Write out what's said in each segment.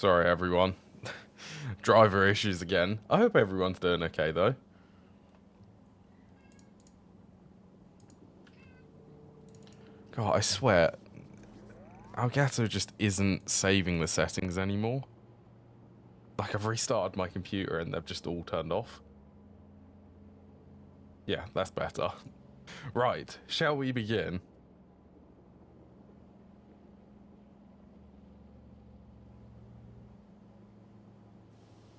Sorry, everyone. Driver issues again. I hope everyone's doing okay, though. God, I swear, Elgato just isn't saving the settings anymore. Like, I've restarted my computer and they've just all turned off. Yeah, that's better. Right, shall we begin?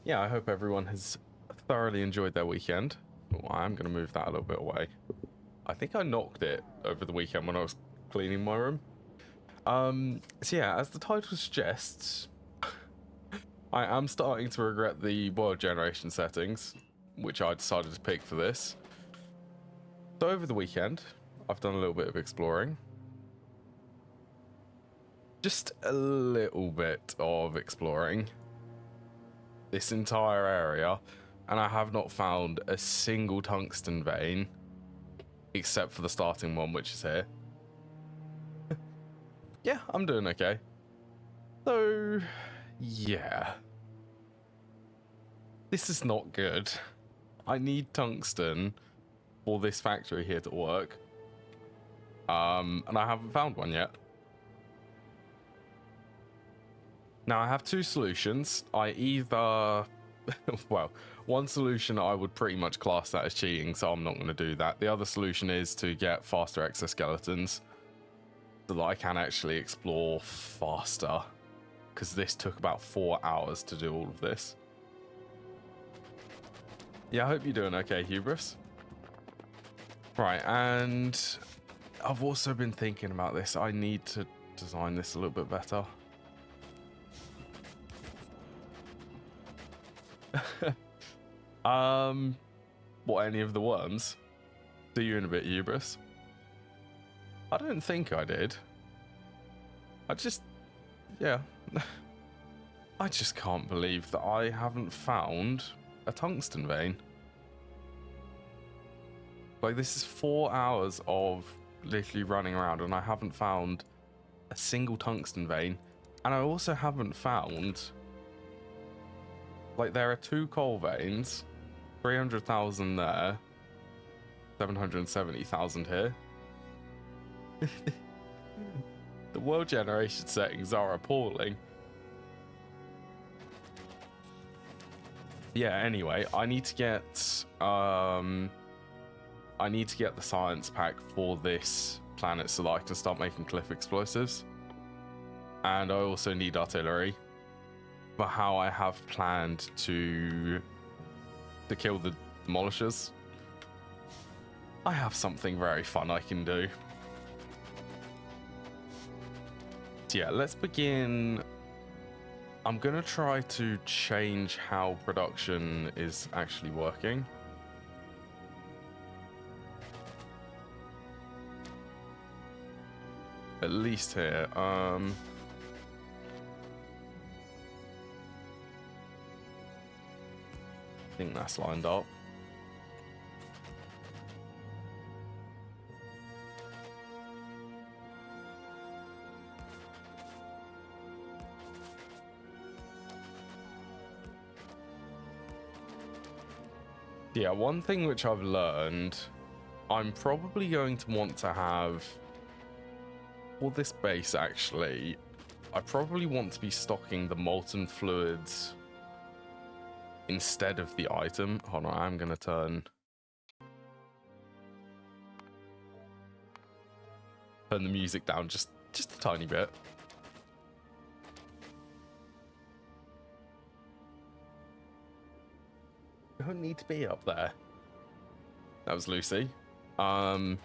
Yeah, I hope everyone has thoroughly enjoyed their weekend. Oh, I'm going to move that a little bit away. I think I knocked it over the weekend when I was cleaning my room. So yeah, as the title suggests, I am starting to regret the world generation settings, which I decided to pick for this. So over the weekend, I've done a little bit of exploring. Just a little bit of exploring this entire area, and I have not found a single tungsten vein, except for the starting one, which is here. Yeah, I'm doing okay. So, yeah. This is not good. I need tungsten for this factory here to work. And I haven't found one yet. Now, I have two solutions. I either... well, one solution I would pretty much class that as cheating, so I'm not going to do that. The other solution is to get faster exoskeletons so that I can actually explore faster. Because this took about 4 hours to do all of this. Yeah, I hope you're doing okay, Hubris. Right, and I've also been thinking about this. I need to design this a little bit better. What, any of the worms? See you in a bit, Hubris. I don't think I did. Yeah. I just can't believe that I haven't found a tungsten vein. Like, this is 4 hours of literally running around and I haven't found a single tungsten vein. And I also haven't found... Like, there are 2 coal veins, 300,000 there, 770,000 here. The world generation settings are appalling. Yeah, anyway, I need to get the science pack for this planet so that I can start making cliff explosives. And I also need artillery for how I have planned to kill the demolishers. I have something very fun I can do. So yeah, let's begin. I'm gonna try to change how production is actually working. At least here. I think that's lined up. Yeah, one thing which I've learned, I'm probably going to want to have, for this base actually, I probably want to be stocking the molten fluids instead of the item. Hold on, I'm going to turn the music down just a tiny bit. You don't need to be up there. That was Lucy. Where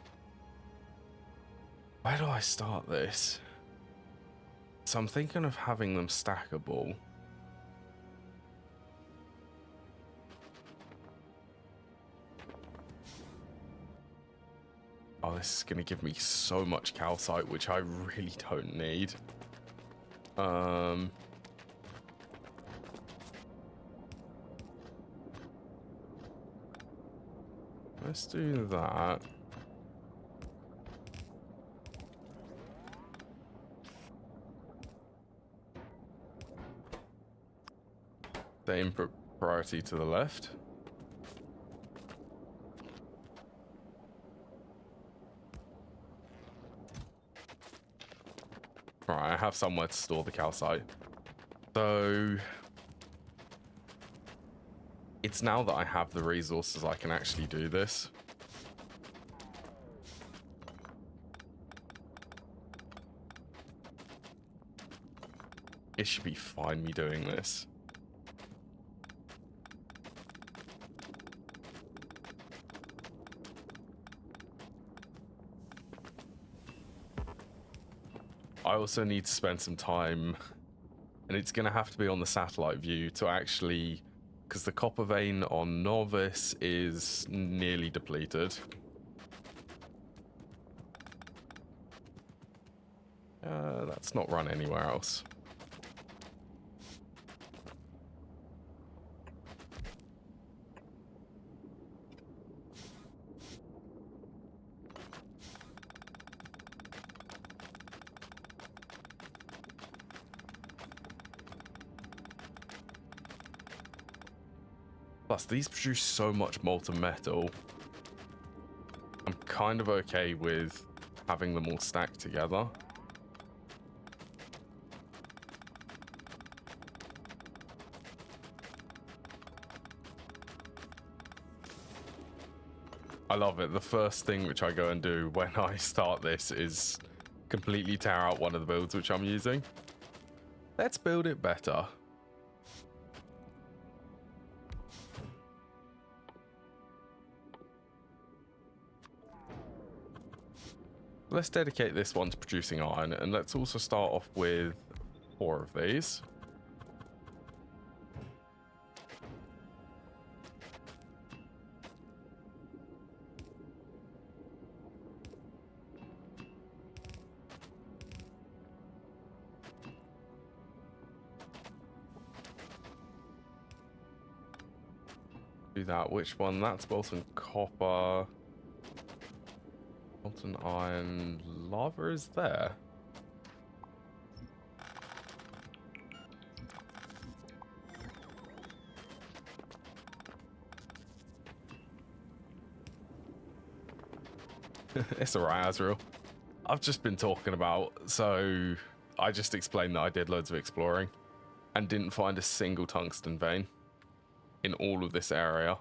do I start this? So I'm thinking of having them stackable. Oh, this is going to give me so much calcite, which I really don't need. Let's do that. Same priority to the left. Alright, I have somewhere to store the calcite. So it's now that I have the resources I can actually do this. It should be fine me doing this. I also need to spend some time, and it's going to have to be on the satellite view to actually, because the copper vein on Novice is nearly depleted. That's not run anywhere else. Plus, these produce so much molten metal. I'm kind of okay with having them all stacked together. I love it. The first thing which I go and do when I start this is completely tear out one of the builds which I'm using. Let's build it better. Let's dedicate this one to producing iron, and let's also start off with 4 of these. Do that. Which one? That's molten copper. Molten iron. Lava is there. It's alright, Azrael. I've just been talking about, so I just explained that I did loads of exploring and didn't find a single tungsten vein in all of this area.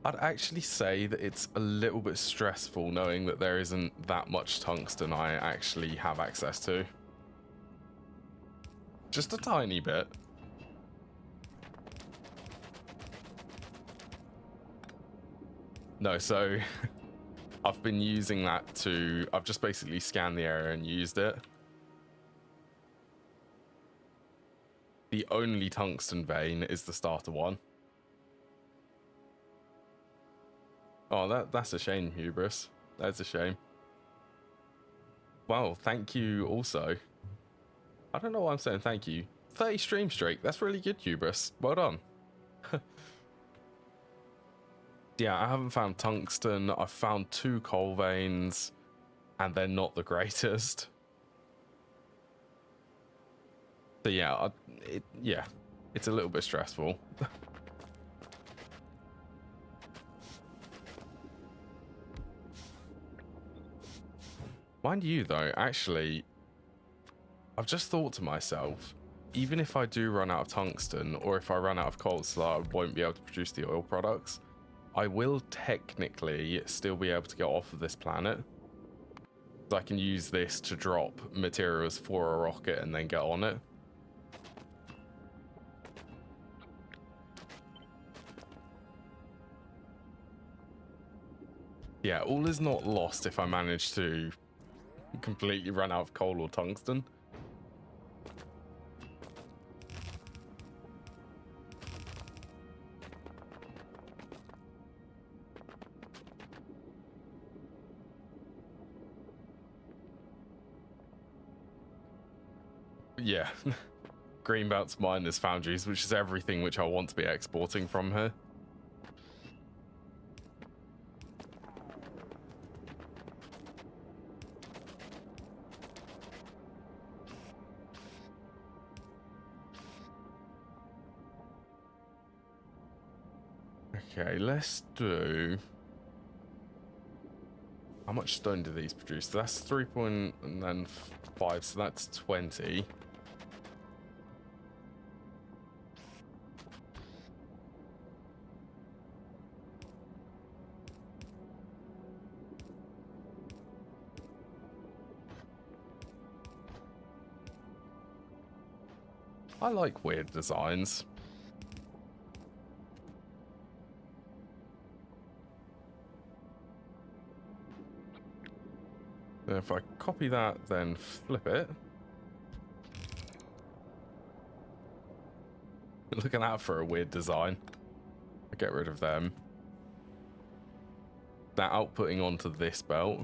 I'd actually say that it's a little bit stressful knowing that there isn't that much tungsten I actually have access to. Just a tiny bit. No, so I've been using that to... I've just basically scanned the area and used it. The only tungsten vein is the starter one. Oh, that's a shame, Hubris. That's a shame. Wow, thank you also. I don't know why I'm saying thank you. 30 stream streak. That's really good, Hubris. Well done. Yeah, I haven't found tungsten. I've found 2 coal veins, and they're not the greatest. So yeah, it's a little bit stressful. Mind you, though, actually, I've just thought to myself, even if I do run out of tungsten, or if I run out of coal so that I won't be able to produce the oil products, I will technically still be able to get off of this planet. So I can use this to drop materials for a rocket and then get on it. Yeah, all is not lost if I manage to completely run out of coal or tungsten. Yeah. Greenbelt's miners foundries, which is everything which I want to be exporting from here. Okay, let's do... How much stone do these produce? So that's 3 point and then 5, so that's 20. I like weird designs. And if I copy that, then flip it. Looking out for a weird design. I get rid of them. That outputting onto this belt.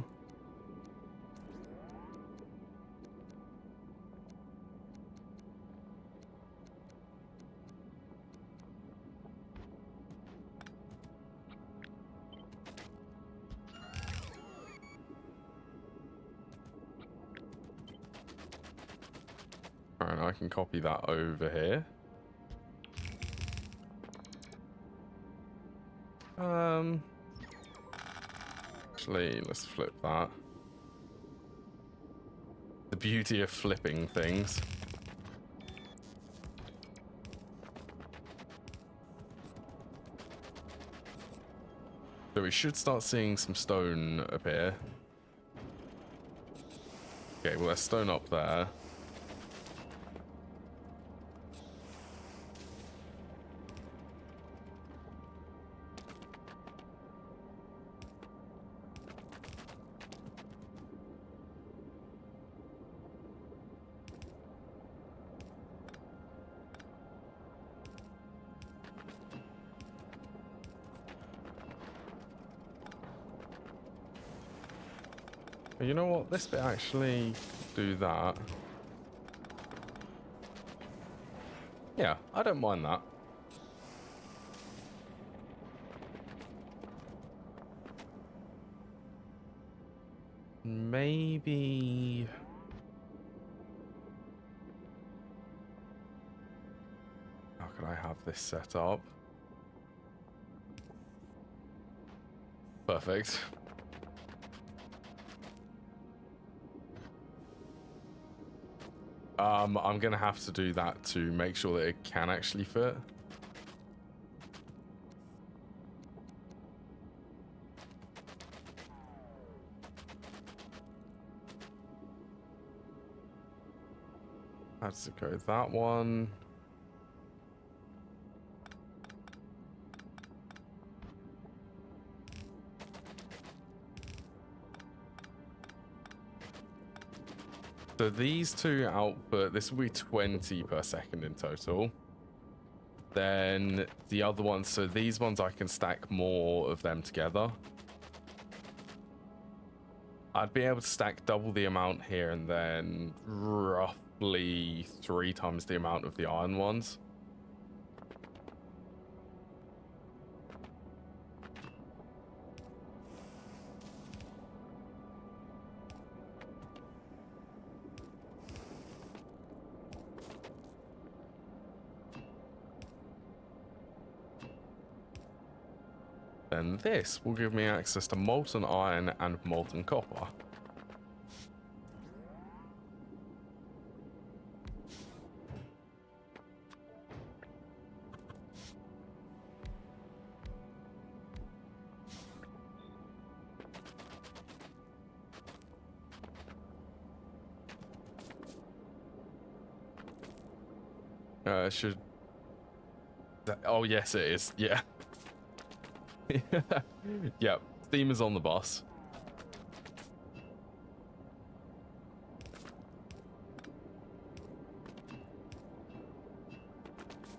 Alright, I can copy that over here. Actually, let's flip that. The beauty of flipping things. So we should start seeing some stone appear. Okay, well there's stone up there. You know what? This bit actually do that. Yeah, I don't mind that. Maybe... How could I have this set up? Perfect. I'm gonna have to do that to make sure that it can actually fit. How does it go? That one. So these two output, this will be 20 per second in total. Then the other ones, so these ones I can stack more of them together. I'd be able to stack double the amount here and then roughly 3 times the amount of the iron ones. Then this will give me access to molten iron and molten copper. Should... Oh, yes, it is. Yeah. Yep, Steam is on the bus.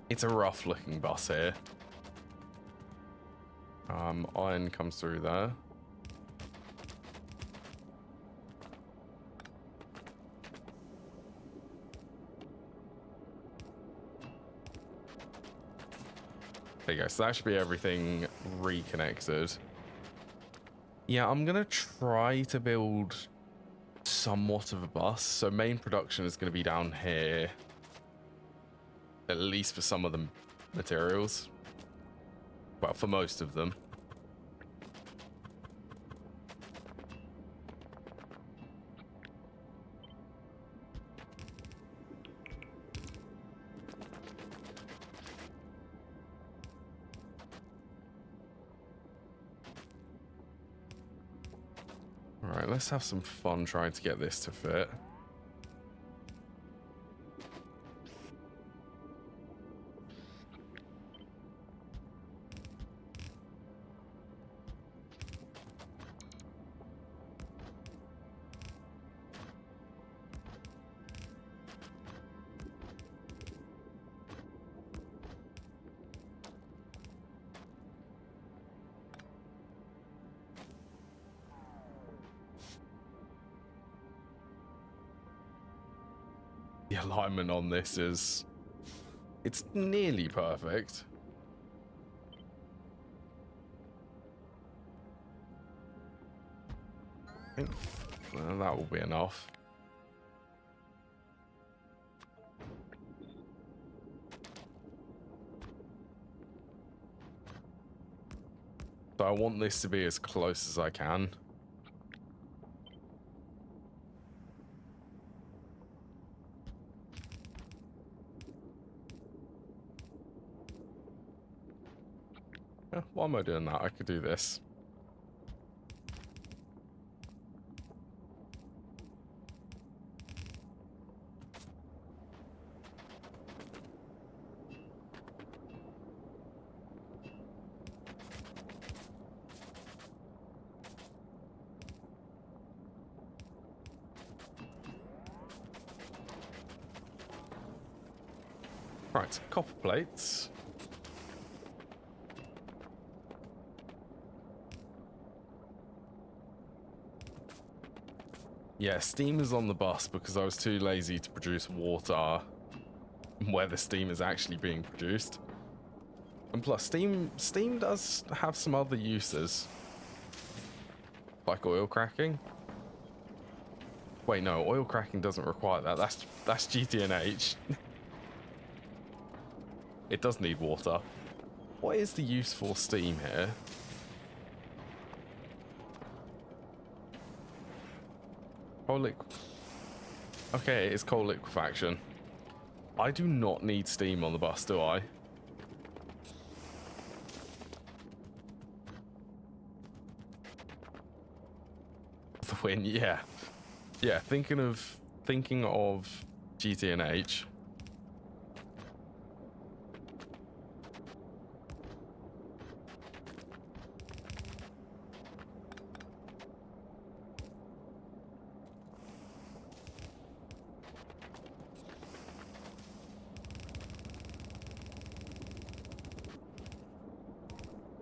It's a rough looking bus here. Iron comes through there. There you go, so that should be everything reconnected. Yeah, I'm gonna try to build somewhat of a bus. So main production is gonna be down here, at least for some of the materials. Well, for most of them. Alright, let's have some fun trying to get this to fit. The alignment on this is... it's nearly perfect. I think that will be enough. So I want this to be as close as I can. Yeah, why am I doing that? I could do this. Right, copper plates. Yeah, steam is on the bus because I was too lazy to produce water where the steam is actually being produced. And plus, steam does have some other uses. Like oil cracking. Wait, no, oil cracking doesn't require that. That's GTNH. It does need water. What is the use for steam here? Coal okay, it's coal liquefaction. I do not need steam on the bus, do I? The win, yeah. Yeah, thinking of GTNH.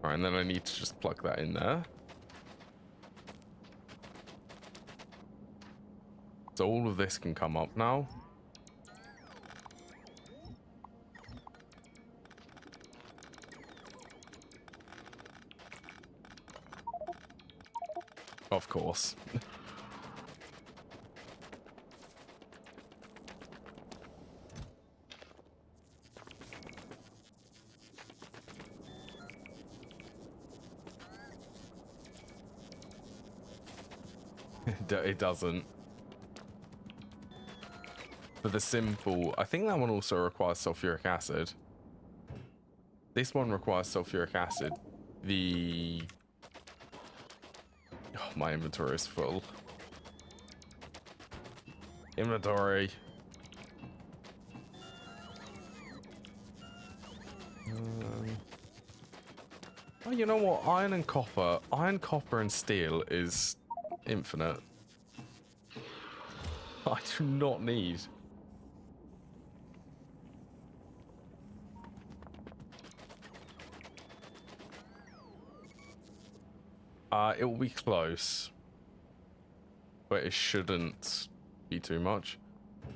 Alright, and then I need to just plug that in there. So all of this can come up now. Of course. It doesn't. For the simple, I think that one also requires sulfuric acid. This one requires sulfuric acid. The... oh, my inventory is full. Inventory. Oh, you know what? Iron, copper, and steel is infinite. I do not need. It will be close, but it shouldn't be too much.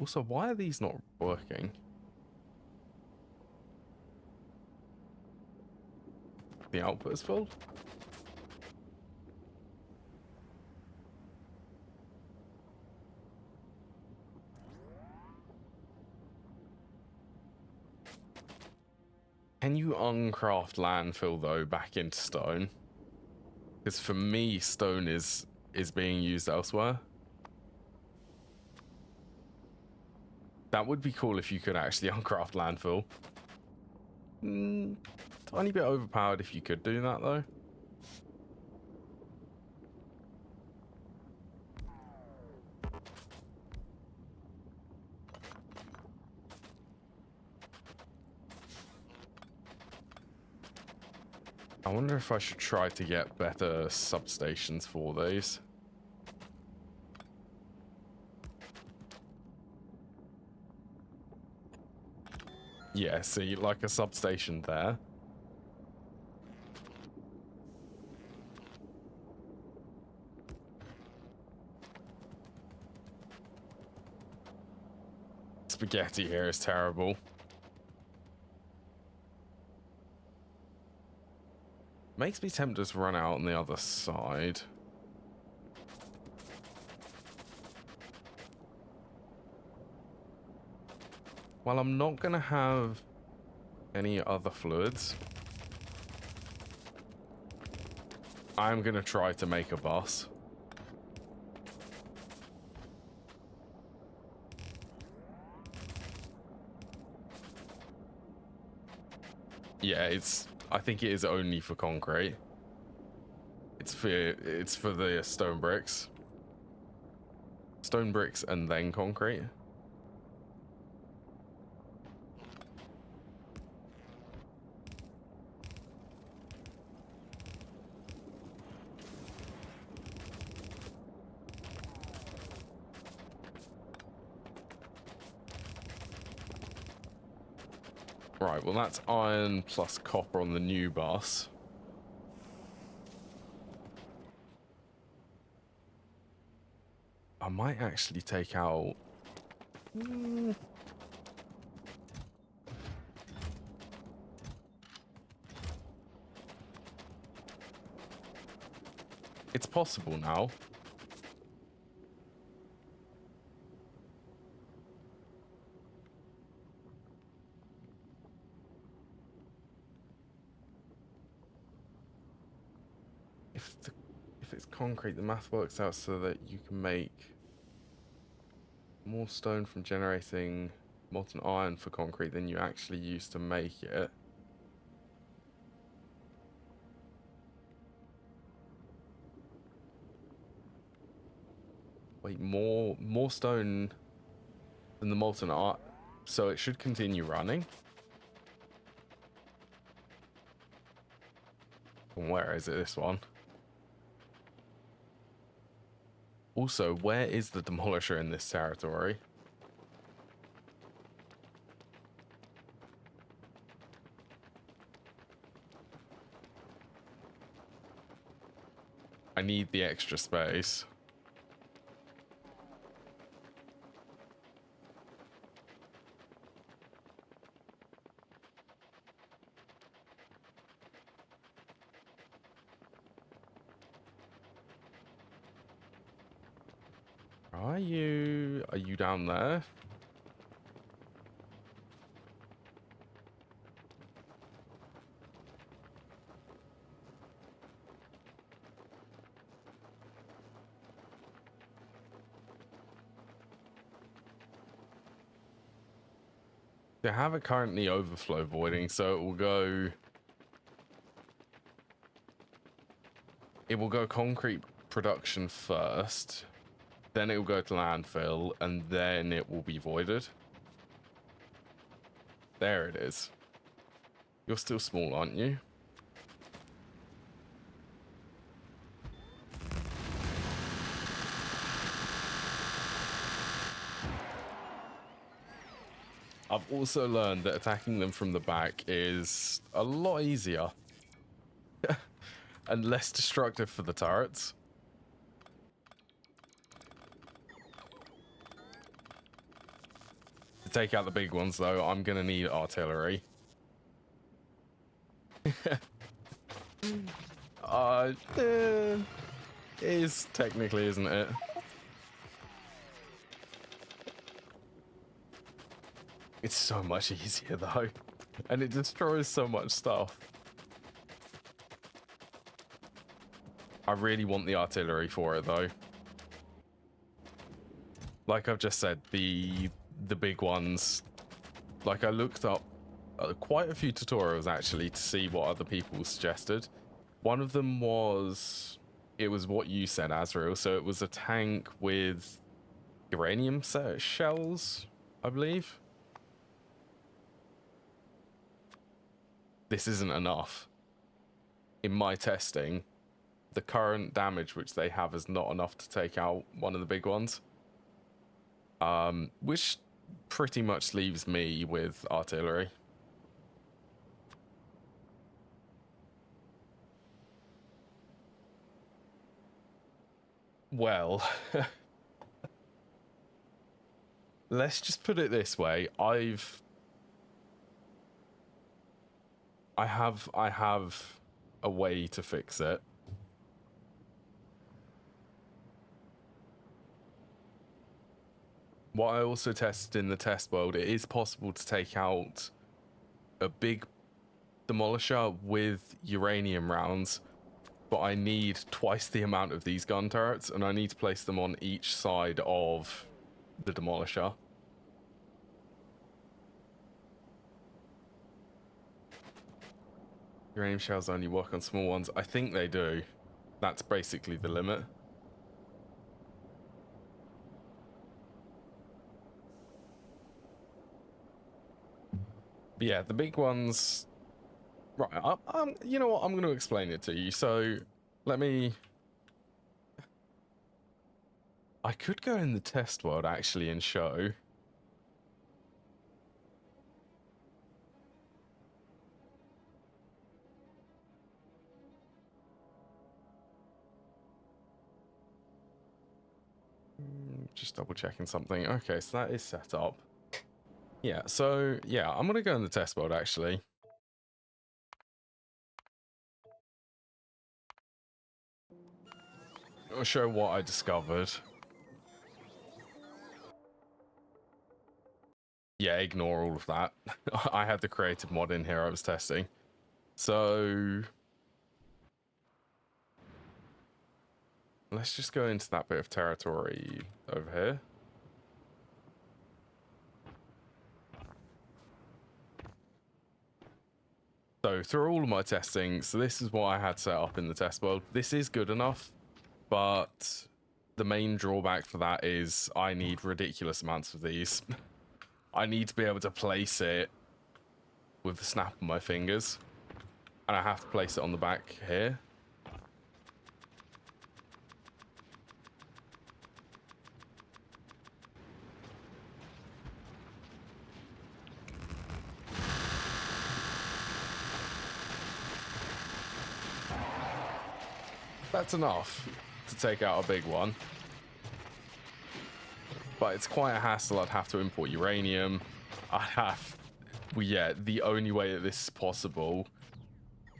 Also, why are these not working? The output is full? Can you uncraft landfill though back into stone? Because for me, stone is being used elsewhere. That would be cool if you could actually uncraft landfill. Tiny bit overpowered if you could do that though. I wonder if I should try to get better substations for these. Yeah, see, like a substation there. Spaghetti here is terrible. Makes me tempted to run out on the other side. Well, I'm not gonna have any other fluids. I'm gonna try to make a bus. Yeah, I think it is only for concrete. It's for the stone bricks. Stone bricks and then concrete. Right, well that's iron plus copper on the new bus. I might actually take out... It's possible now. If it's concrete, the math works out so that you can make more stone from generating molten iron for concrete than you actually use to make it. Wait, more stone than the molten iron, so it should continue running. Where is it? This one. Also, where is the demolisher in this territory? I need the extra space. Are you down there? They have it currently overflow voiding, so it will go concrete production first, then it will go to landfill, and then it will be voided. There it is. You're still small, aren't you? I've also learned that attacking them from the back is a lot easier and less destructive for the turrets. To take out the big ones, though, I'm gonna need artillery. It is technically, isn't it? It's so much easier, though. And it destroys so much stuff. I really want the artillery for it though. Like I've just said, the big ones, like I looked up quite a few tutorials actually to see what other people suggested. One of them was, it was what you said, Azrael. So it was a tank with uranium shells, I believe. This isn't enough. In my testing, the current damage which they have is not enough to take out one of the big ones. Which pretty much leaves me with artillery. Well, let's just put it this way. I have a way to fix it. What I also tested in the test world, it is possible to take out a big demolisher with uranium rounds, but I need twice the amount of these gun turrets, and I need to place them on each side of the demolisher. Uranium shells only work on small ones. I think they do. That's basically the limit. But yeah, the big ones. Right, you know what? I'm going to explain it to you. So, let me. I could go in the test world actually and show. Just double checking something. Okay, so that is set up. Yeah, so yeah, I'm going to go in the test world actually. I'll show what I discovered. Yeah, ignore all of that. I had the creative mod in here I was testing. So let's just go into that bit of territory over here. So through all of my testing, so this is what I had set up in the test world. This is good enough, but the main drawback for that is I need ridiculous amounts of these. I need to be able to place it with the snap of my fingers, and I have to place it on the back here. That's enough to take out a big one, but it's quite a hassle. I'd have to import uranium. Well, yeah, the only way that this is possible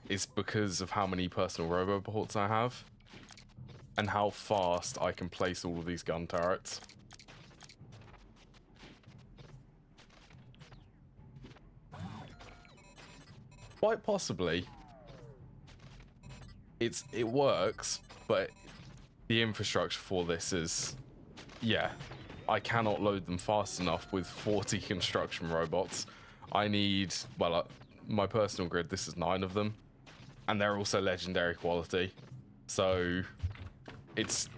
is because of how many personal roboports I have and how fast I can place all of these gun turrets. Quite possibly. It works, but the infrastructure for this is, yeah, I cannot load them fast enough with 40 construction robots. I need, well, my personal grid, this is 9 of them, and they're also legendary quality, so it's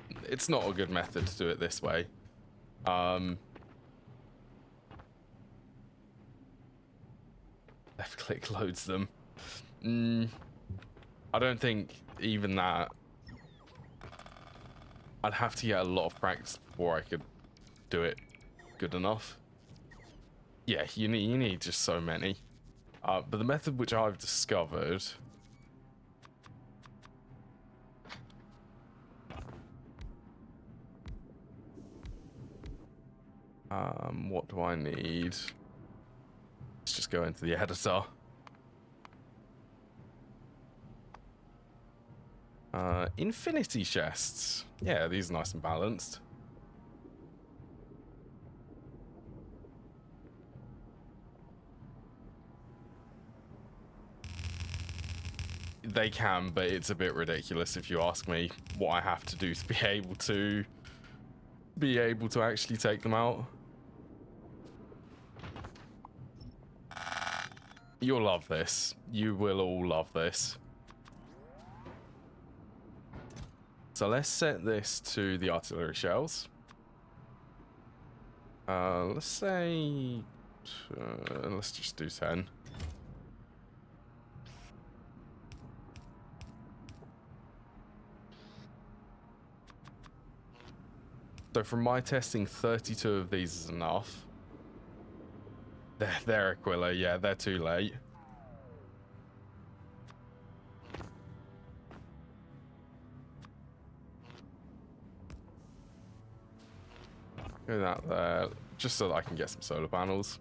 not a good method to do it this way. Left click loads them. I don't think even that. I'd have to get a lot of practice before I could do it good enough. Yeah, you need just so many. But the method which I've discovered. What do I need? Let's just go into the editor. Infinity chests. Yeah, these are nice and balanced. They can, but it's a bit ridiculous if you ask me what I have to do to be able to actually take them out. You'll love this. You will all love this. So let's set this to the artillery shells. Let's say let's just do 10. So from my testing, 32 of these is enough. They're Aquila, yeah, they're too late. Do that there, just so that I can get some solar panels.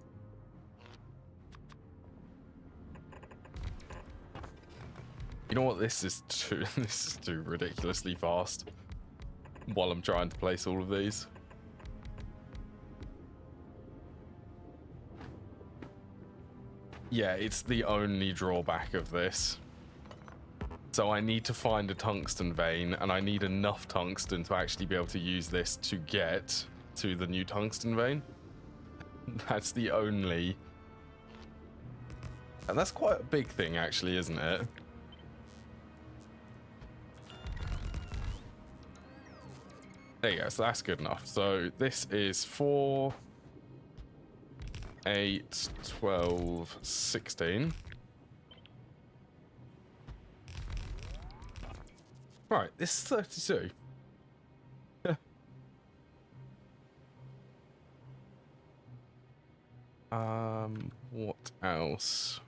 You know what? This is too ridiculously fast. While I'm trying to place all of these. Yeah, it's the only drawback of this. So I need to find a tungsten vein, and I need enough tungsten to actually be able to use this to get to the new tungsten vein. That's the only... And that's quite a big thing, actually, isn't it? There you go, so that's good enough. So this is 4, 8, 12, 16. Right, this is 32. What else?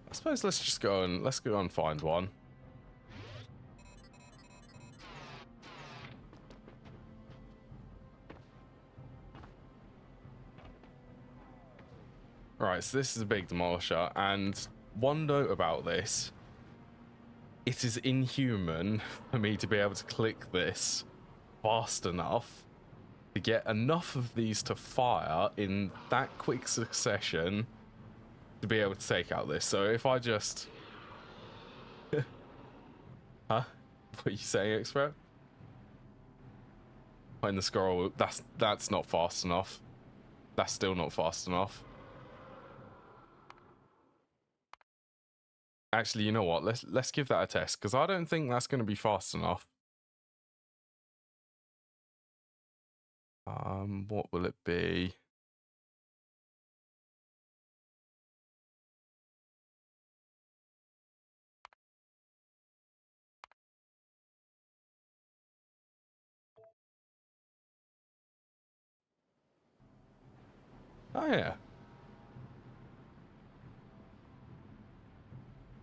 I suppose let's just go and find one. Right, so this is a big demolisher, and one note about this: it is inhuman for me to be able to click this fast enough to get enough of these to fire in that quick succession to be able to take out this. So if I just... Huh? What are you saying, Expert? Find the scroll. That's not fast enough. That's still not fast enough. Actually, you know what? Let's give that a test, because I don't think that's going to be fast enough. What will it be? Oh yeah.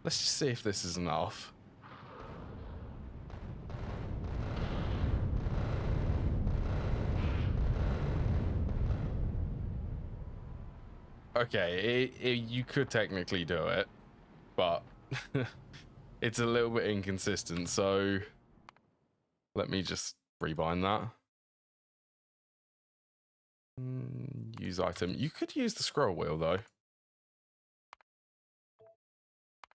Let's just see if this is enough. Okay, you could technically do it, but it's a little bit inconsistent, so let me just rebind that. Use item. You could use the scroll wheel, though.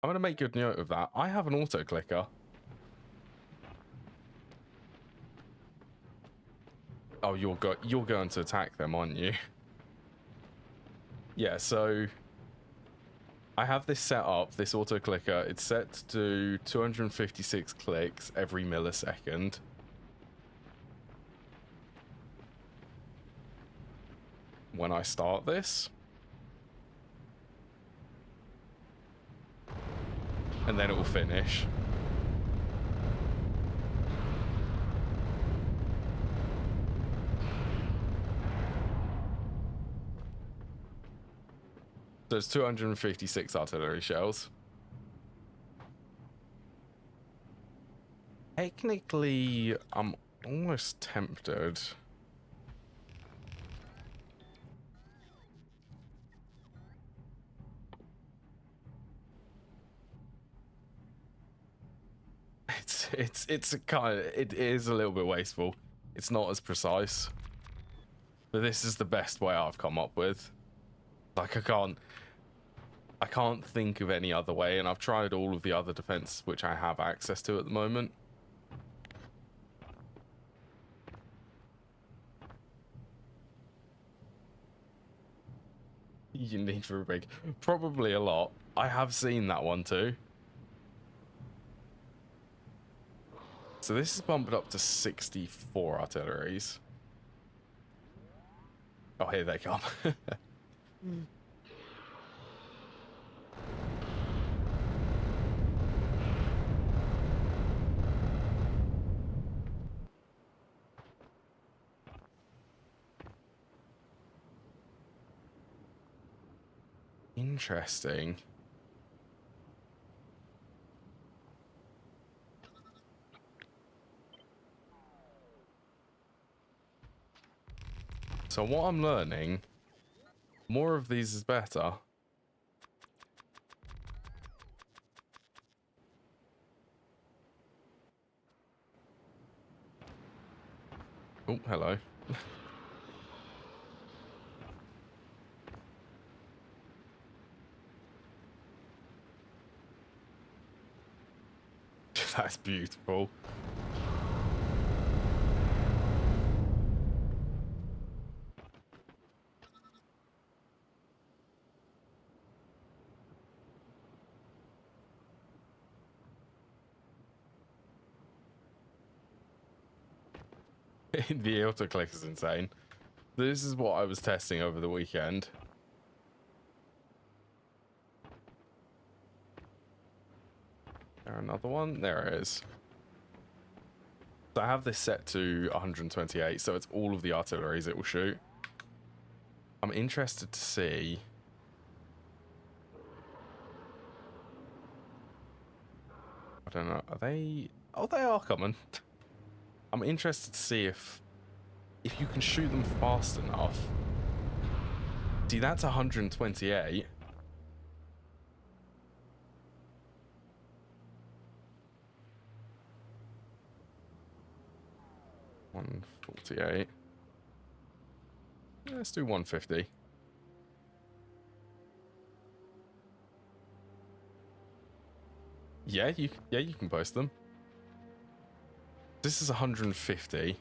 I'm going to make good note of that. I have an auto clicker. Oh, you're going to attack them, aren't you? Yeah, so I have this set up, this auto clicker. It's set to do 256 clicks every millisecond. When I start this. And then it will finish. So it's 256 artillery shells. Technically, I'm almost tempted. It's a kind of, it is a little bit wasteful. It's not as precise. But this is the best way I've come up with. Like, I can't... I can't think of any other way, and I've tried all of the other defenses which I have access to at the moment. You need for a big, probably a lot. I have seen that one too. So this is bumped up to 64 artilleries. Oh, here they come. Interesting. So what I'm learning, more of these is better. Oh, hello. That's beautiful. The autoclick is insane. This is what I was testing over the weekend. There another one? There it is. So I have this set to 128, so it's all of the artilleries it will shoot. I'm interested to see. I don't know. Are they? Oh, they are coming. I'm interested to see if you can shoot them fast enough. See, that's 128. $148. Let's do 150. Yeah, you can post them. This is 150.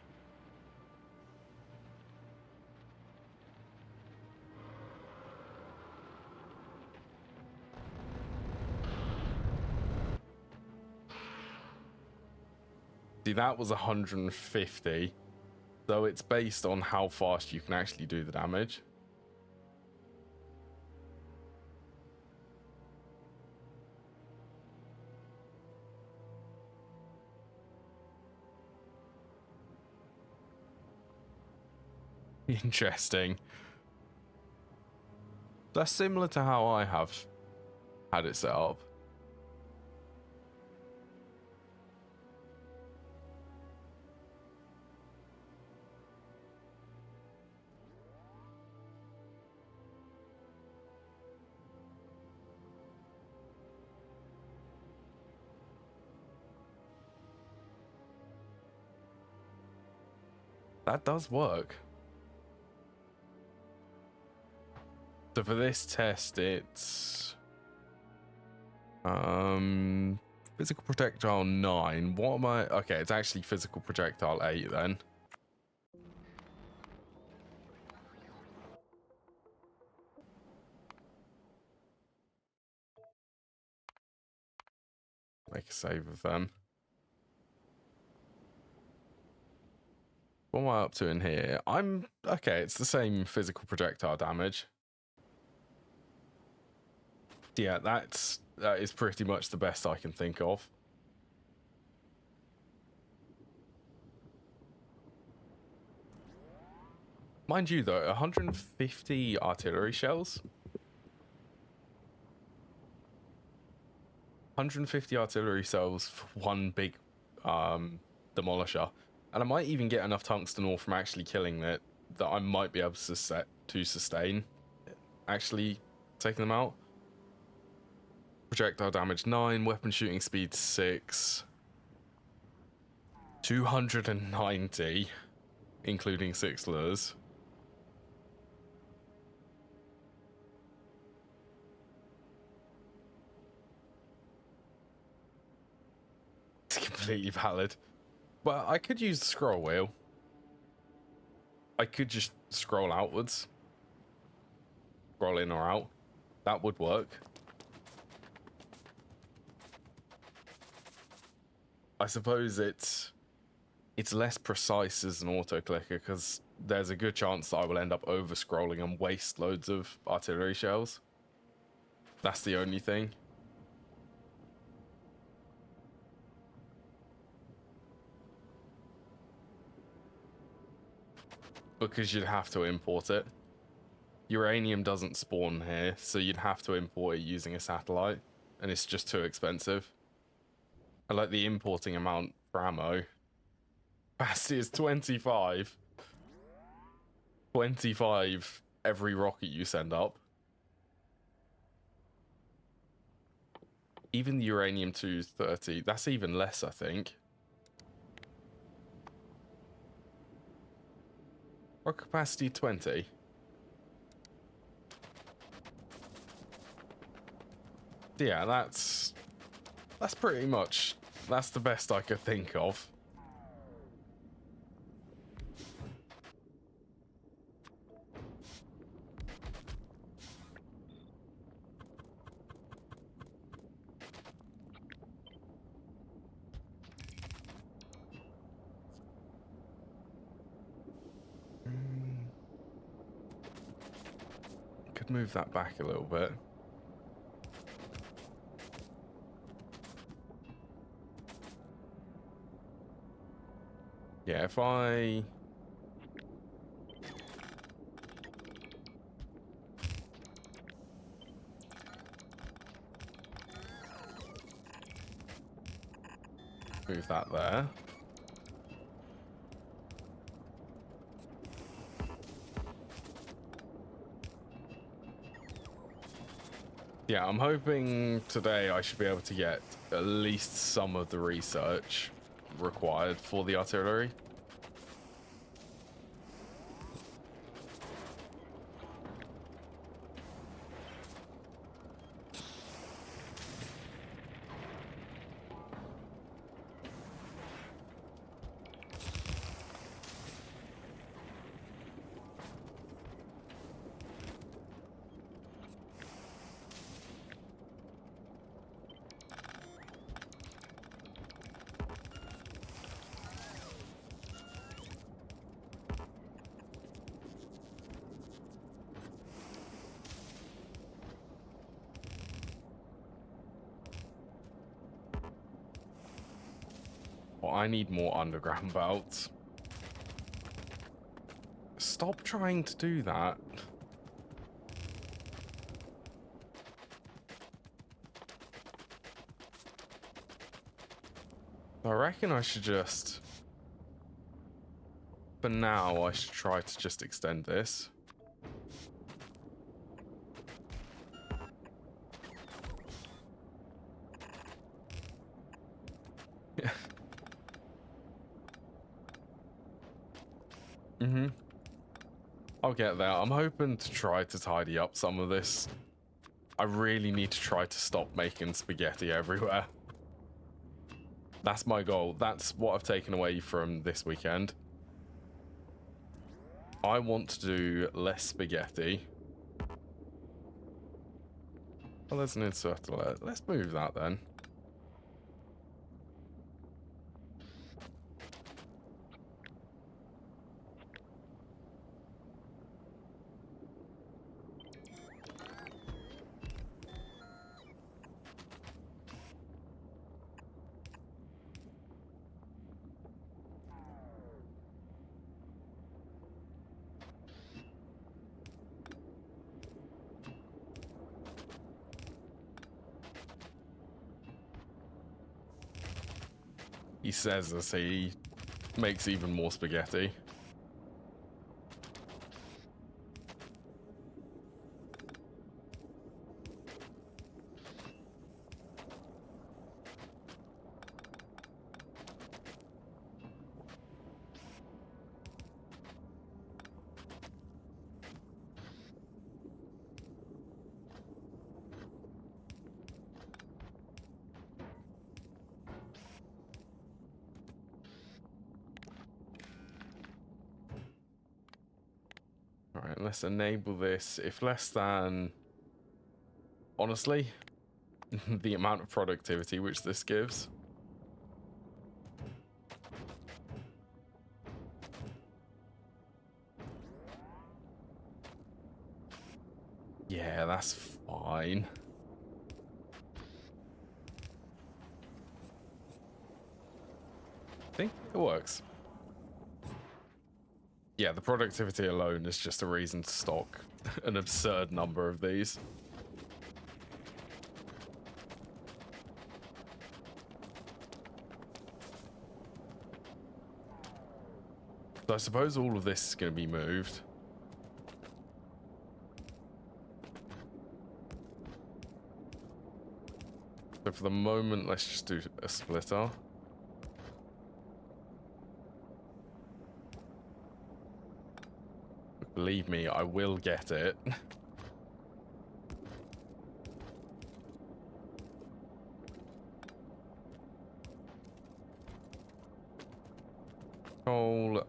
See, that was 150. So it's based on how fast you can actually do the damage. Interesting. That's similar to how I have had it set up. That does work. So for this test, it's physical projectile 9. What am I? Okay, it's actually physical projectile 8 then. Make a save of them. What am I up to in here? I'm okay. It's the same physical projectile damage. Yeah, that is pretty much the best I can think of. Mind you, though, 150 artillery shells. 150 artillery cells for one big demolisher, and I might even get enough tungsten ore from actually killing it that I might be able to sustain actually taking them out. Projectile damage 9, weapon shooting speed 6, 290, including 6 lures. – completely valid. But I could use the scroll wheel. I could just scroll outwards. Scroll in or out. That would work. I suppose it's less precise as an auto clicker because there's a good chance that I will end up over scrolling and waste loads of artillery shells. That's the only thing. Because you'd have to import it. Uranium doesn't spawn here, so you'd have to import it using a satellite, and it's just too expensive. I like the importing amount for ammo. Capacity is 25. 25 every rocket you send up. Even the uranium 2 is 30. That's even less, I think. Rocket capacity 20. Yeah, that's pretty much, that's the best I could think of. Could move that back a little bit. Yeah, if I... move that there. Yeah, I'm hoping today I should be able to get at least some of the research required for the artillery. Well, I need more underground belts. Stop trying to do that. I reckon I should just... For now, I should try to just extend this. Yeah. I'll get there. I'm hoping to try to tidy up some of this. I really need to try to stop making spaghetti everywhere. That's my goal. That's what I've taken away from this weekend. I want to do less spaghetti. Well, there's an insert alert. Let's move that then. He says as he makes even more spaghetti. Right, let's enable this. If less than... Honestly, the amount of productivity which this gives. Yeah, that's fine. See, it works. Yeah, the productivity alone is just a reason to stock an absurd number of these. So I suppose all of this is going to be moved. So for the moment, let's just do a splitter. Believe me, I will get it. Coal,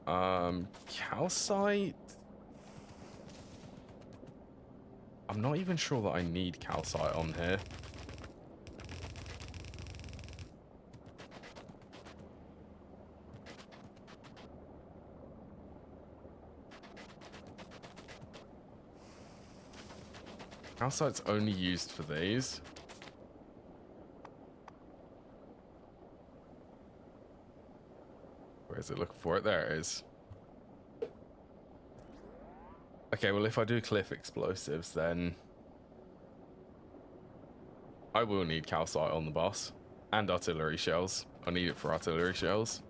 calcite? I'm not even sure that I need calcite on here. Calcite's only used for these. Where is it looking for it? There it is. Okay, well, if I do cliff explosives, then I will need calcite on the bus. And artillery shells. I need it for artillery shells.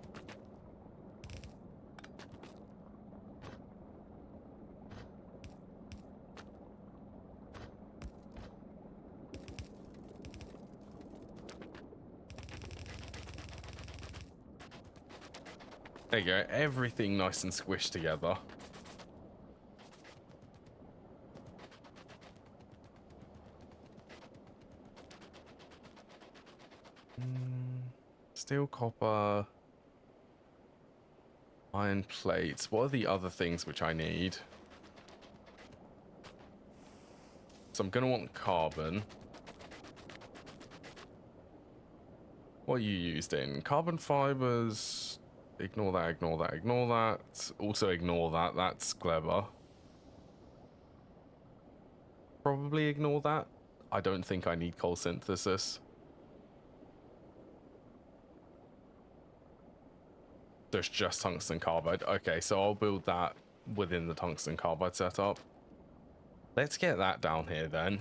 There you go. Everything nice and squished together. Steel, copper, iron plates. What are the other things which I need? So I'm going to want carbon. What are you used in? Carbon fibers. Ignore that, ignore that, ignore that. Also ignore that. That's clever. Probably ignore that. I don't think I need coal synthesis. There's just tungsten carbide. Okay, so I'll build that within the tungsten carbide setup. Let's get that down here then.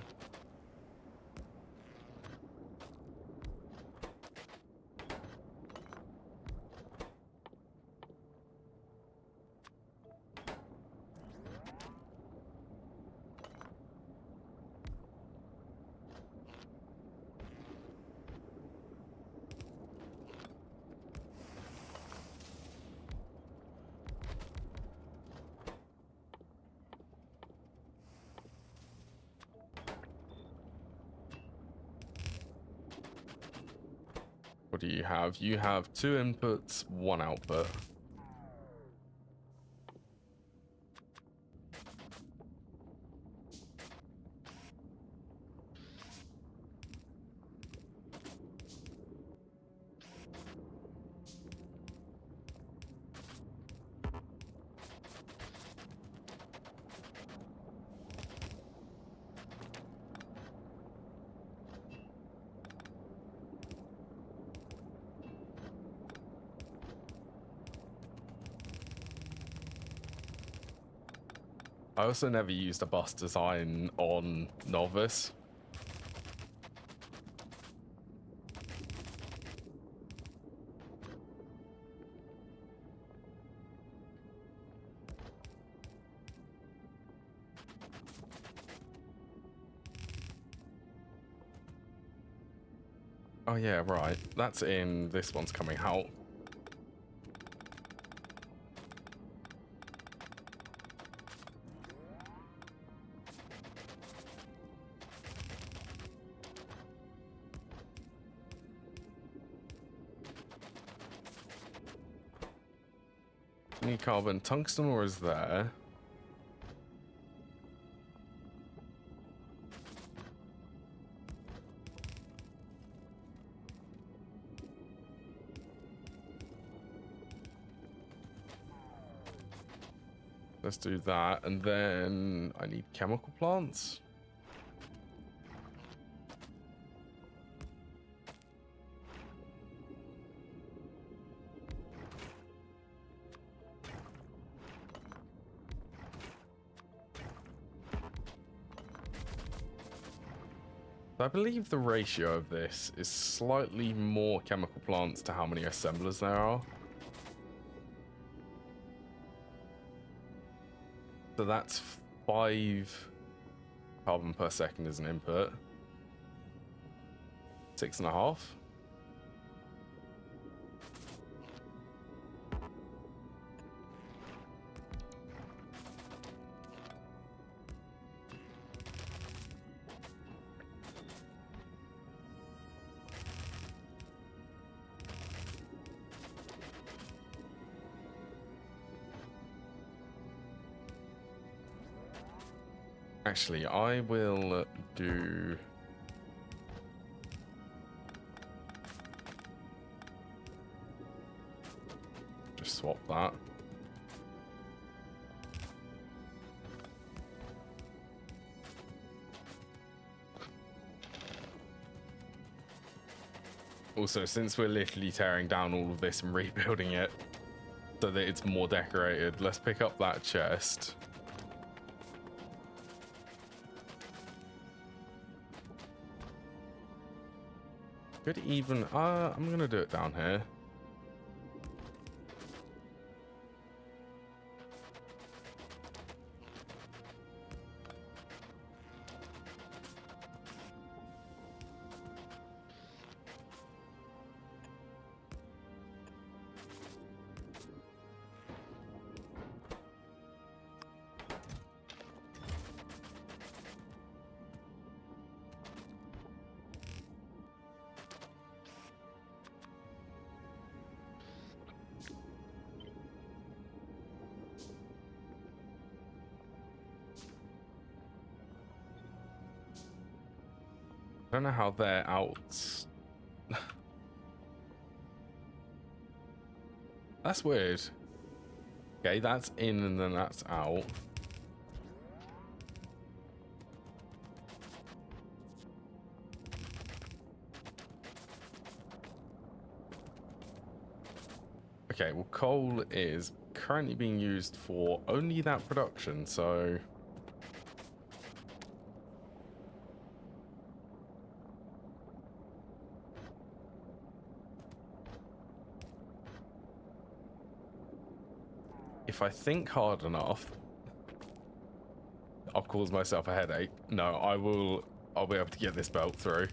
What do you have? You have 2 inputs, 1 output. I also never used a bus design on Novice. Oh yeah, right. That's in. This one's coming out. Need carbon. Tungsten ore is there. Let's do that, and then I need chemical plants. I believe the ratio of this is slightly more chemical plants to how many assemblers there are. So that's 5 carbon per second as an input. 6.5. Actually, I will do... Just swap that. Also, since we're literally tearing down all of this and rebuilding it so that it's more decorated, let's pick up that chest. Could even, I'm gonna do it down here. I don't know how they're out. That's weird. Okay, that's in and then that's out. Okay, well, coal is currently being used for only that production, so... If I think hard enough, I'll cause myself a headache. No, I'll be able to get this belt through.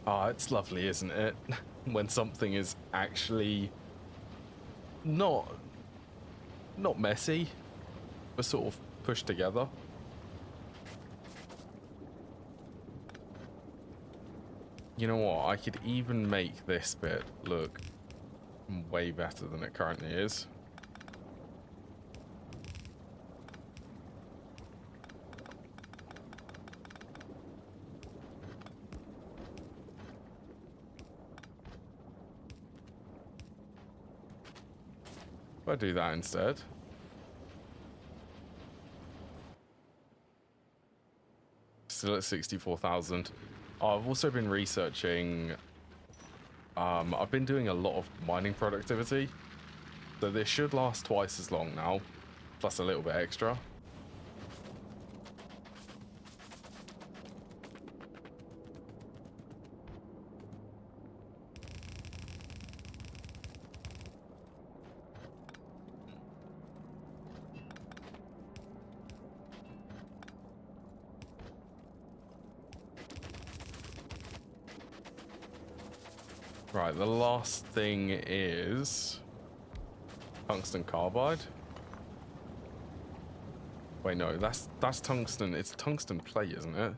Ah, it's lovely, isn't it? When something is actually not messy, but sort of pushed together. You know what? I could even make this bit look way better than it currently is. If I do that instead. Still at 64,000. I've also been researching. I've been doing a lot of mining productivity. So this should last twice as long now, plus a little bit extra. Right, the last thing is tungsten carbide. Wait, no, that's tungsten. It's tungsten plate, isn't it?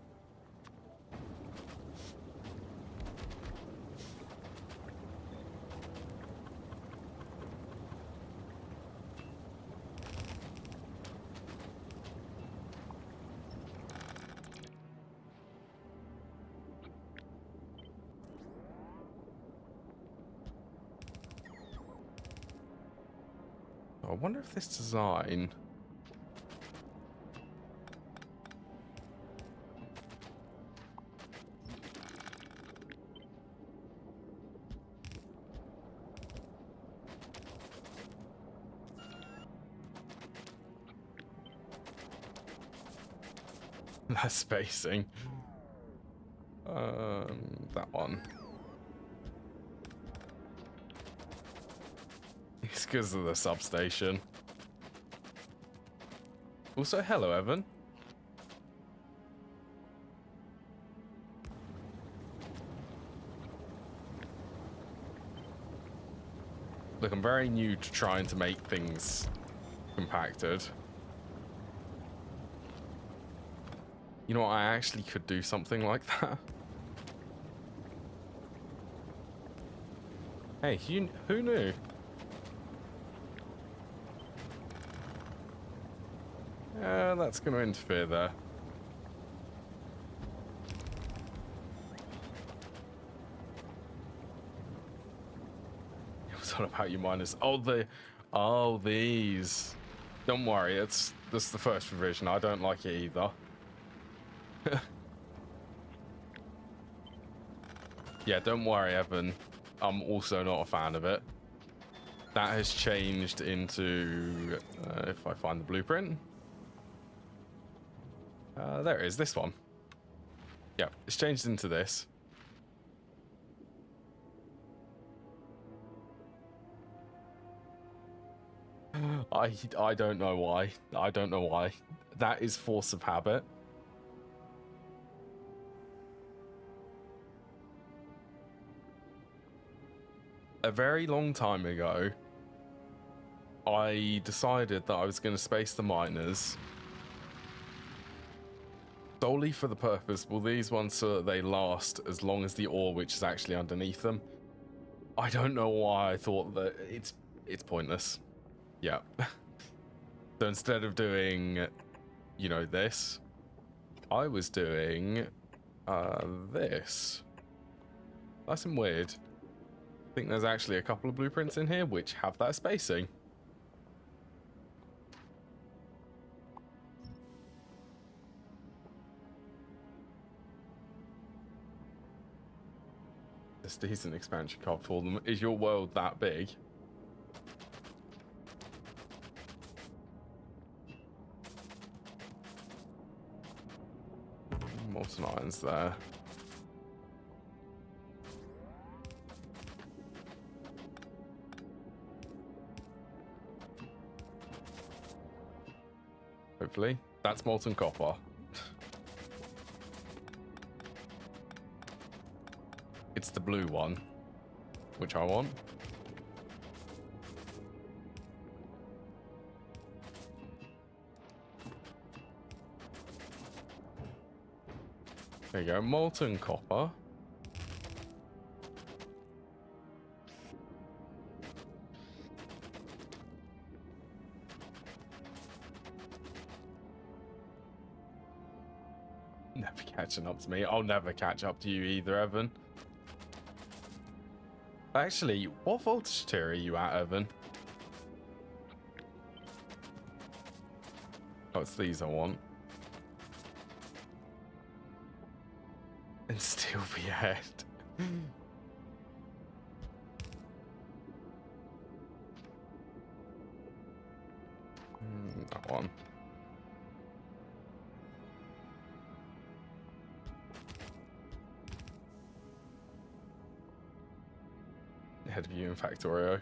I wonder if this design... That spacing. That one. It's because of the substation. Also, hello, Evan. Look, I'm very new to trying to make things compacted. You know what? I actually could do something like that. Hey, who knew? That's going to interfere there. What's all about you miners? Oh, these. Don't worry, this is the first revision. I don't like it either. Yeah, don't worry, Evan. I'm also not a fan of it. That has changed into, if I find the blueprint. There it is, this one. Yeah, it's changed into this. I don't know why. I don't know why. That is force of habit. A very long time ago, I decided that I was going to space the miners solely for the purpose, well, these ones so that they last as long as the ore which is actually underneath them. I don't know why I thought that it's pointless. Yeah. So instead of doing, you know, this, I was doing this. That's some weird. I think there's actually a couple of blueprints in here which have that spacing. This decent expansion card for them. Is your world that big? Molten irons there. Hopefully. That's molten copper. It's the blue one, which I want. There you go, molten copper. Never catching up to me. I'll never catch up to you either, Evan. Actually, what voltage tier are you at, Evan? Oh, it's these I want. And still be ahead. That one. Ahead of you in Factorio.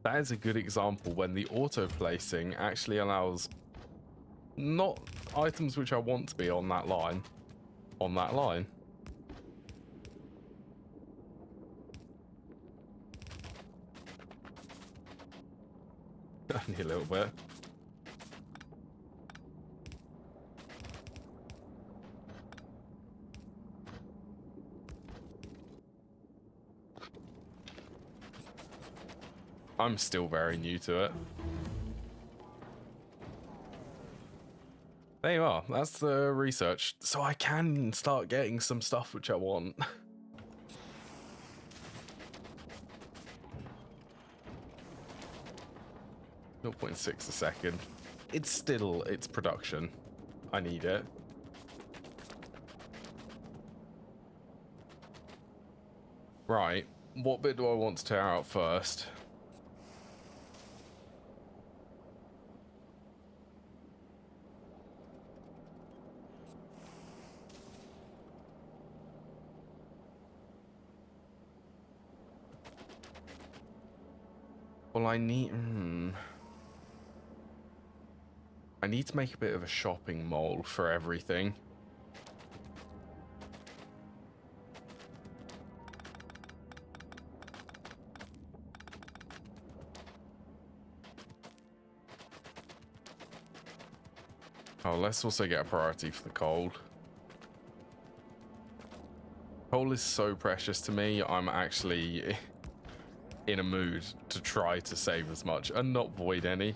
That is a good example when the auto placing actually allows Not items which I want to be on that line. On that line. Only a little bit. I'm still very new to it. There you are. That's the research. So I can start getting some stuff which I want. 0.6 a second. It's production. I need it. Right. What bit do I want to tear out first? Well, I need to make a bit of a shopping mall for everything. Oh, let's also get a priority for the coal. Coal is so precious to me, I'm actually in a mood to try to save as much and not void any.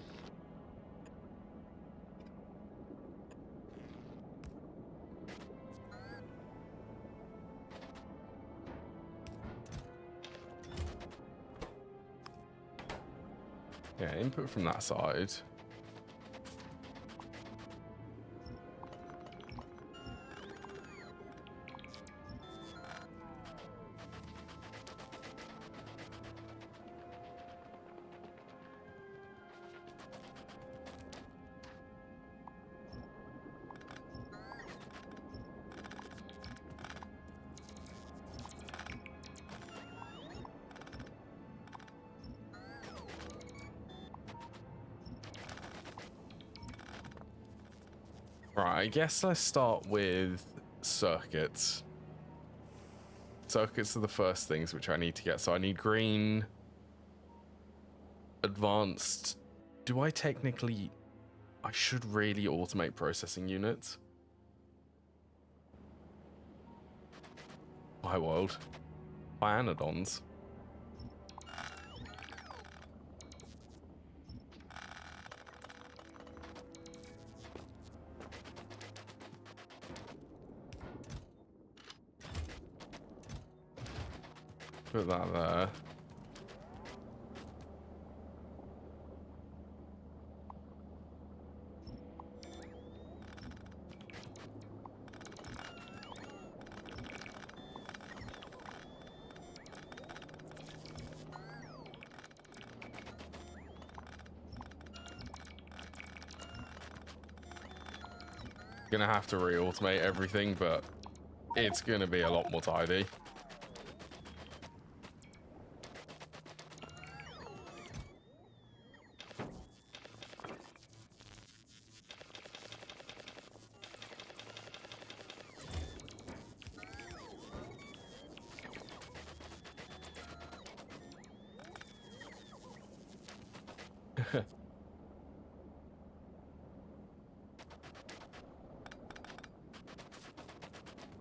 Yeah, input from that side. Right, I guess let's start with circuits. Circuits are the first things which I need to get. So I need green, advanced. Do I technically... I should really automate processing units. My world. Cyanodons. Put that there. Gonna have to re-automate everything, but it's gonna be a lot more tidy.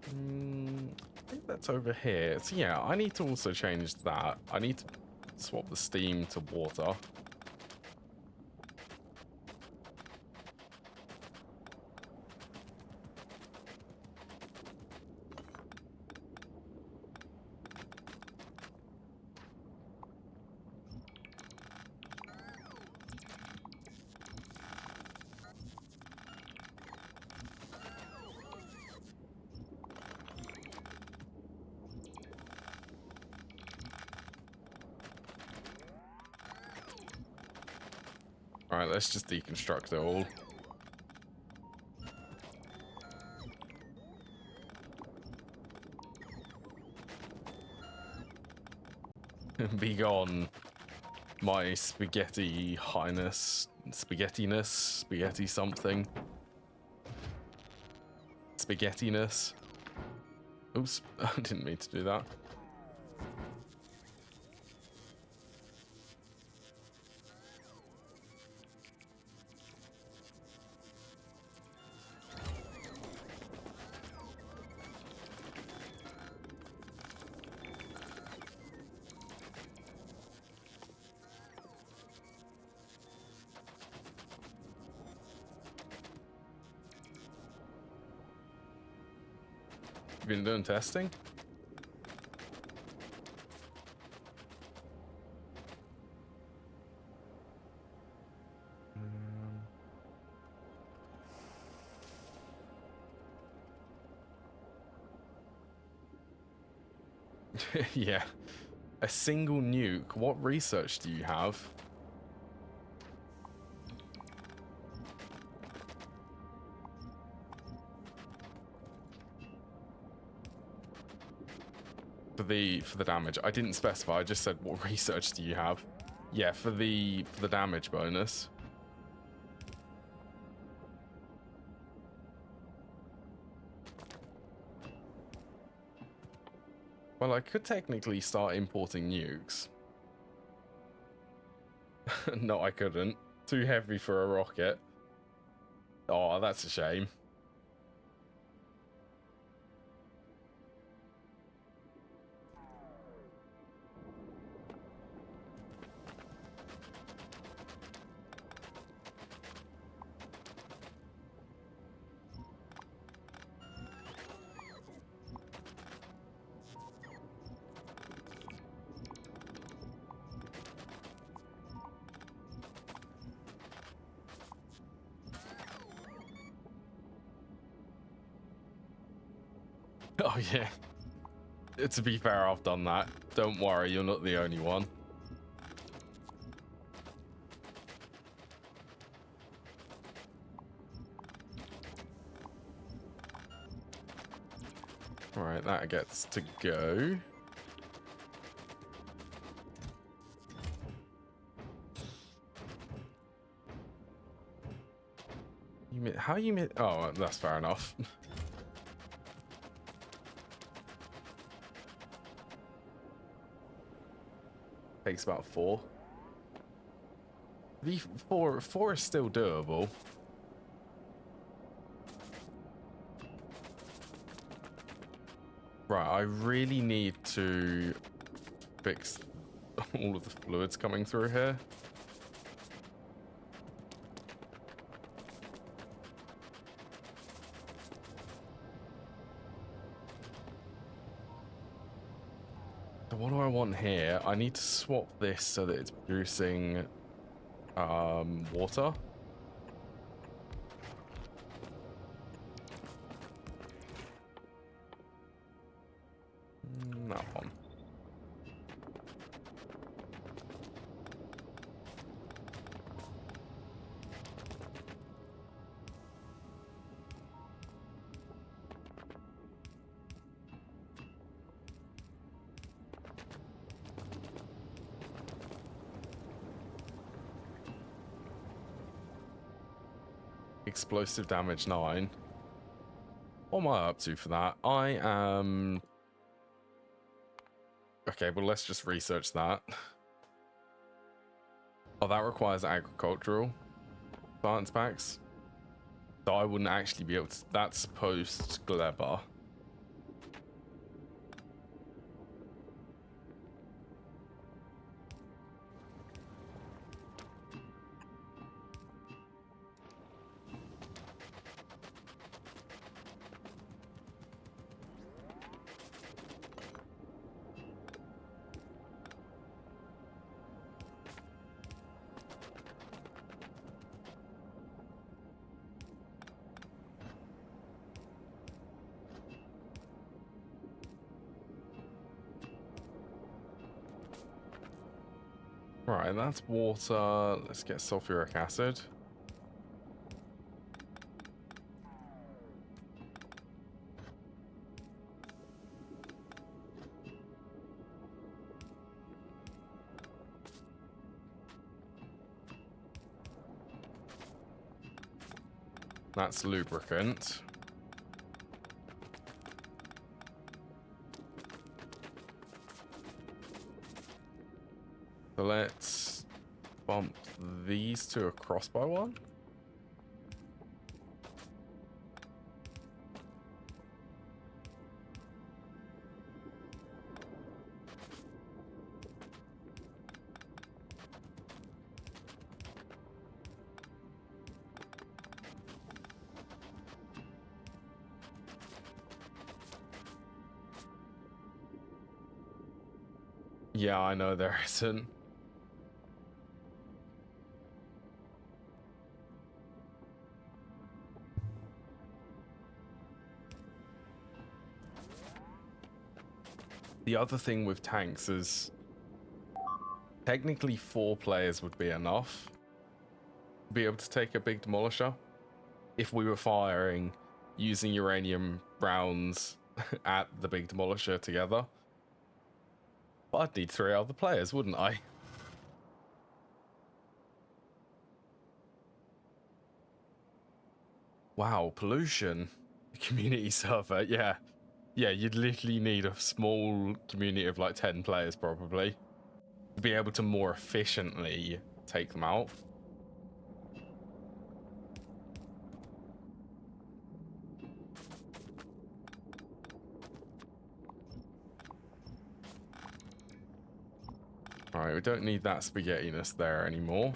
I think that's over here. So yeah, I need to also change that. I need to swap the steam to water. Alright, let's just deconstruct it all. Be gone, my spaghetti highness, spaghetti something. spaghettiness. Oops, I didn't mean to do that. You been doing testing? Yeah. A single nuke. What research do you have? For the damage. I didn't specify, I just said what research do you have? Yeah, for the damage bonus. Well, I could technically start importing nukes. No, I couldn't. Too heavy for a rocket. Oh, that's a shame. Oh, yeah. To be fair, I've done that. Don't worry, you're not the only one. Alright, that gets to go. How you mean? Oh, that's fair enough. Takes about 4. Four is still doable. Right, I really need to fix all of the fluids coming through here. So what do I want here? I need to swap this so that it's producing water. That one. Explosive damage 9. What am I up to for that? I am... Okay, well, let's just research that. Oh, that requires agricultural science packs. So I wouldn't actually be able to... That's post-Gleba. Right, that's water. Let's get sulfuric acid. That's lubricant. So let's bump these two across by one. Yeah, I know there isn't. The other thing with tanks is technically 4 players would be enough to be able to take a big demolisher if we were firing using uranium rounds at the big demolisher together. But I'd need 3 other players, wouldn't I? Wow, pollution. Community server, yeah. Yeah, you'd literally need a small community of like 10 players probably to be able to more efficiently take them out. Alright, we don't need that spaghettiness there anymore.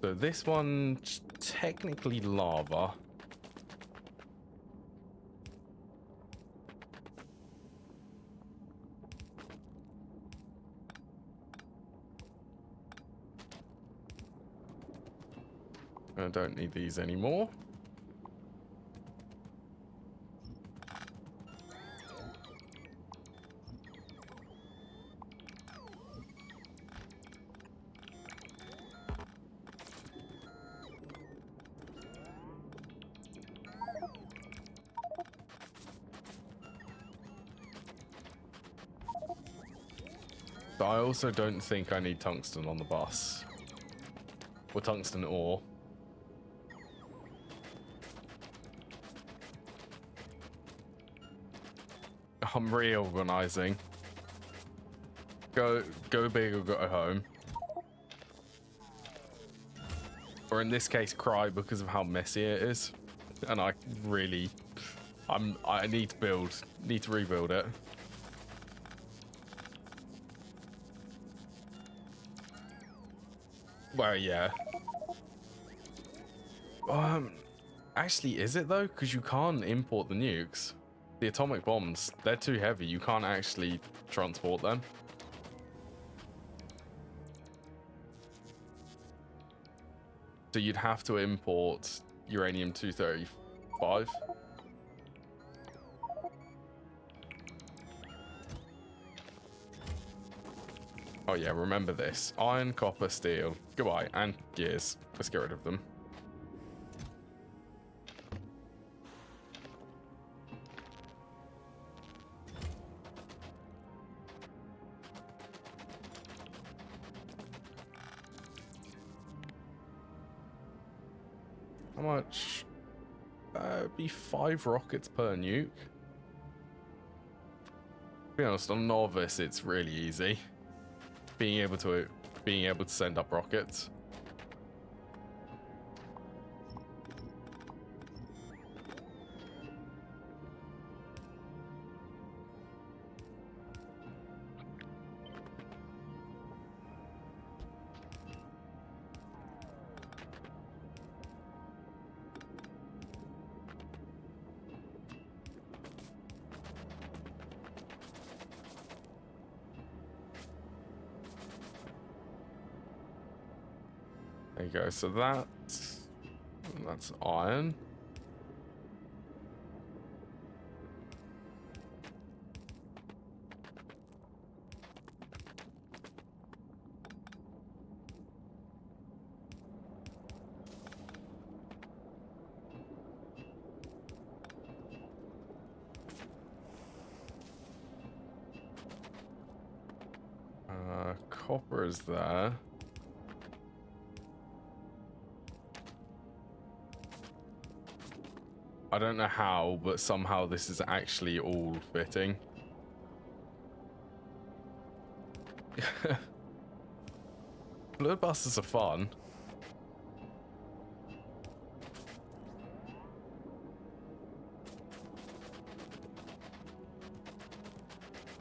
So this one's technically lava. I don't need these anymore. But I also don't think I need tungsten on the bus. Or tungsten ore. I'm reorganizing. Go big or go home. Or in this case, cry because of how messy it is. And I really, I need to rebuild it. Well, yeah. Actually, is it though? Because you can't import the nukes. The atomic bombs, they're too heavy. You can't actually transport them. So you'd have to import uranium-235. Oh yeah, remember this. Iron, copper, steel. Goodbye. And gears. Let's get rid of them. How much? It'd be 5 rockets per nuke. To be honest, on novice, it's really easy. Being able to send up rockets. There you go. So that's iron. Copper is there. I don't know how, but somehow this is actually all fitting. Fluid busters are fun.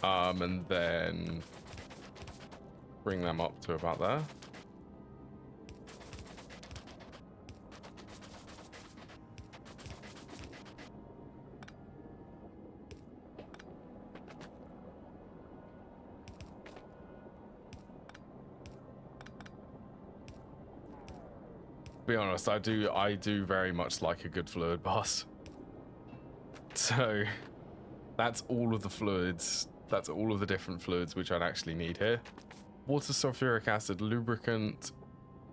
And then bring them up to about there. To be honest, I do very much like a good fluid bus. So that's all of the fluids. That's all of the different fluids which I'd actually need here. Water, sulfuric acid, lubricant,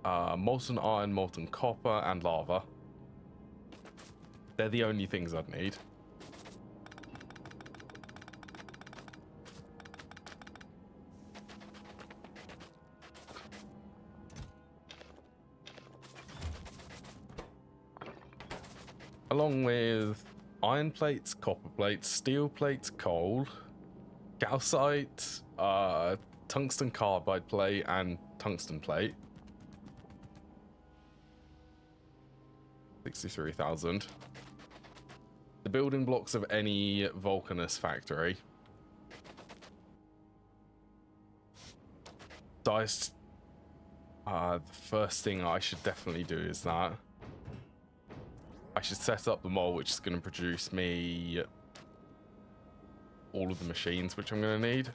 molten iron, molten copper, and lava. They're the only things I'd need. Along with iron plates, copper plates, steel plates, coal, calcite, tungsten carbide plate, and tungsten plate. 63,000. The building blocks of any Vulcanus factory. The first thing I should definitely do is that. I should set up the mold, which is going to produce me all of the machines which I'm going to need.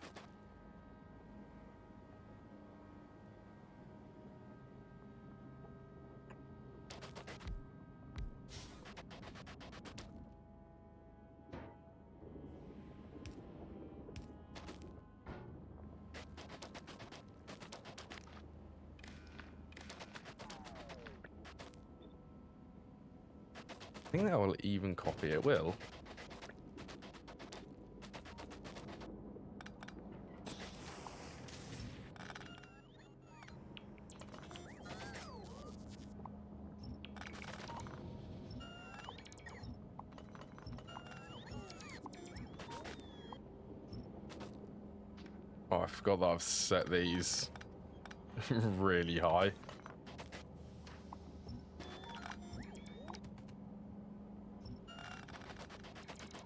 I think that will even copy. It will. Oh, I forgot that I've set these really high.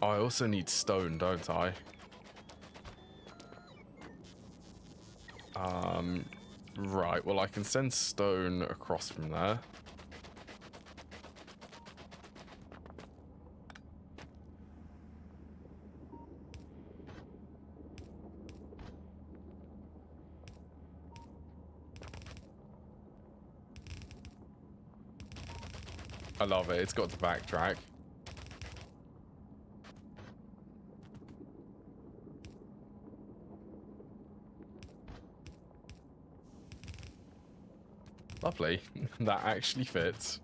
Oh, I also need stone, don't I? Right, well, I can send stone across from there. I love it. It's got to backtrack. Lovely. That actually fits.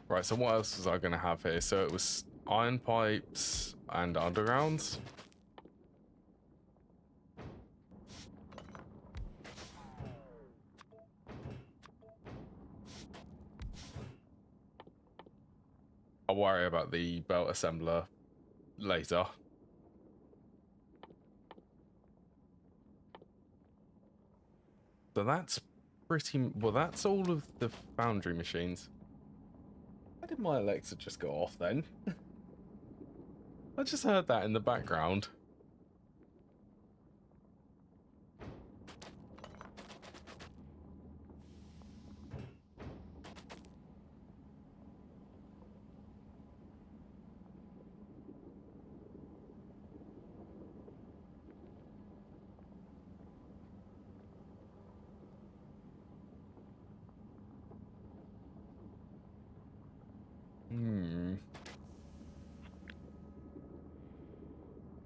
Right, so what else was I going to have here? So it was iron pipes and undergrounds. I'll worry about the belt assembler later. So that's well, that's all of the foundry machines. Why did my Alexa just go off then? I just heard that in the background.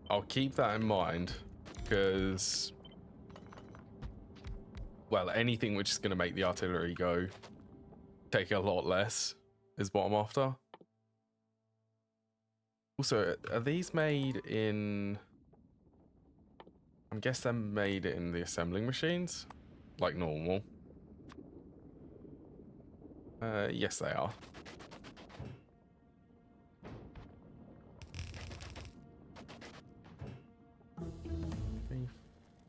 I'll keep that in mind, because, well, anything which is going to make the artillery go take a lot less is what I'm after. Also, are these made in... I guess they're made in the assembling machines, like normal. Yes, they are. Three,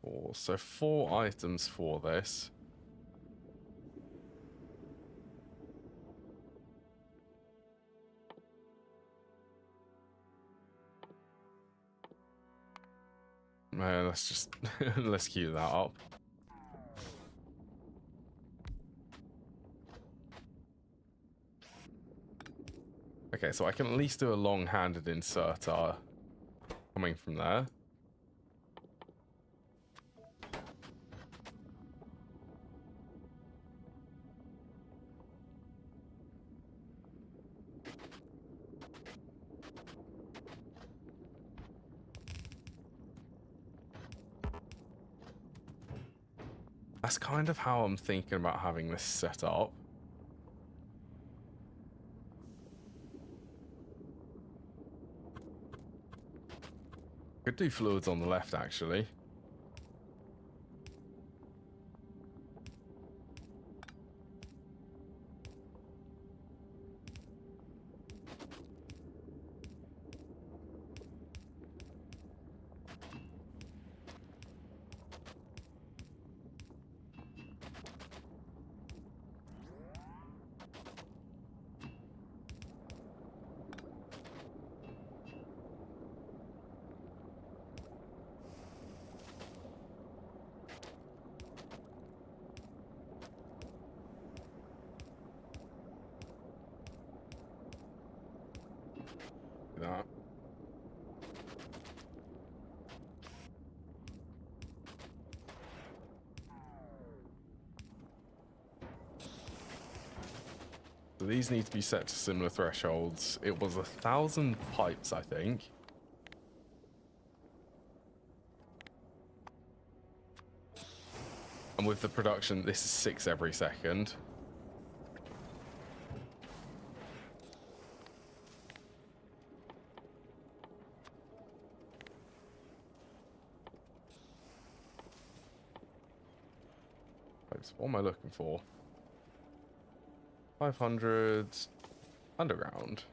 four. So 4 items for this. Let's just let's queue that up. Okay, so I can at least do a long-handed inserter coming from there. That's kind of how I'm thinking about having this set up. Could do fluids on the left, actually. That. So these need to be set to similar thresholds. It was 1,000 pipes, I think. And with the production, this is 6 every second. What am I looking for? 500 underground.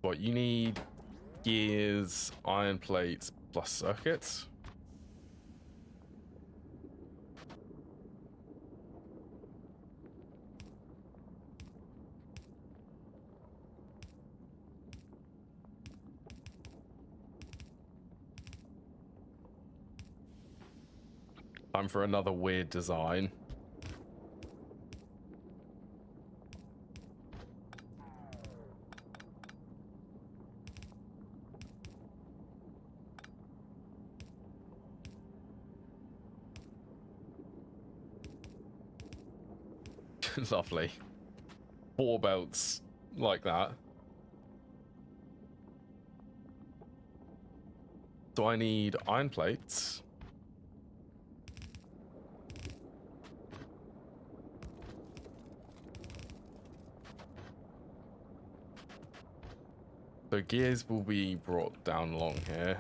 What you need? Gears, iron plates, plus circuits. Time for another weird design. Lovely. 4 belts like that. Do I need iron plates? So gears will be brought down along here.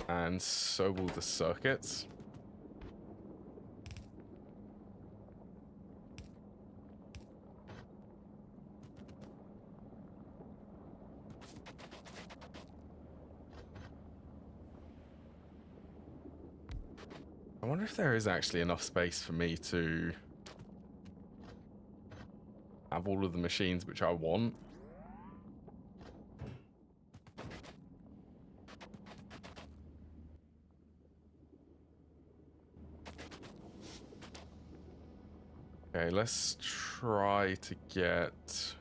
And so will the circuits. I wonder if there is actually enough space for me to have all of the machines which I want. Okay, let's try to get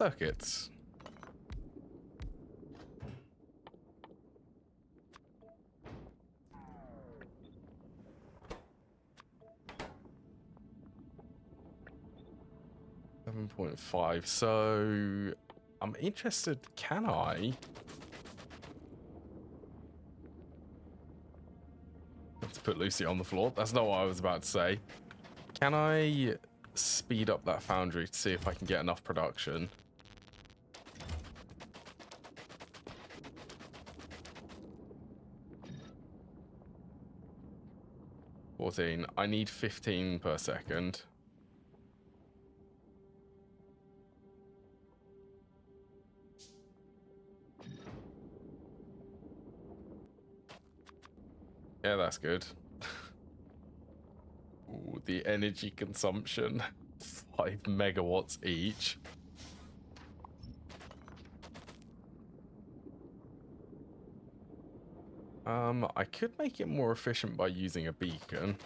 circuits. 9.5. So I'm interested, can I? Let's put Lucy on the floor. That's not what I was about to say. Can I speed up that foundry to see if I can get enough production? I need 15 per second. Yeah, that's good. Ooh, the energy consumption, 5 megawatts each. I could make it more efficient by using a beacon.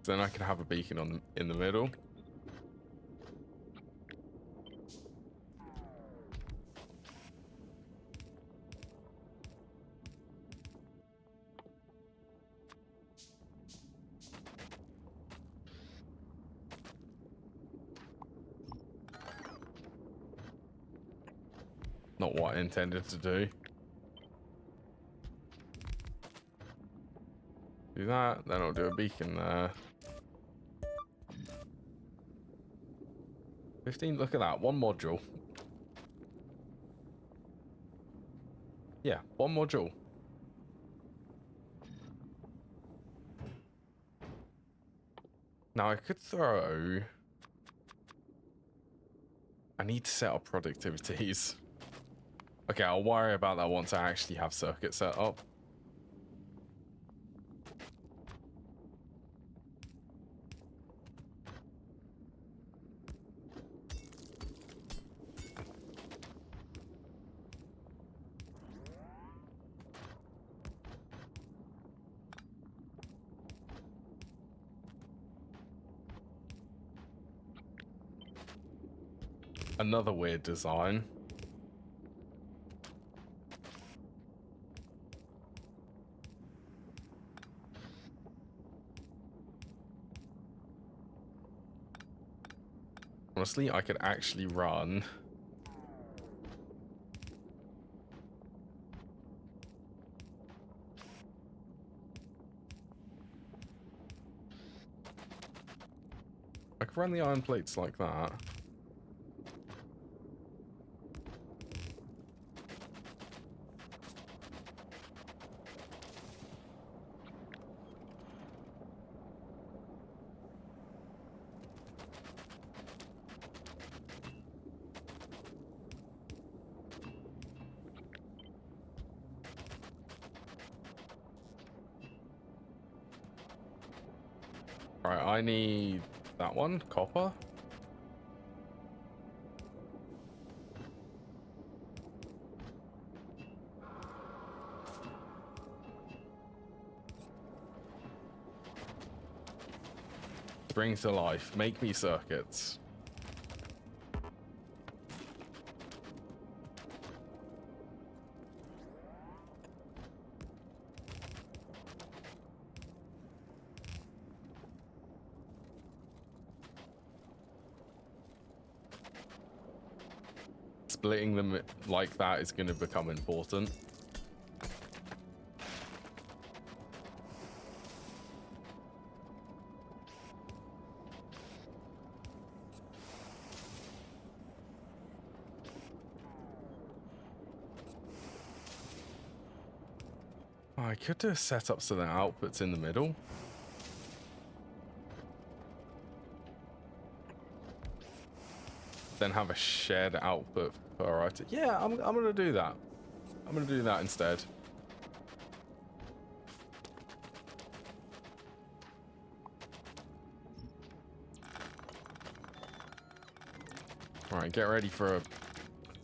Then I can have a beacon on in the middle. Not what I intended to do. Do that, then I'll do a beacon there. 15, look at that, one module. Yeah, one module. Now I could throw... I need to set up productivities. Okay, I'll worry about that once I actually have circuit set up. Another weird design. Honestly, I could actually run. I could run the iron plates like that. Right, I need that one, copper. Brings to life. Make me circuits. Splitting them like that is going to become important. I could do a setup so the output's in the middle. Then have a shared output per item. Yeah, I'm gonna do that. I'm gonna do that instead. Alright, get ready for a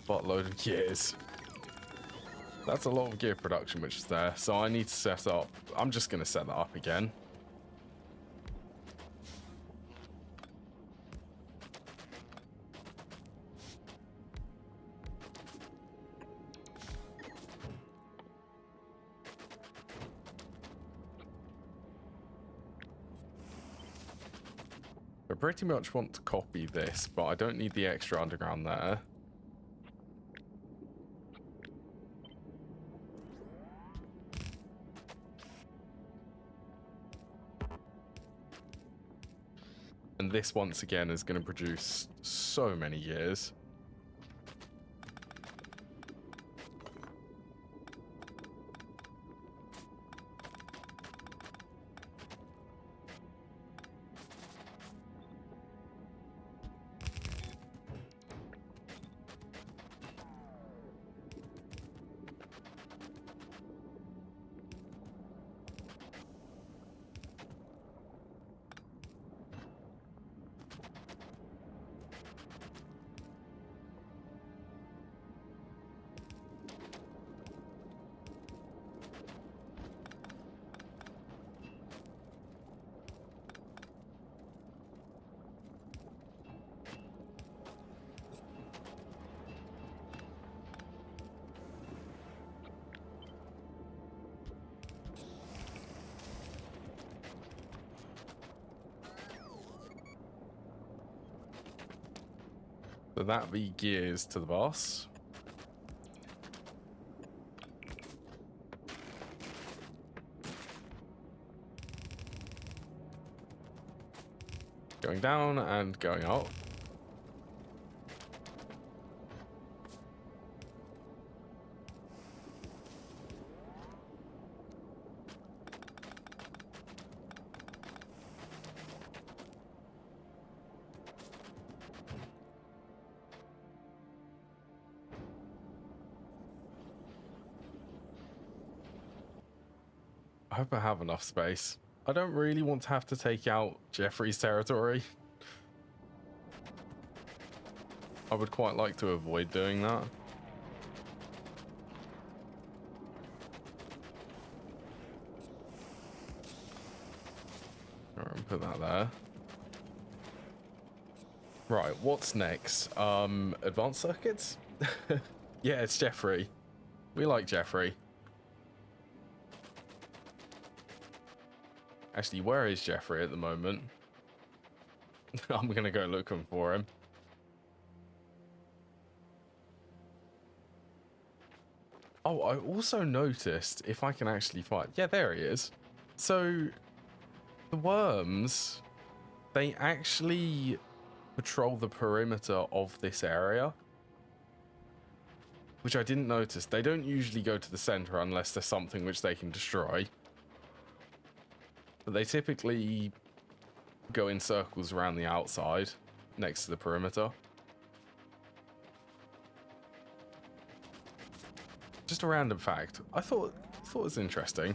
buttload of gears. That's a lot of gear production which is there, so I need to set up. I'm just going to set that up again. I pretty much want to copy this, but I don't need the extra underground there. And this, once again, is going to produce so many years. So that be gears to the boss. Going down and going up. I hope I have enough space. I don't really want to have to take out Jeffrey's territory. I would quite like to avoid doing that. Alright, put that there. Right, what's next? Advanced circuits? Yeah, it's Jeffrey. We like Jeffrey. Actually, where is Jeffrey at the moment? I'm gonna go looking for him. Oh, I also noticed, if I can actually find... Yeah, there he is. So, the worms, they actually patrol the perimeter of this area, which I didn't notice. They don't usually go to the center unless there's something which they can destroy. But they typically go in circles around the outside, next to the perimeter. Just a random fact. I thought it was interesting.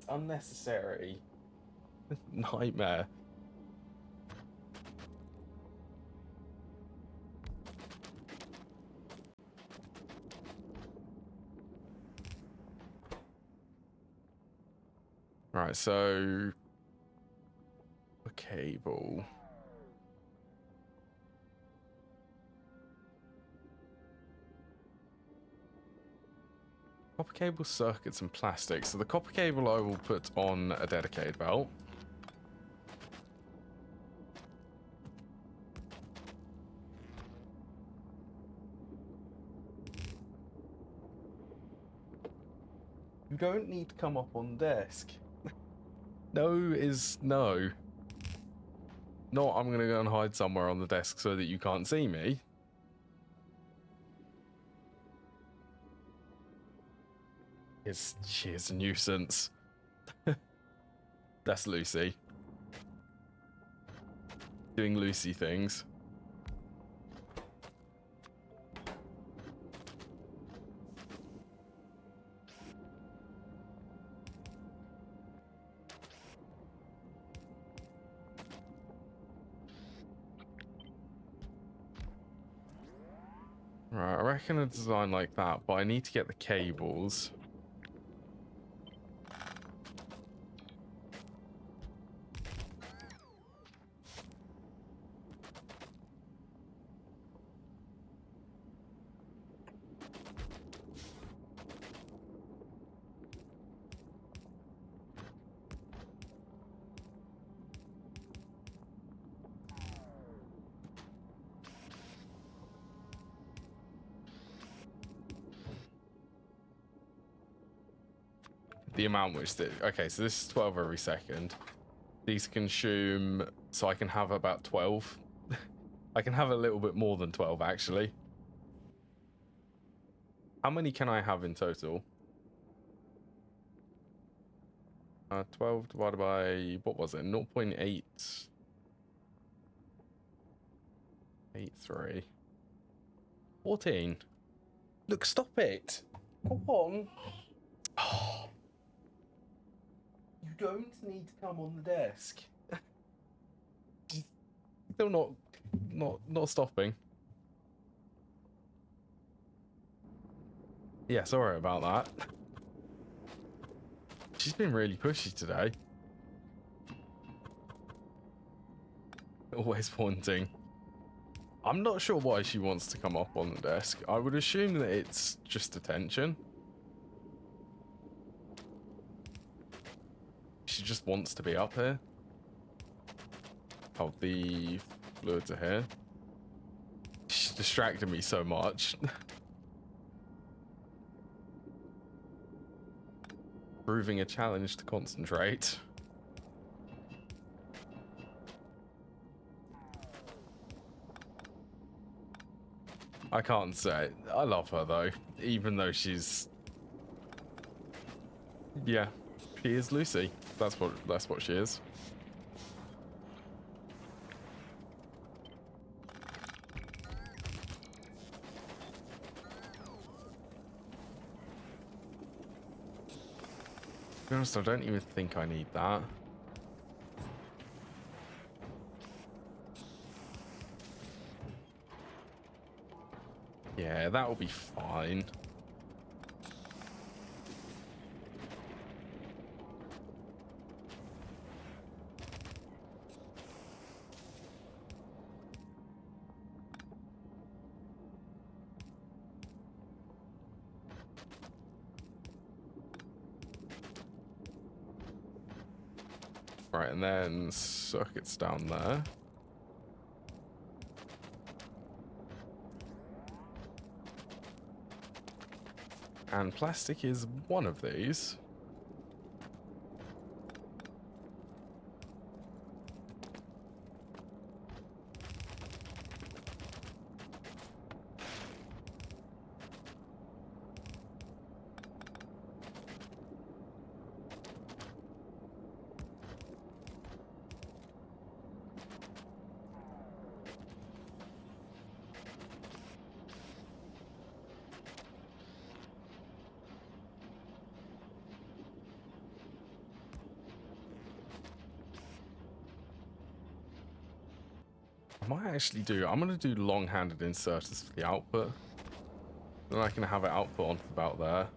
Unnecessary. Nightmare. Right, so a cable. Copper cable, circuits, and plastic. So the copper cable I will put on a dedicated belt. You don't need to come up on desk. No is no. Not I'm gonna go and hide somewhere on the desk so that you can't see me. She is a nuisance. That's Lucy. Doing Lucy things. reckon a design like that, but I need to get the cables. The amount which okay, so this is 12 every second. These consume, so I can have about 12. I can have a little bit more than 12 actually. How many can I have in total? 12 divided by, what was it? 0.8. 83. 14. Look, stop it. Come on. Oh. You're going to need to come on the desk. Still not stopping. Yeah, sorry about that. She's been really pushy today. Always wanting. I'm not sure why she wants to come up on the desk. I would assume that it's just attention. She just wants to be up here. Oh, the fluids are here. She's distracted me so much. Proving a challenge to concentrate. I can't say. I love her though, even though she's... Yeah, she is Lucy. That's what she is. To be honest, I don't even think I need that. Yeah, that will be fine. Right, and then circuits down there. And plastic is one of these. I might actually do, I'm going to do long-handed inserters for the output. Then I can have it output on about there.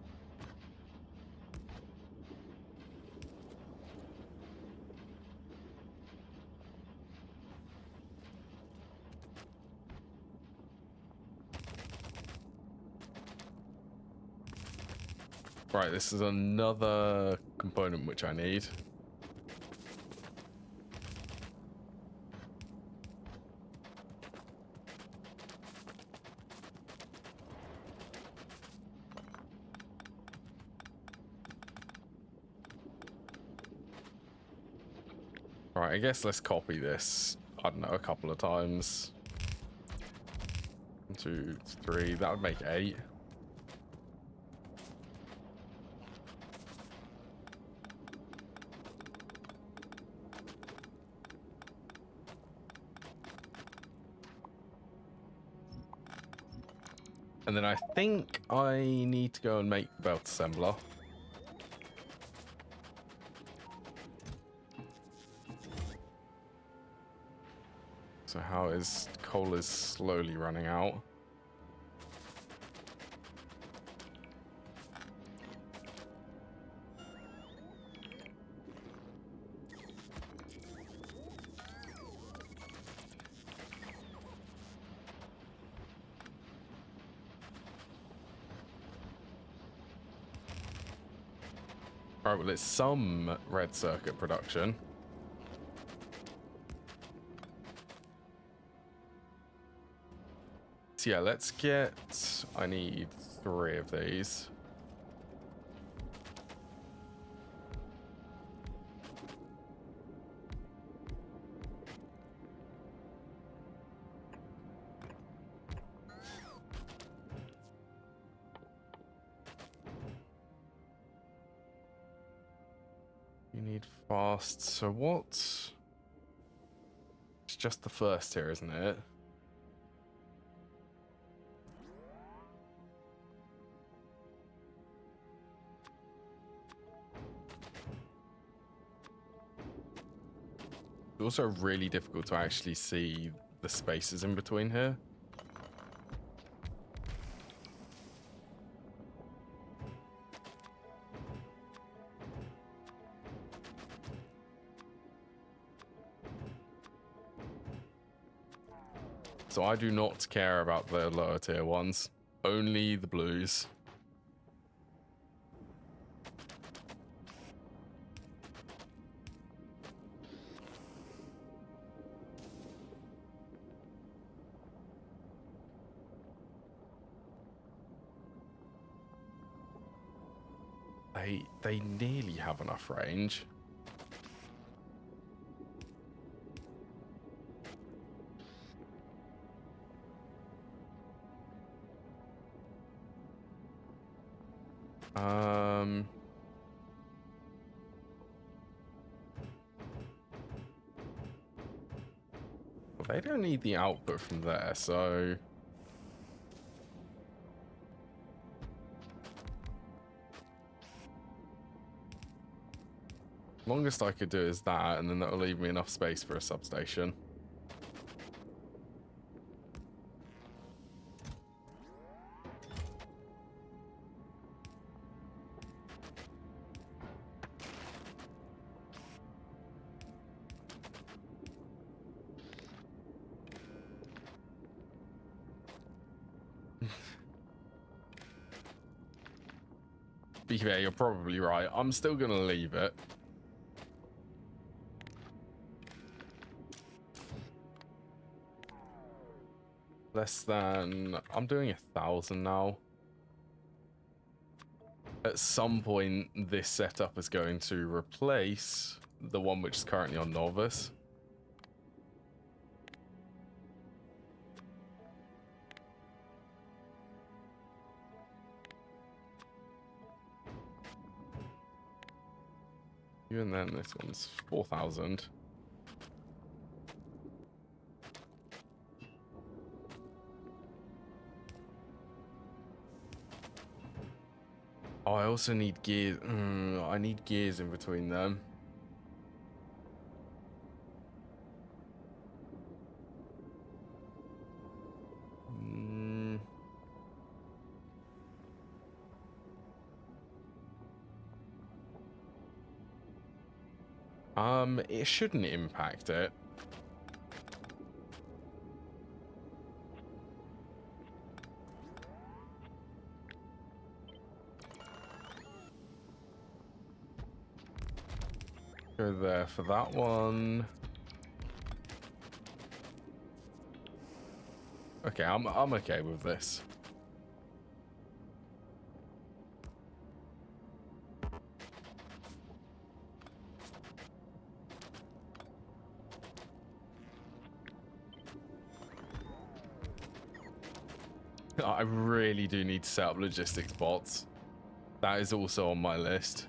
Right, this is another component which I need. Right, I guess let's copy this, I don't know, a couple of times. 1, 2, 3, that would make 8. And then I think I need to go and make the belt assembler. So how is coal is slowly running out. Right, well, it's some red circuit production. So yeah, let's get... I need 3 of these. You need fast, so what? It's just the first here, isn't it? It's also really difficult to actually see the spaces in between here. So I do not care about the lower tier ones, only the blues. They nearly have enough range. Well, they don't need the output from there, so longest I could do is that, and then that'll leave me enough space for a substation. Be fair, you're probably right. I'm still gonna leave it. Less than... I'm doing 1,000 now. At some point, this setup is going to replace the one which is currently on Novice. And then this one's 4,000. Oh, I also need gears. I need gears in between them. It shouldn't impact it. Go there for that one. Okay, I'm okay with this. I really do need to set up logistics bots. That is also on my list.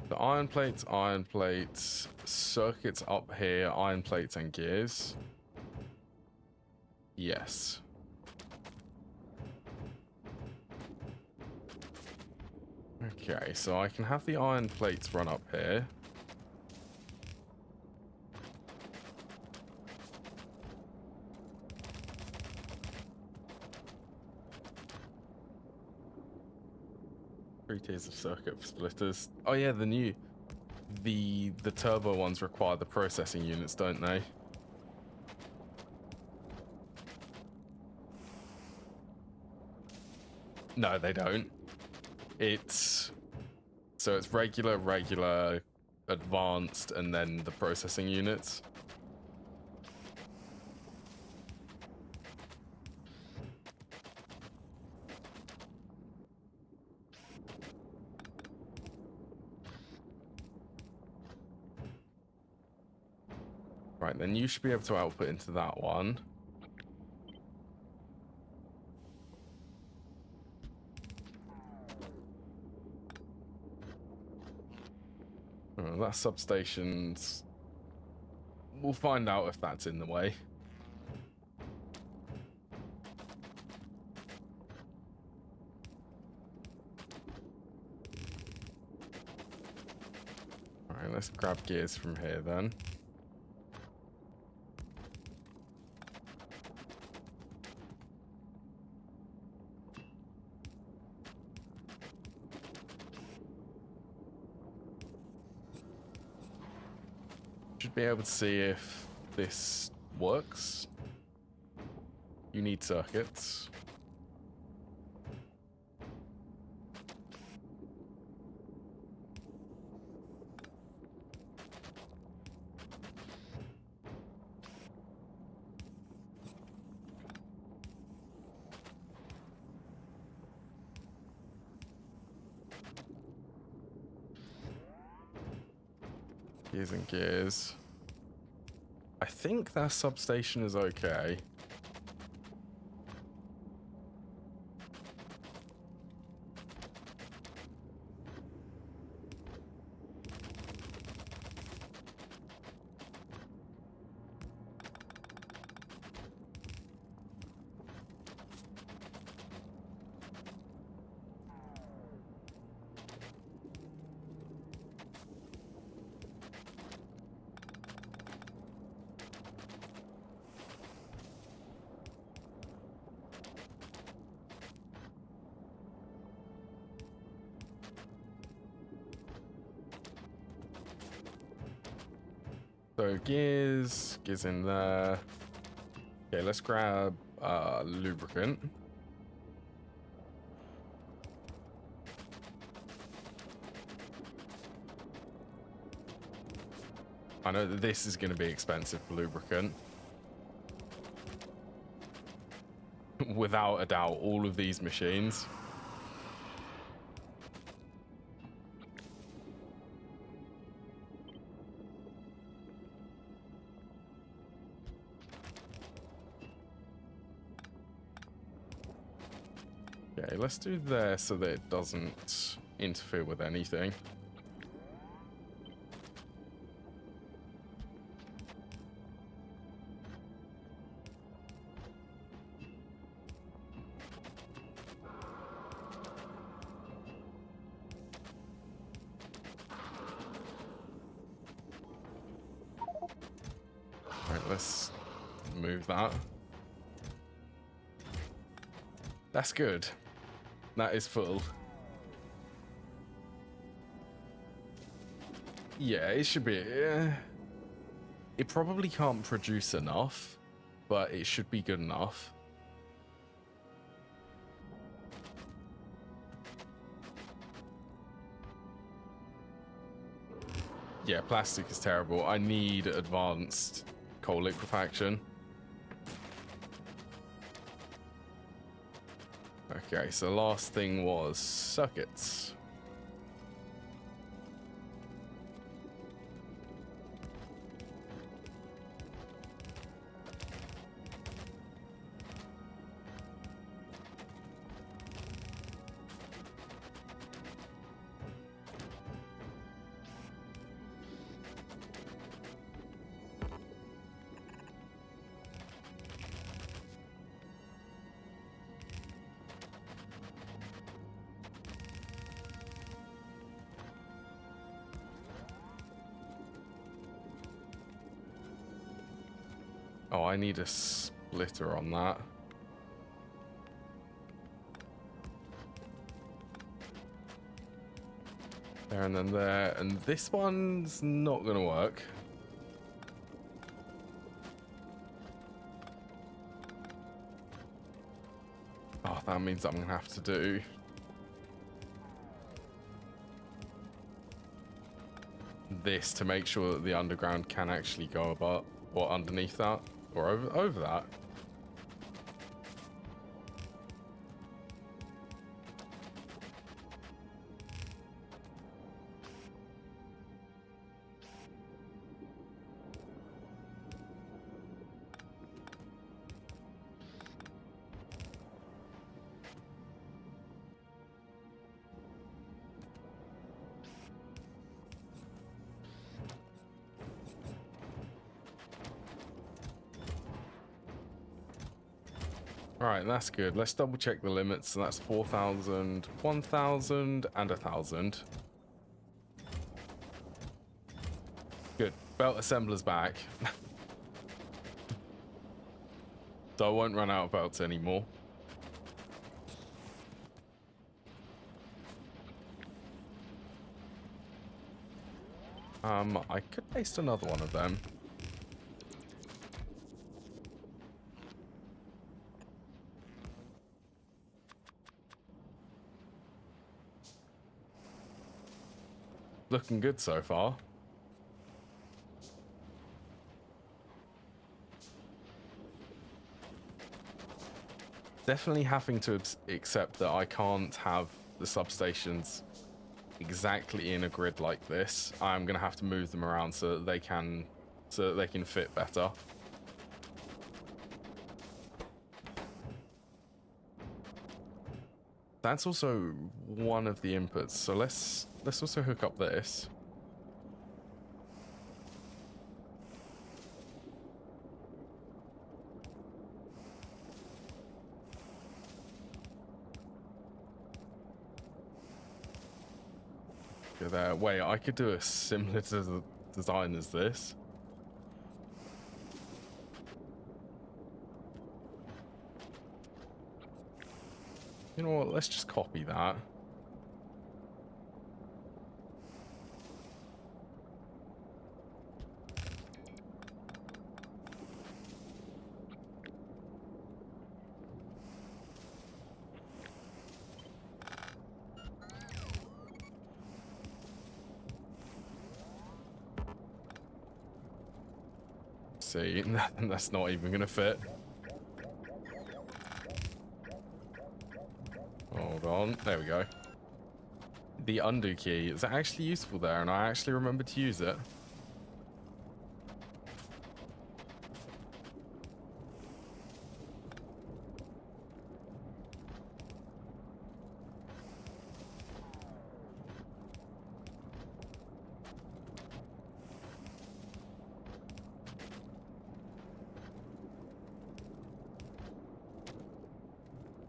The iron plates, circuits up here, iron plates and gears. Yes. Okay, so I can have the iron plates run up here. Three tiers of circuit splitters. Oh yeah, the new the turbo ones require the processing units, don't they? No, they don't. It's regular, advanced, and then the processing units. Right, then you should be able to output into that one. Oh, that substation's... We'll find out if that's in the way. Alright, let's grab gears from here then. Should be able to see if this works. You need circuits. Gears and gears. I think that substation is okay. So gears in there. Okay, let's grab lubricant. I know that this is going to be expensive for lubricant. Without a doubt, all of these machines. Okay, let's do there so that it doesn't interfere with anything. Right, let's move that. That's good. That is full. Yeah, it should be. It probably can't produce enough, but it should be good enough. Yeah, plastic is terrible. I need advanced coal liquefaction. Okay, so the last thing was circuits. Oh, I need a splitter on that. There and then there, and this one's not gonna work. Oh, that means I'm gonna have to do this to make sure that the underground can actually go above or underneath that or over that. All right, that's good. Let's double check the limits. So that's 4,000, 1,000, and 1,000. Good. Belt assembler's back. So I won't run out of belts anymore. I could paste another one of them. Looking good so far. Definitely having to accept that I can't have the substations exactly in a grid like this. I'm gonna have to move them around so that they can fit better. That's also one of the inputs. So let's also hook up this. Go there. Wait, I could do a similar to the design as this. You know what? Let's just copy that. See, that's not even gonna fit. Hold on, there we go. The undo key is actually useful there, and I actually remember to use it.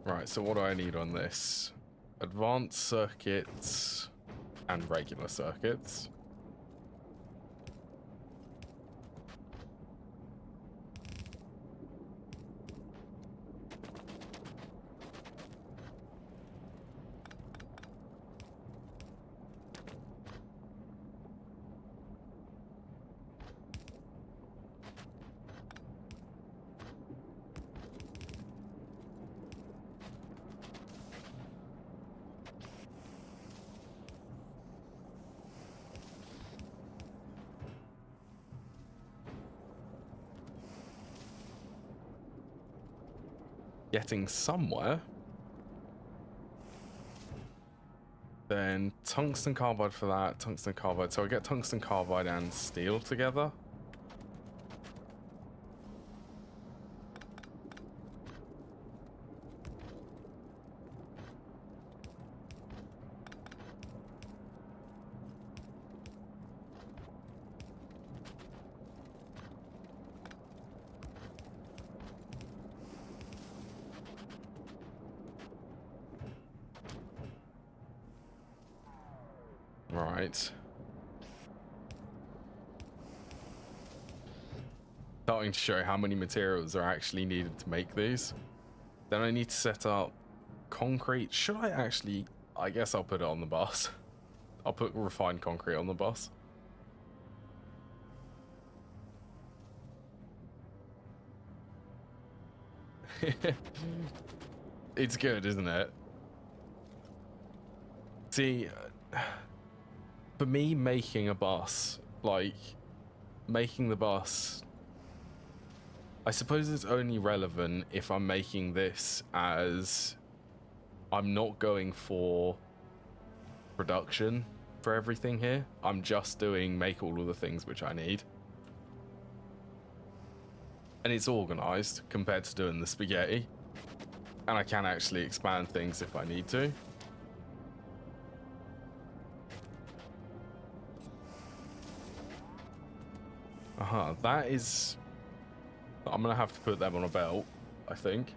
Right, so what do I need on this? Advanced circuits and regular circuits. Getting somewhere. Then tungsten carbide for that, tungsten carbide. So I get tungsten carbide and steel together. Right. Starting to show how many materials are actually needed to make these. Then I need to set up concrete. Should I actually? I guess I'll put it on the bus. I'll put refined concrete on the bus. It's good, isn't it? See, for me, making a bus, like, making the bus, I suppose it's only relevant if I'm making this as I'm not going for production for everything here. I'm just doing make all of the things which I need. And it's organized compared to doing the spaghetti. And I can actually expand things if I need to. That is... I'm gonna have to put them on a belt, I think.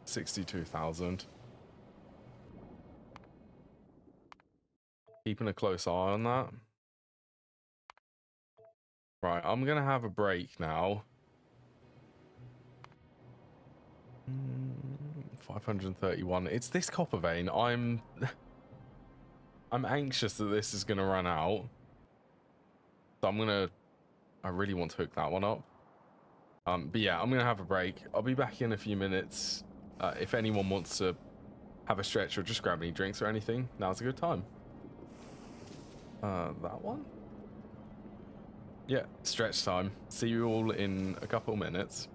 $62,000. Keeping a close eye on that. Right, I'm gonna have a break now. 531. It's this copper vein. I'm anxious that this is gonna run out. So I really want to hook that one up. But yeah, I'm gonna have a break. I'll be back in a few minutes. If anyone wants to have a stretch or just grab any drinks or anything, now's a good time. That one? Yeah, stretch time. See you all in a couple minutes.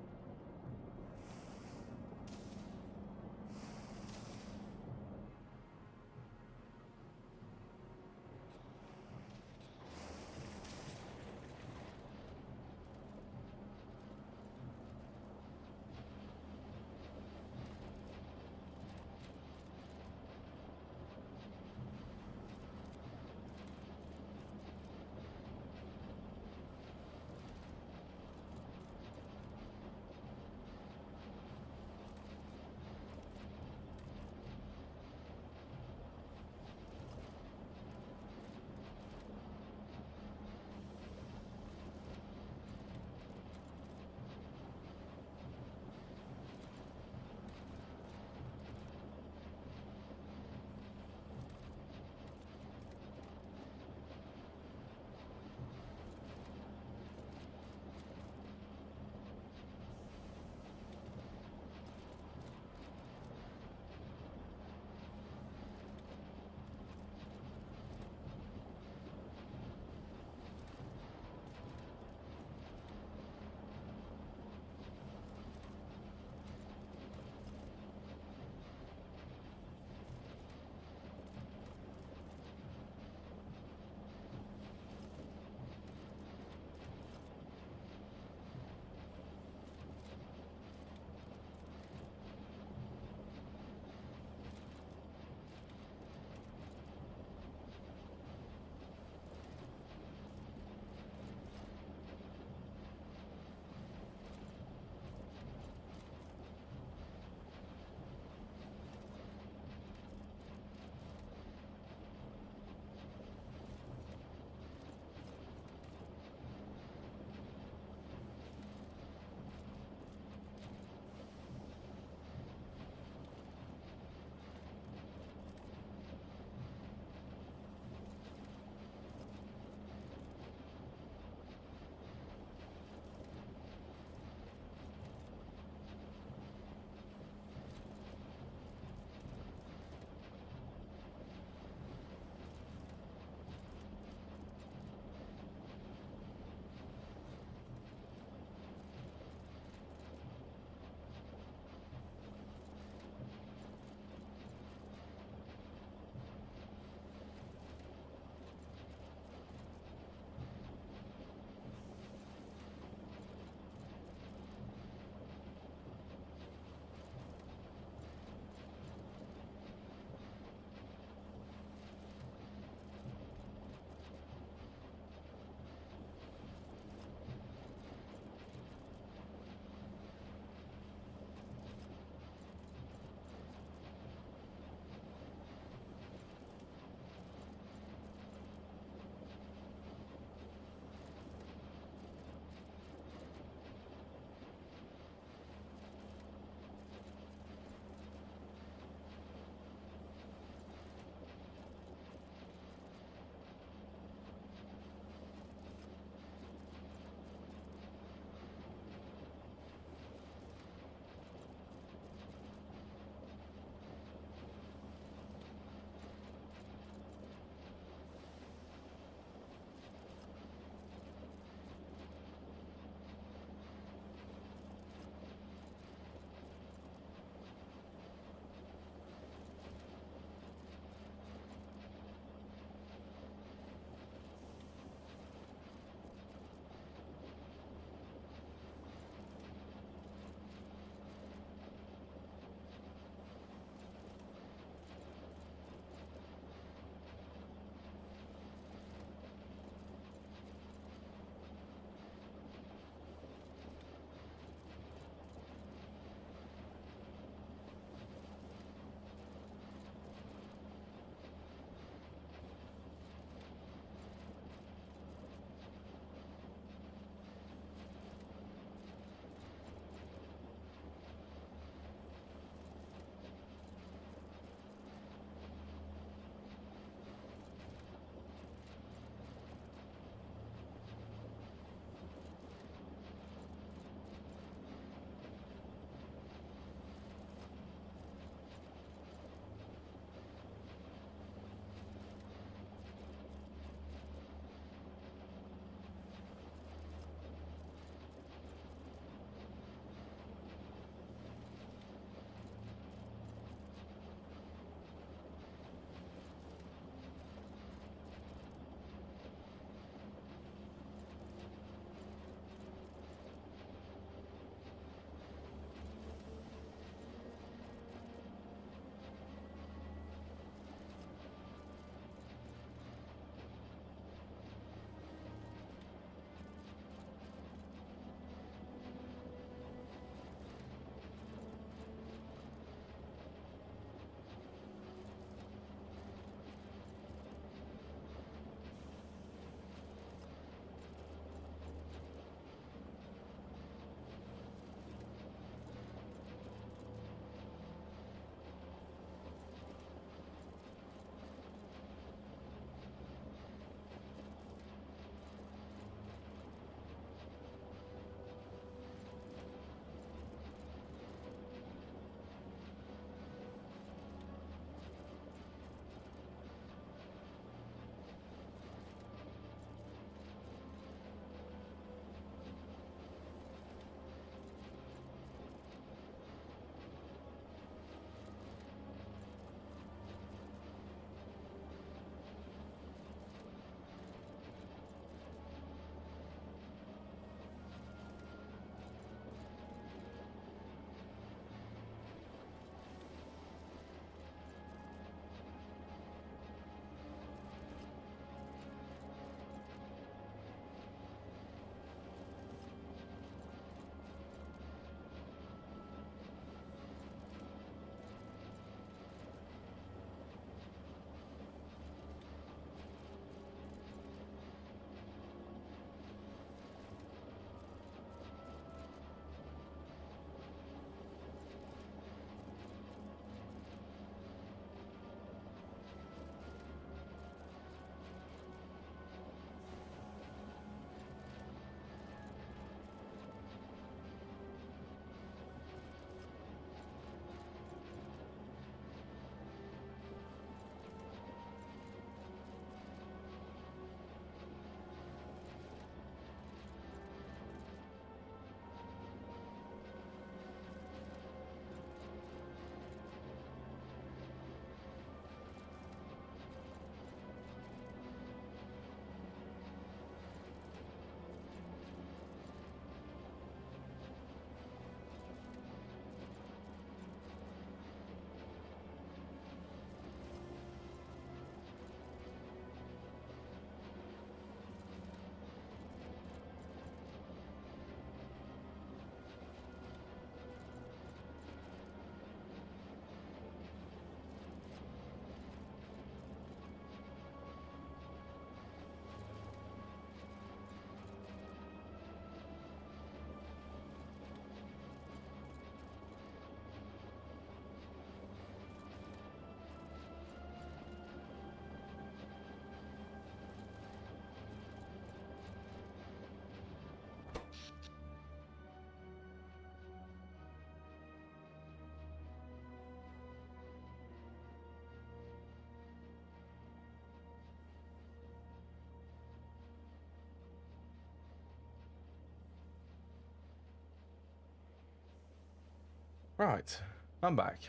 Right, I'm back.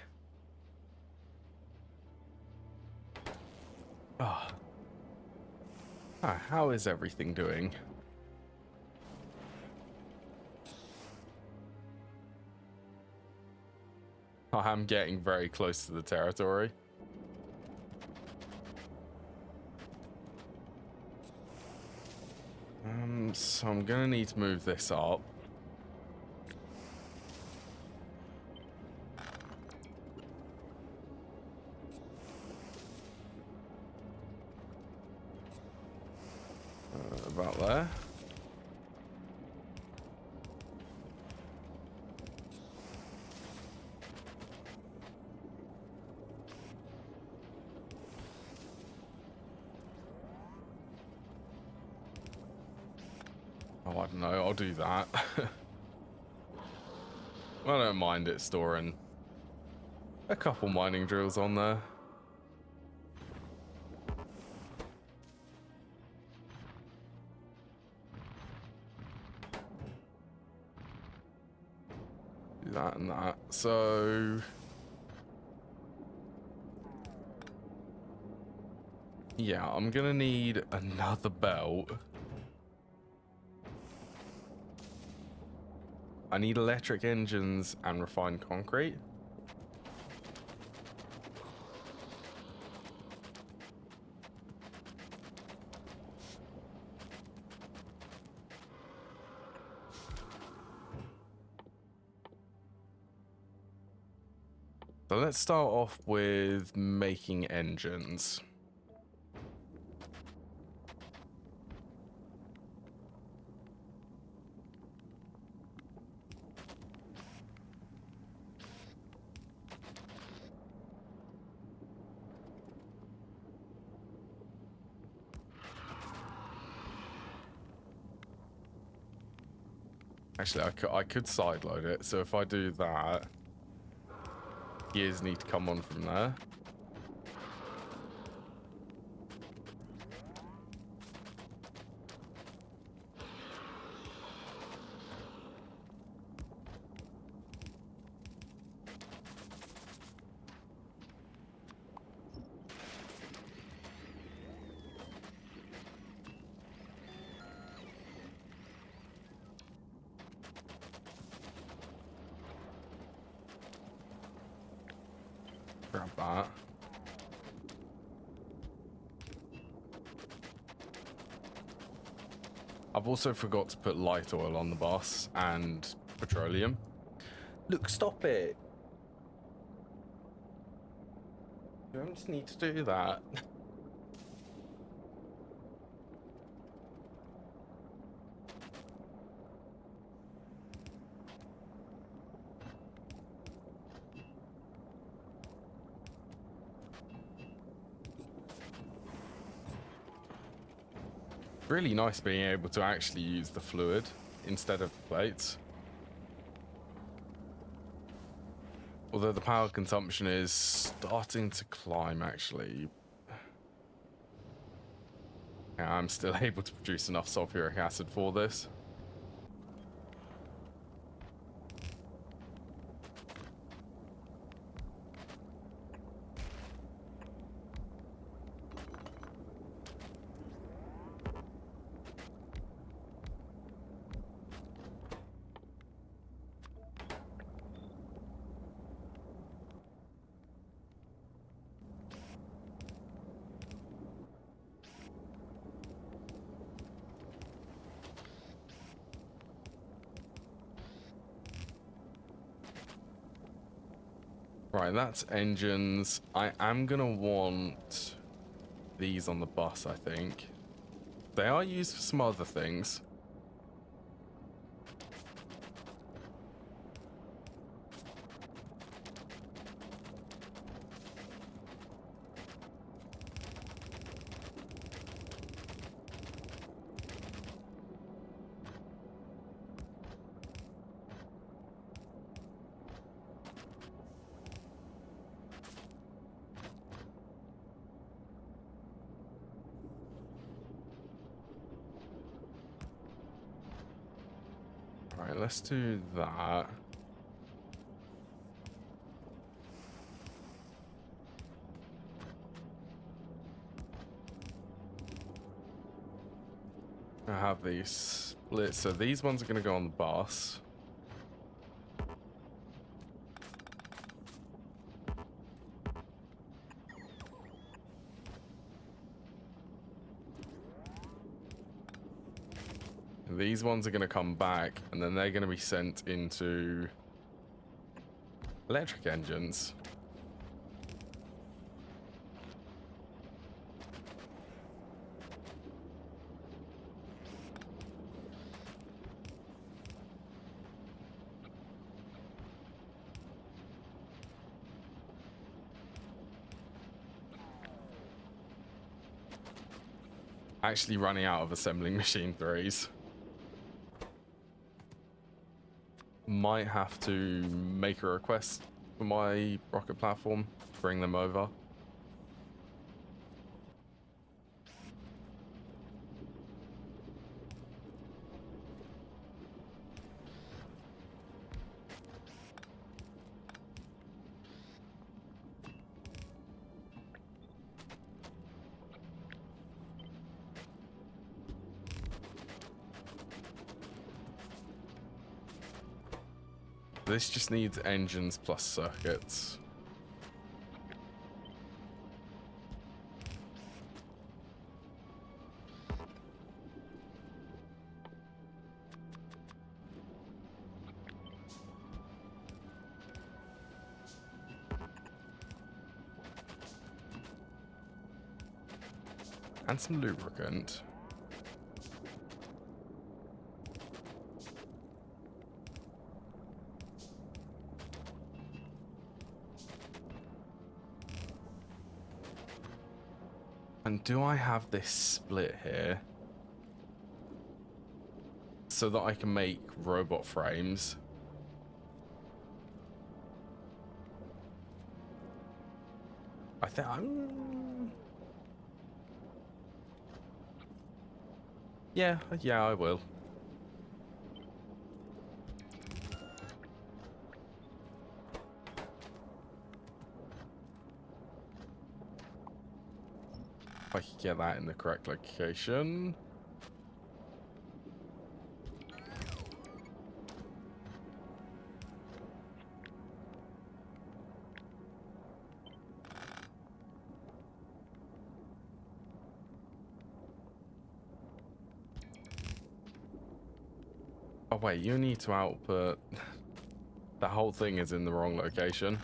Ah. How is everything doing? I'm getting very close to the territory. So I'm gonna need to move this up. About there. Oh, I don't know, I'll do that. I don't mind it storing a couple mining drills on there. Do that and that. So yeah, I'm gonna need another belt. I need electric engines and refined concrete. So let's start off with making engines. Actually, I could sideload it. So if I do that, gears need to come on from there. Grab that. I've also forgot to put light oil on the bus and petroleum. Look, stop it. You don't just need to do that. Really nice being able to actually use the fluid instead of the plates. Although the power consumption is starting to climb, actually. Yeah, I'm still able to produce enough sulfuric acid for this. Right, that's engines. I am gonna want these on the bus, I think. They are used for some other things. Right, let's do that. I have these split, so these ones are going to go on the bus. These ones are going to come back, and then they're going to be sent into electric engines. Actually running out of assembling machine 3s. Might have to make a request for my rocket platform to bring them over. This just needs engines plus circuits. And some lubricant. And do I have this split here so that I can make robot frames? I think yeah, I will. If I could get that in the correct location. Oh wait, you need to output. The whole thing is in the wrong location.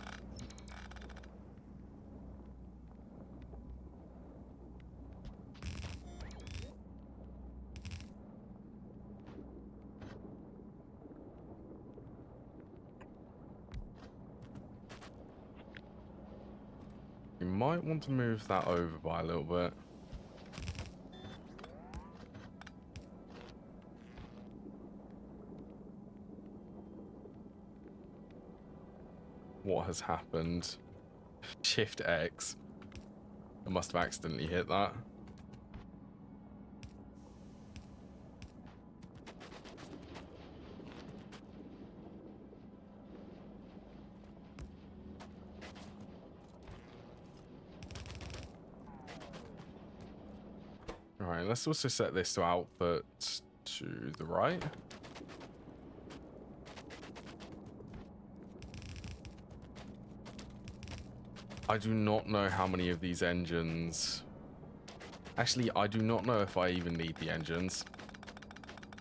You might want to move that over by a little bit. What has happened? Shift X. I must have accidentally hit that. Alright, let's also set this to output to the right. I do not know how many of these engines... Actually, I do not know if I even need the engines.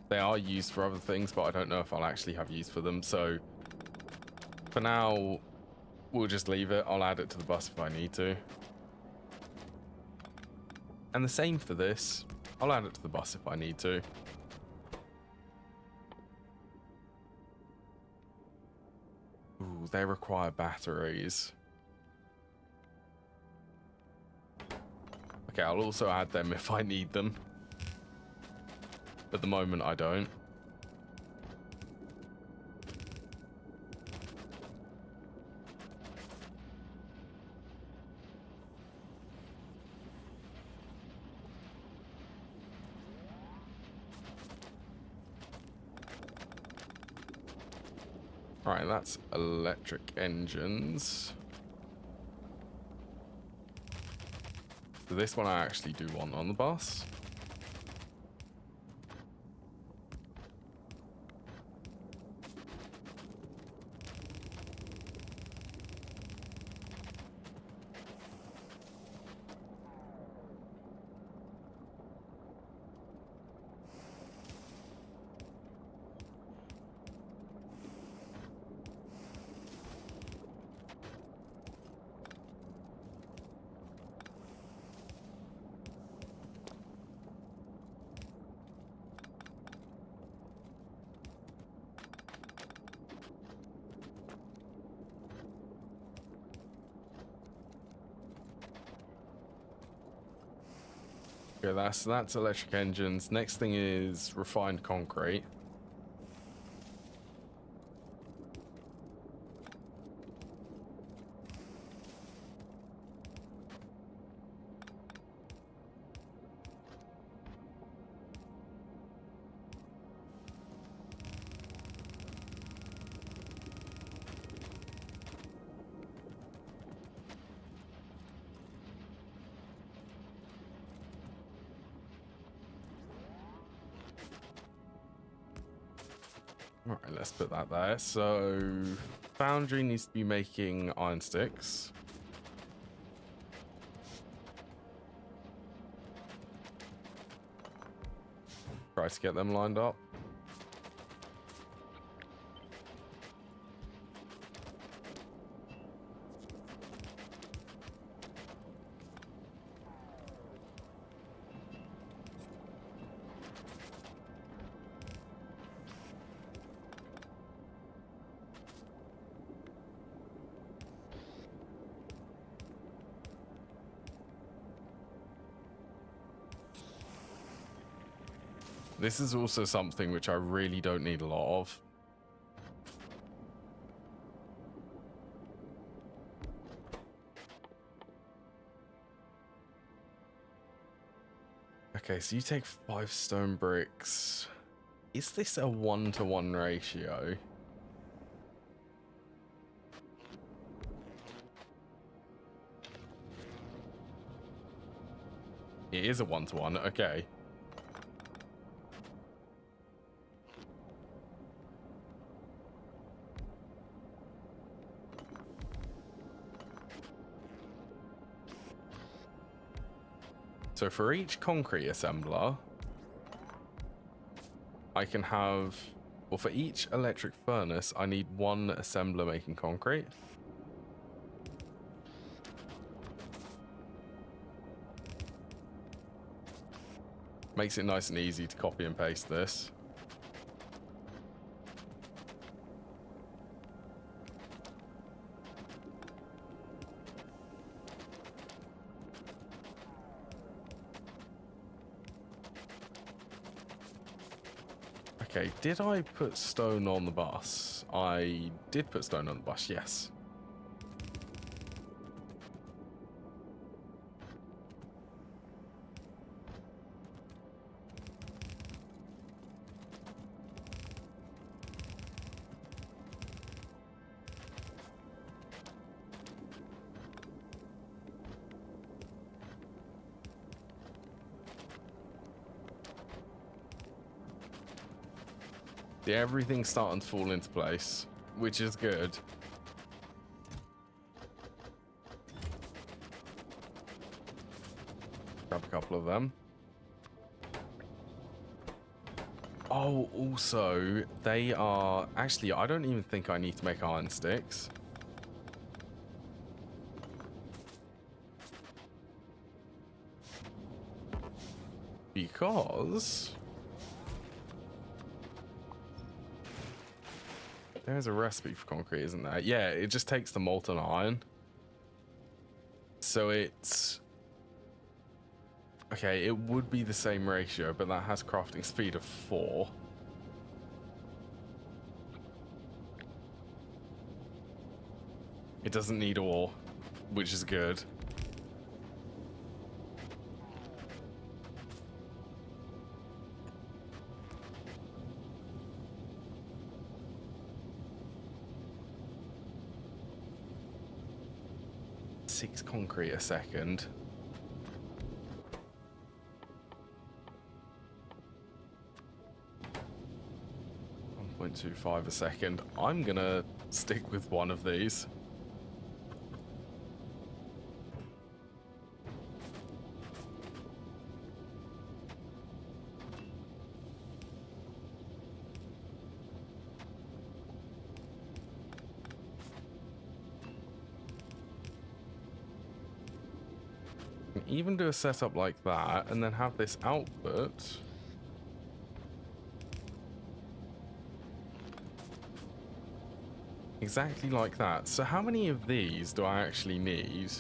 They are used for other things, but I don't know if I'll actually have use for them. So, for now, we'll just leave it. I'll add it to the bus if I need to. And the same for this. I'll add it to the bus if I need to. Ooh, they require batteries. Okay, I'll also add them if I need them. At the moment, I don't. Alright, that's electric engines. So this one I actually do want on the bus. Okay, that's electric engines. Next thing is refined concrete. All right, let's put that there. So, foundry needs to be making iron sticks. Try to get them lined up. This is also something which I really don't need a lot of. Okay, so you take 5 stone bricks. Is this a 1-to-1 ratio? It is a 1-to-1, okay. So for each concrete assembler, I can have, well, for each electric furnace, I need 1 assembler making concrete. Makes it nice and easy to copy and paste this. Okay, did I put stone on the bus? I did put stone on the bus, yes. Yeah, everything's starting to fall into place, which is good. Grab a couple of them. Oh, also, they are... Actually, I don't even think I need to make iron sticks. Because... there's a recipe for concrete, isn't there? Yeah, it just takes the molten iron. So it's... okay, it would be the same ratio, but that has crafting speed of 4. It doesn't need ore, which is good. Six concrete a second. .25 a second. I'm gonna stick with one of these. Even do a setup like that and then have this output. Exactly like that. So how many of these do I actually need?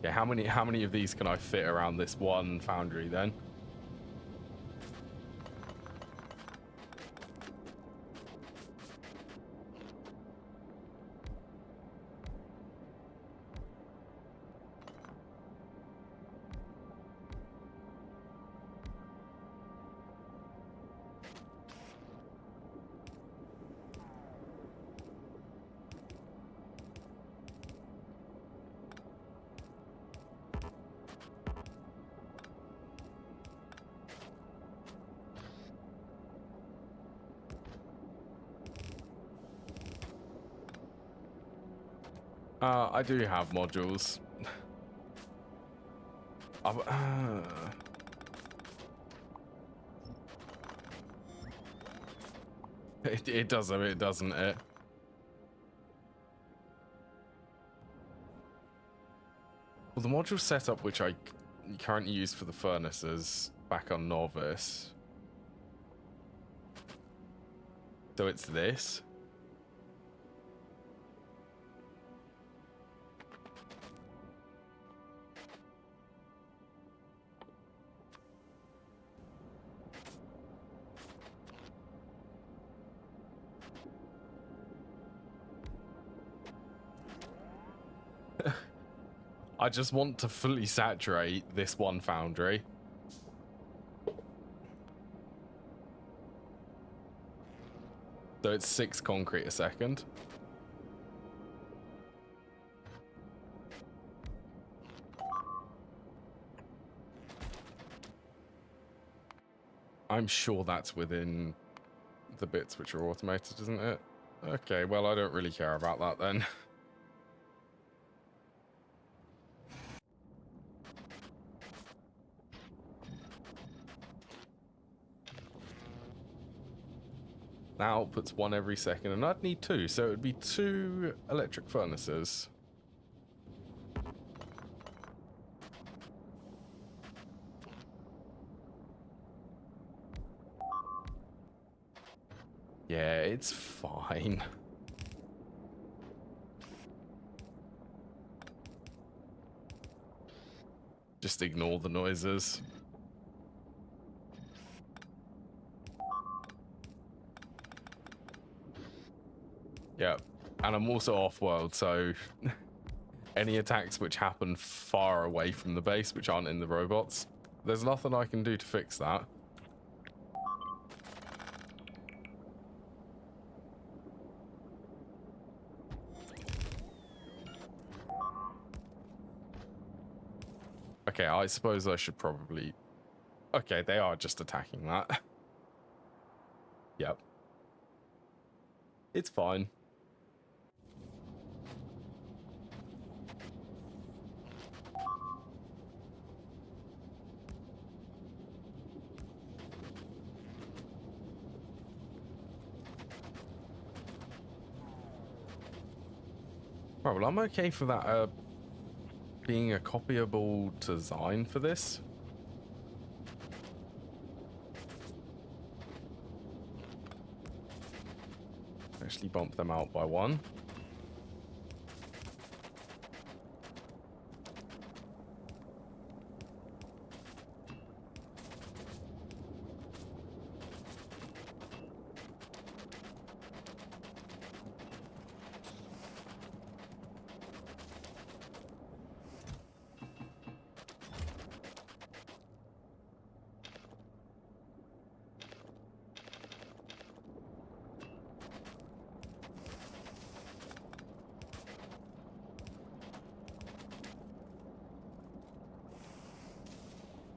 Okay, how many of these can I fit around this one foundry then? I do have modules. It does, I mean, it doesn't it? Well, the module setup which I currently use for the furnaces back on Novice. So it's this. I just want to fully saturate this one foundry. So it's 6 concrete a second. I'm sure that's within the bits which are automated, isn't it? Okay, well, I don't really care about that then. That outputs 1 every second, and I'd need 2, so it would be 2 electric furnaces. Yeah, it's fine. Just ignore the noises. Yeah, and I'm also off-world, so any attacks which happen far away from the base, which aren't in the robots, there's nothing I can do to fix that. Okay, I suppose I should probably... Okay, they are just attacking that. Yep. It's fine. Right, well, I'm okay for that being a copyable design for this. Actually bump them out by 1.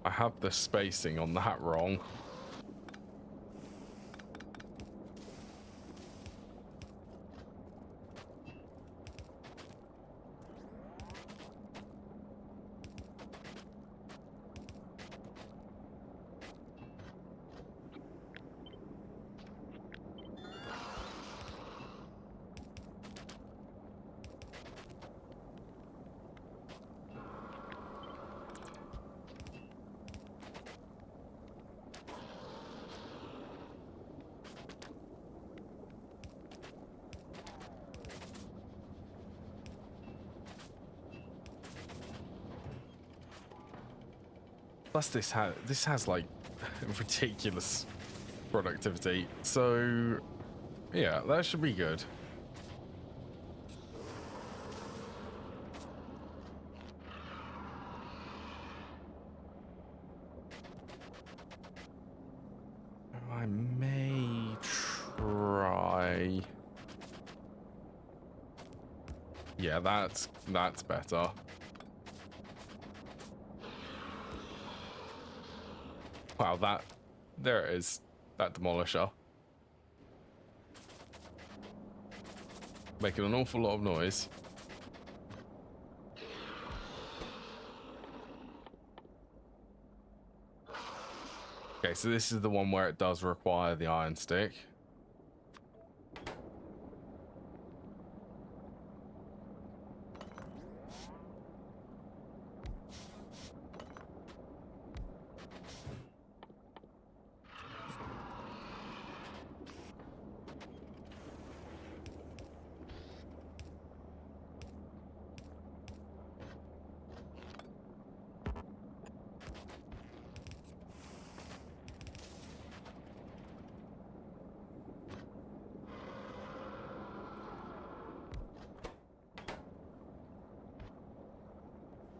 I have the spacing on that wrong. Plus, this has like ridiculous productivity. So, yeah, that should be good. I may try. Yeah, that's better. Wow, there it is. That demolisher. Making an awful lot of noise. Okay, so this is the one where it does require the iron stick.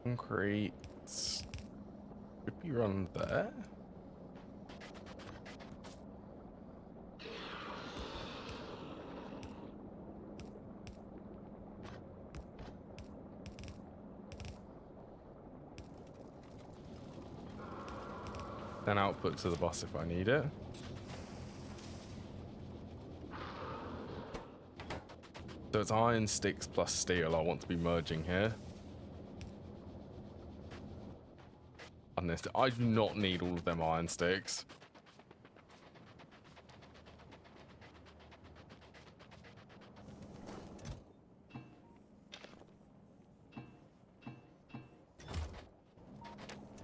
Concrete could be run there. Then output to the boss if I need it. So it's iron sticks plus steel I want to be merging here. I do not need all of them iron sticks.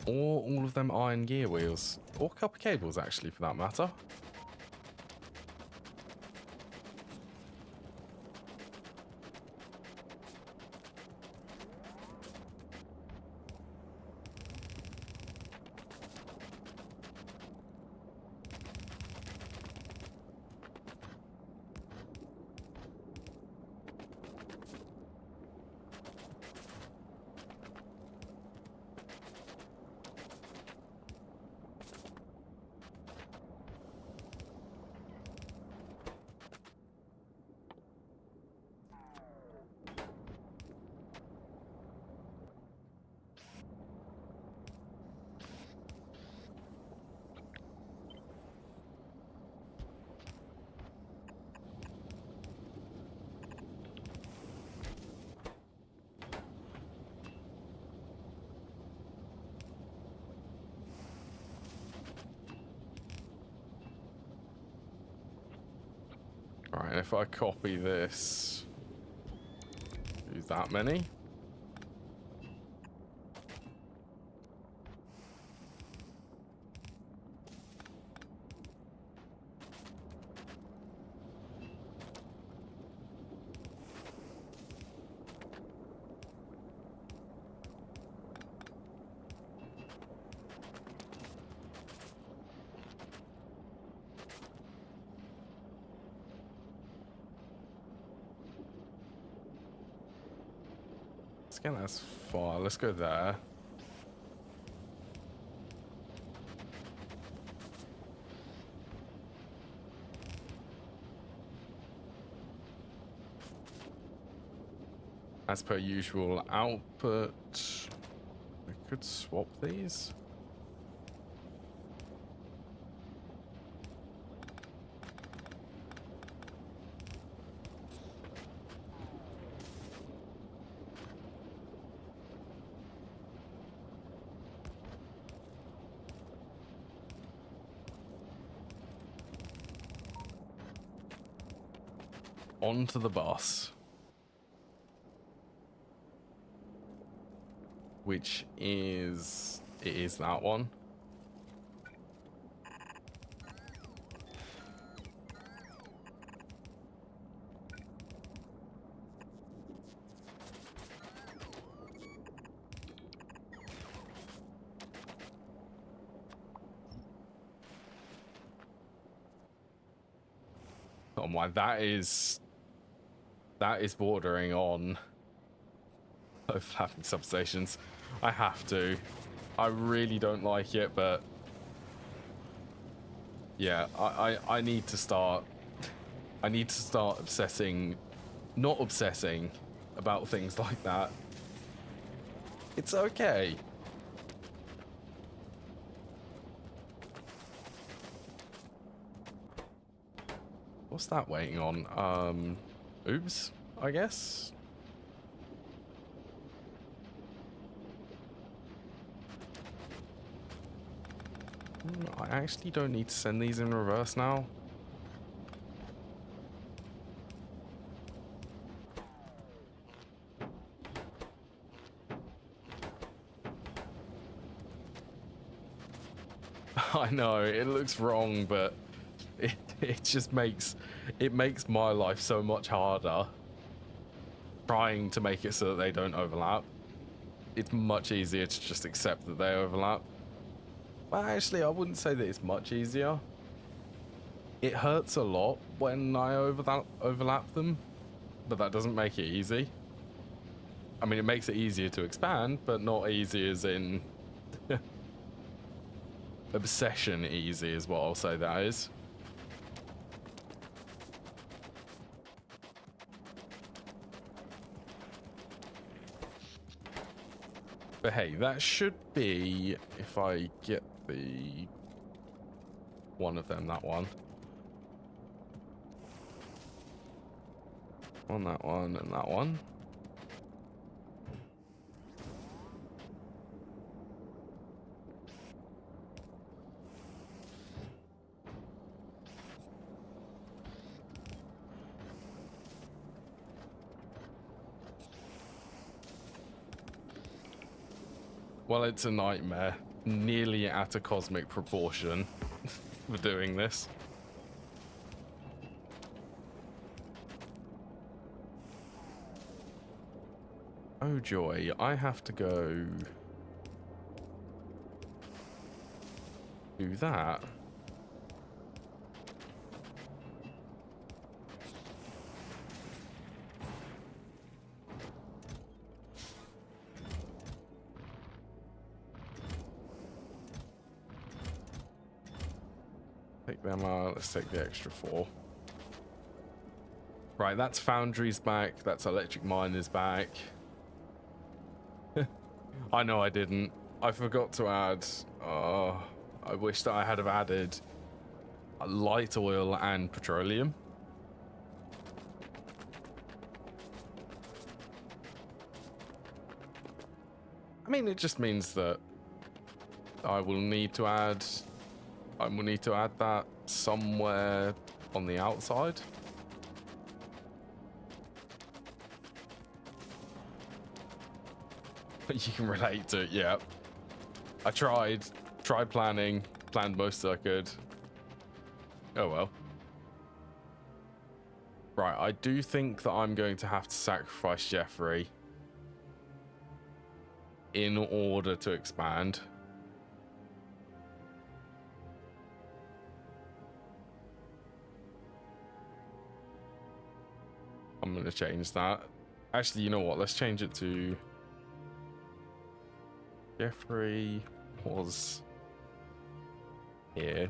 Or all of them iron gear wheels. Or copper cables, actually, for that matter. Right, if I copy this, do that many. Let's get that as far. Let's go there. As per usual, output. We could swap these. Onto the bus. Which is... It is that one. Oh my, that is bordering on overlapping substations. I have to. I really don't like it, but yeah, I need to start. I need to start not obsessing about things like that. It's okay. What's that waiting on? Oops, I guess. I actually don't need to send these in reverse now. I know, it looks wrong, but it just makes my life so much harder trying to make it so that they don't overlap. It's much easier to just accept that they overlap. Well, actually, I wouldn't say that it's much easier. It hurts a lot when I overlap them, but that doesn't make it easy. I mean, it makes it easier to expand, but not easy as in obsession easy is what I'll say that is. But hey, that should be, if I get the one of them, that one. On that one and that one. Well, it's a nightmare. Nearly at a cosmic proportion for doing this. Oh joy, I have to go do that. Take them out, let's take the extra 4. Right, that's Foundry's back, that's Electric Miner's back. I know I didn't. I forgot to add, I wish that I had have added light oil and petroleum. I mean, it just means that I will need to add that somewhere on the outside. You can relate to it, yeah. I tried planning, planned most I could. Oh well. Right, I do think that I'm going to have to sacrifice Jeffrey in order to expand. I'm going to change that. Actually, you know what? Let's change it to Jeffrey was here.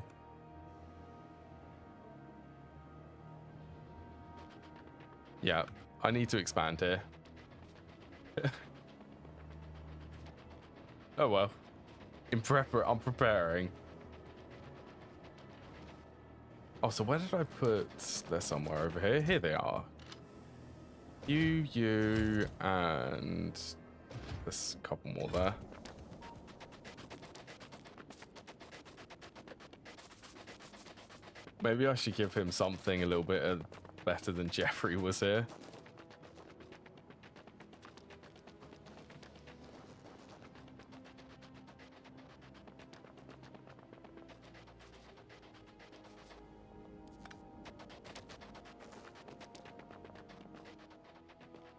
Yeah, I need to expand here. Oh well. I'm preparing. Oh, so where did I put? They're somewhere over here. Here they are. You, and there's a couple more there. Maybe I should give him something a little bit better than Jeffrey was here.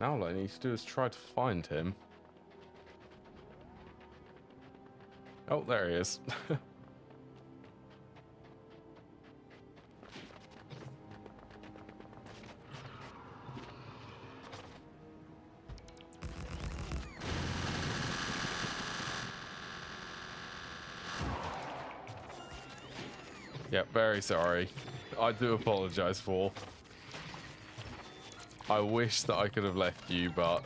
Now all I need to do is try to find him. Oh, there he is. . . . . . . . . . . . . . . . . . . . . . . . . . . . . . . . . . . . . . . . . . . . . . . . . . . . . . . . . . . Yep, very sorry. I do apologize for. I wish that I could have left you, but...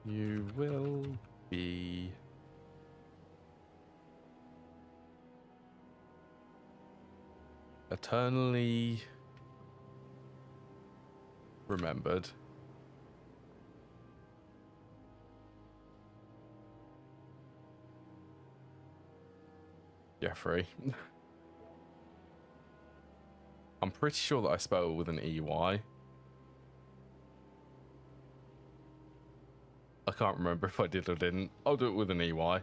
You will be... eternally... remembered. Jeffrey. I'm pretty sure that I spelled it with an EY. I can't remember if I did or didn't. I'll do it with an EY.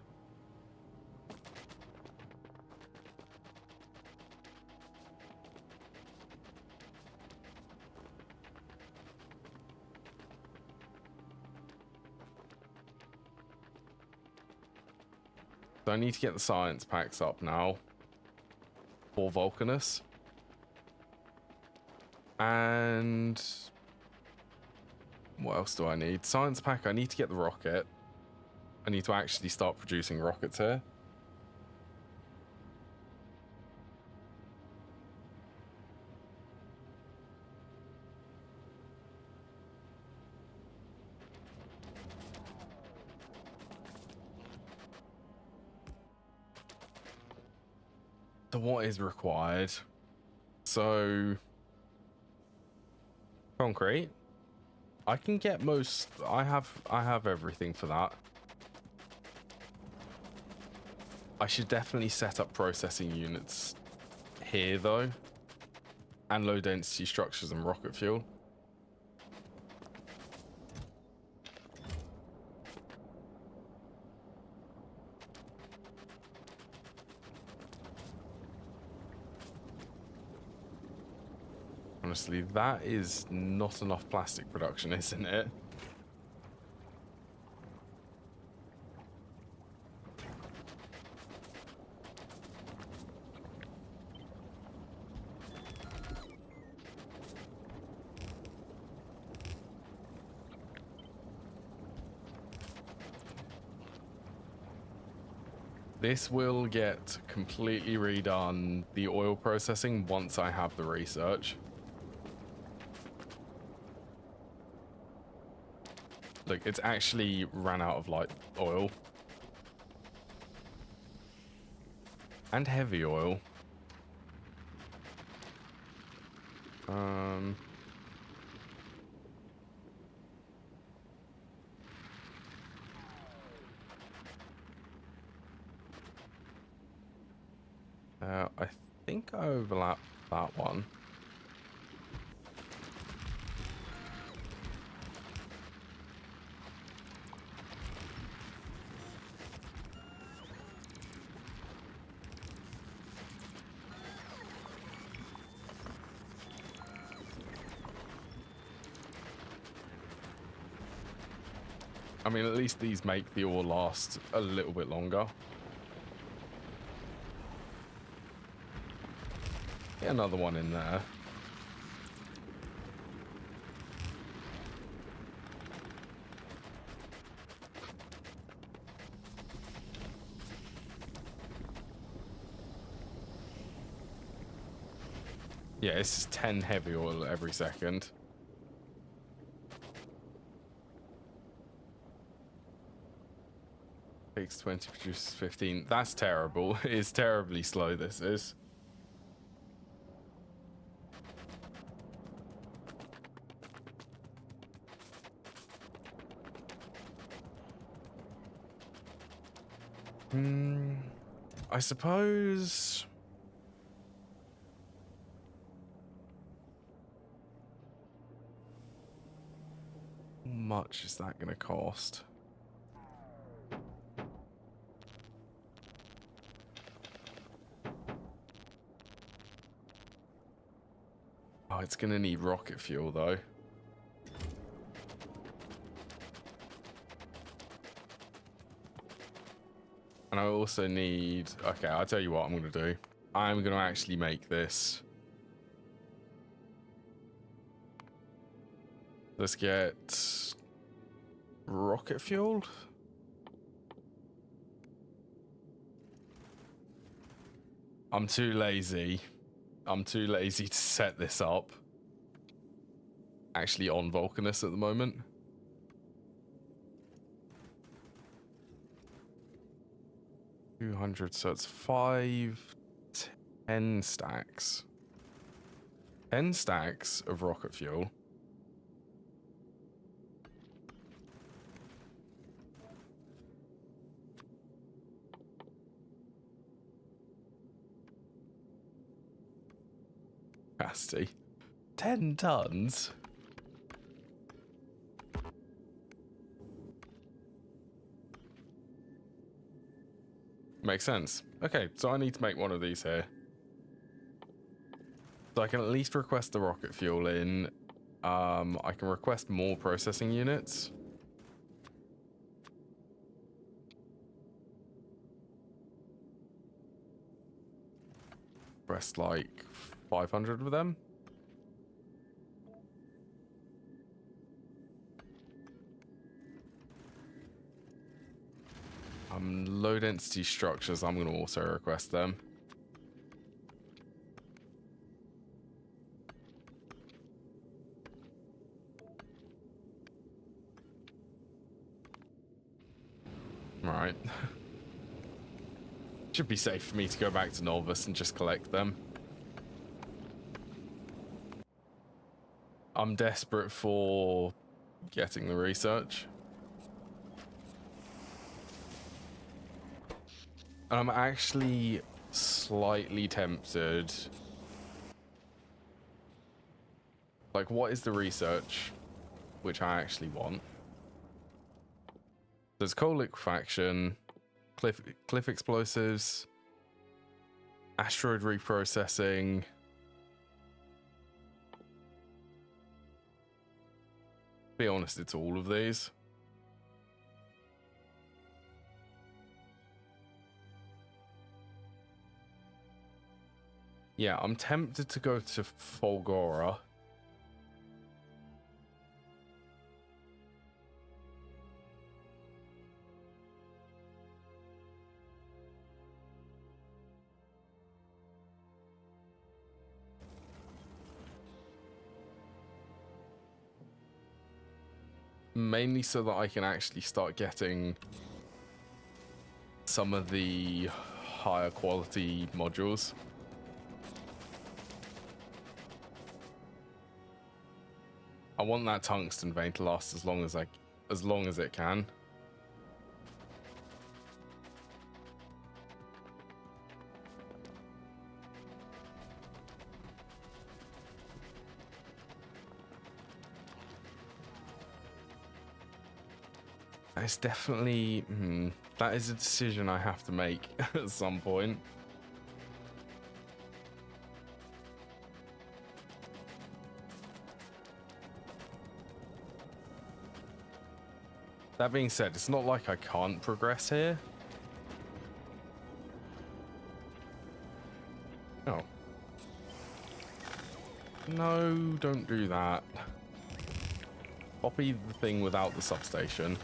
So I need to get the science packs up now for Vulcanus. And what else do I need? Science pack, I need to get the rocket. I need to actually start producing rockets here. So what is required? So concrete. I can get most. I have everything for that. I should definitely set up processing units here though, and low density structures and rocket fuel. Honestly, that is not enough plastic production, isn't it? This will get completely redone, the oil processing, once I have the research. Look, it's actually ran out of light oil. And heavy oil. I think I overlapped that one. I mean, at least these make the ore last a little bit longer. Get another one in there. Yeah, this is 10 heavy oil every second. Takes 20, produces 15. That's terrible. It's terribly slow, this is. I suppose... how much is that going to cost? Oh, it's going to need rocket fuel, though. And I also need... okay, I'll tell you what I'm going to do. I'm going to actually make this Let's get rocket fuel. I'm too lazy. I'm too lazy to set this up. Actually on Vulcanus at the moment. $200, so it's 10 stacks. 10 stacks of rocket fuel. Capacity. 10 tons. Makes sense. Okay, so I need to make one of these here. So I can at least request the rocket fuel in. I can request more processing units. Request like 500 of them. Low density structures, I'm going to also request them. Alright. Should be safe for me to go back to Norvis and just collect them. I'm desperate for getting the research. I'm actually slightly tempted. Like, what is the research which I actually want? There's coal liquefaction, cliff explosives, asteroid reprocessing. To be honest, it's all of these. Yeah, I'm tempted to go to Folgora. Mainly so that I can actually start getting some of the higher quality modules. I want that tungsten vein to last as long as it can. It's definitely that is a decision I have to make at some point. That being said, it's not like I can't progress here. Oh. No, don't do that. Copy the thing without the substation.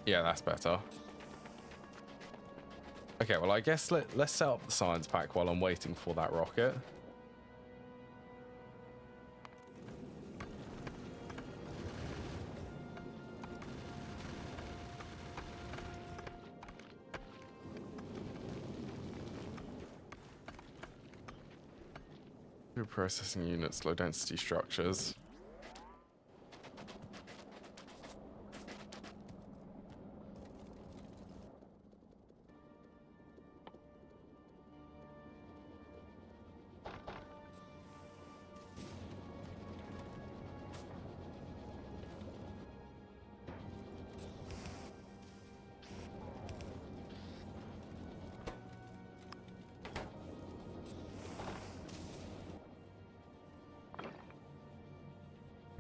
Yeah, that's better. Okay, well, I guess let's set up the science pack while I'm waiting for that rocket. Food processing units, low density structures.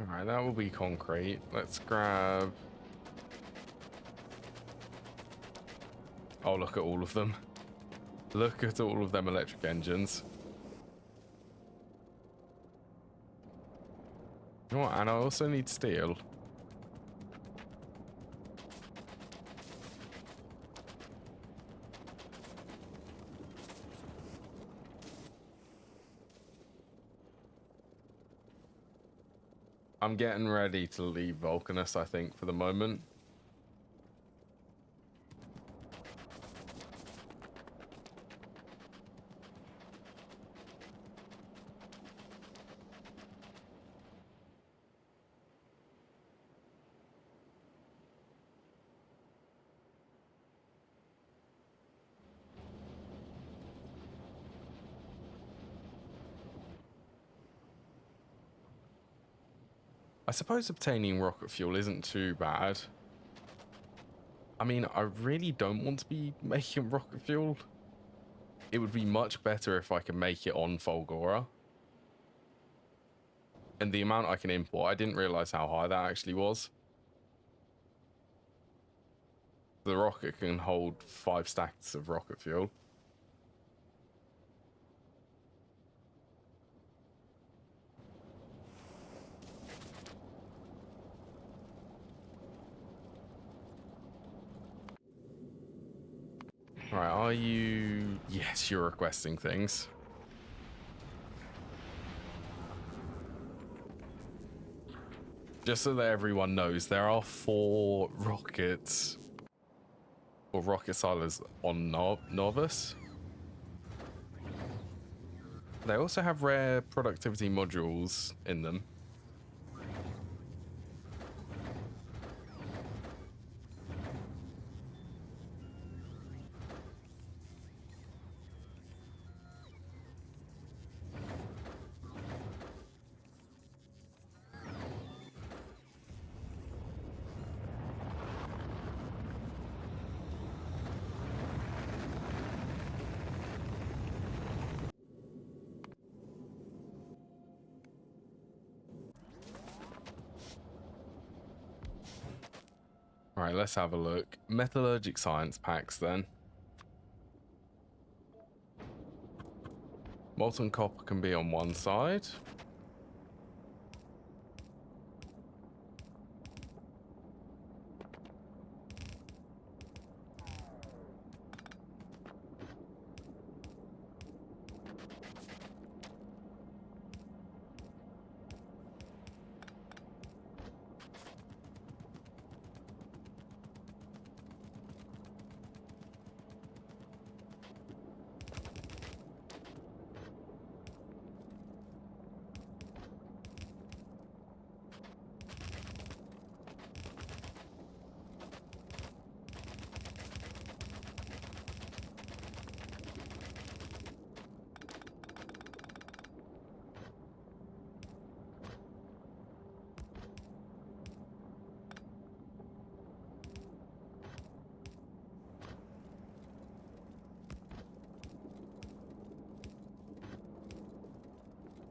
Alright, that will be concrete. Let's grab Oh, look at all of them. Look at all of them electric engines. You know what? And I also need steel. I'm getting ready to leave Vulcanus, I think, for the moment. I suppose obtaining rocket fuel isn't too bad. I mean, I really don't want to be making rocket fuel. It would be much better if I could make it on Fulgora. And the amount I can import, I didn't realize how high that actually was. The rocket can hold 5 stacks of rocket fuel. Right, are you... Yes, you're requesting things. Just so that everyone knows, there are 4 rockets or rocket silos on Novus. They also have rare productivity modules in them. All right, let's have a look. Metallurgic science packs then. Molten copper can be on one side.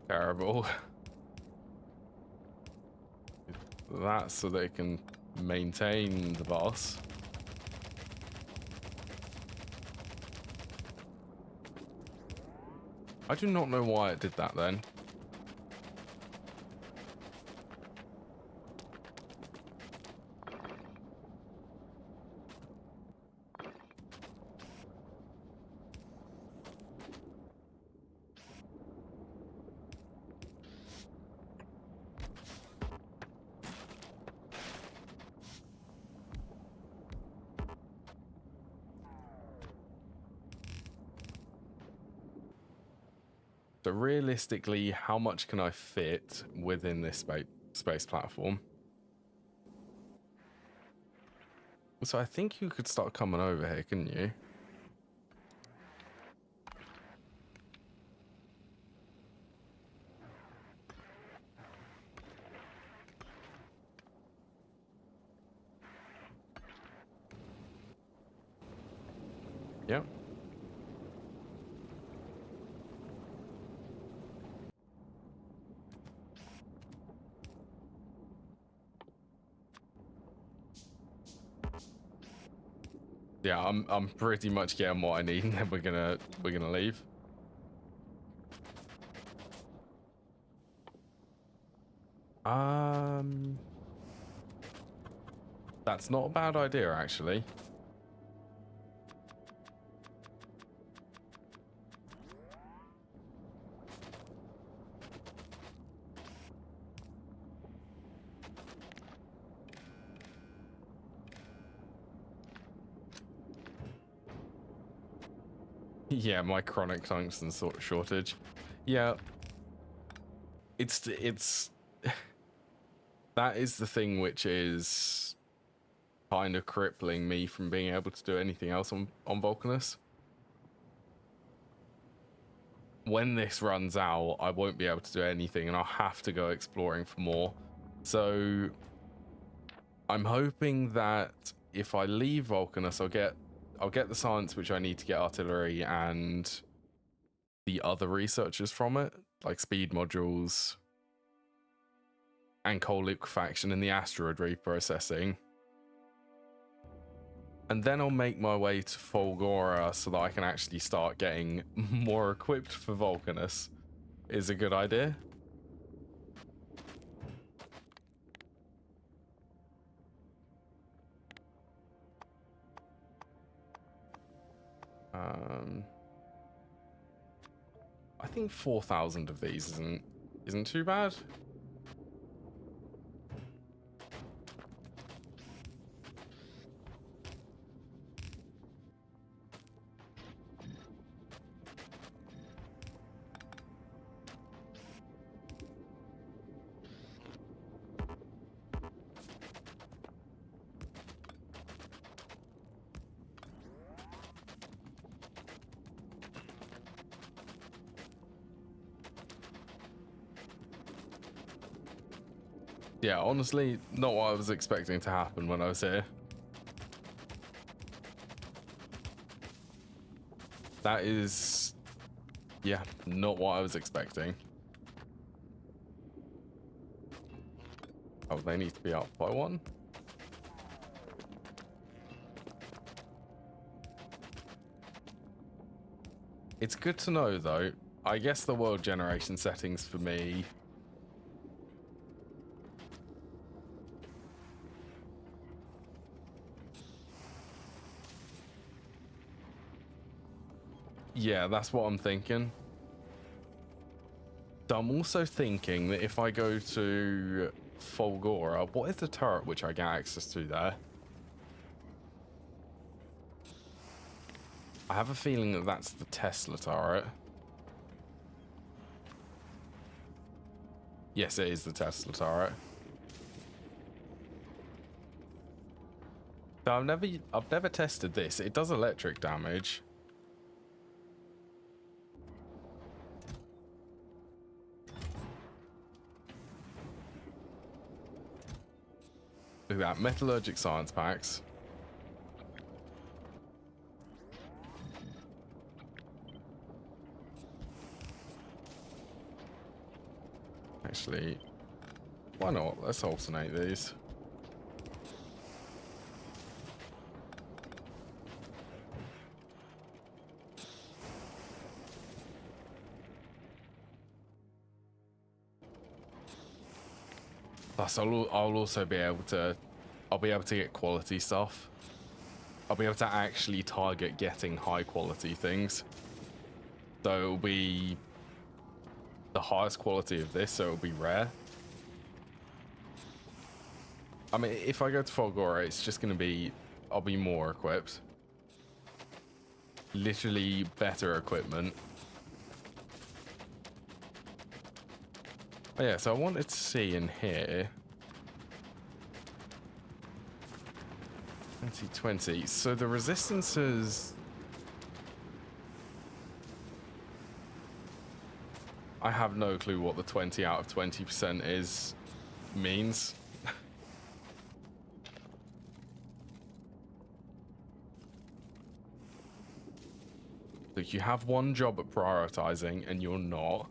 Terrible. That's so they can maintain the boss. I do not know why it did that then. So realistically, how much can I fit within this space platform? So I think you could start coming over here, couldn't you? Yep. Yeah, I'm pretty much getting what I need, and then we're gonna leave. That's not a bad idea, actually. Yeah, my chronic tungsten shortage. Yeah, it's that is the thing which is kind of crippling me from being able to do anything else on Vulcanus. When this runs out, I won't be able to do anything, and I'll have to go exploring for more. So I'm hoping that if I leave Vulcanus, I'll get the science which I need to get artillery and the other researchers from it, like speed modules and coal liquefaction and the asteroid reprocessing. And then I'll make my way to Folgora so that I can actually start getting more equipped for Vulcanus. Is a good idea. I think 4,000 of these isn't too bad. Yeah, honestly, not what I was expecting to happen when I was here. That is, yeah, not what I was expecting. Oh, they need to be up by one. It's good to know, though. I guess the world generation settings for me... Yeah, that's what I'm thinking. So I'm also thinking that if I go to Folgora, what is the turret which I get access to there? I have a feeling that that's the Tesla turret. Yes, it is the Tesla turret. So I've never tested this. It does electric damage. Look at that, metallurgic science packs. Actually, why not? Let's alternate these. Plus, I'll also be able to, I'll be able to get quality stuff. I'll be able to actually target getting high quality things. So it'll be the highest quality of this, so it'll be rare. I mean, if I go to Folgora, it's just going to be, I'll be more equipped. Literally better equipment. Oh yeah, so I wanted to see in here. 2020. So the resistances... I have no clue what the 20 out of 20% is means. Look, you have one job at prioritizing and you're not.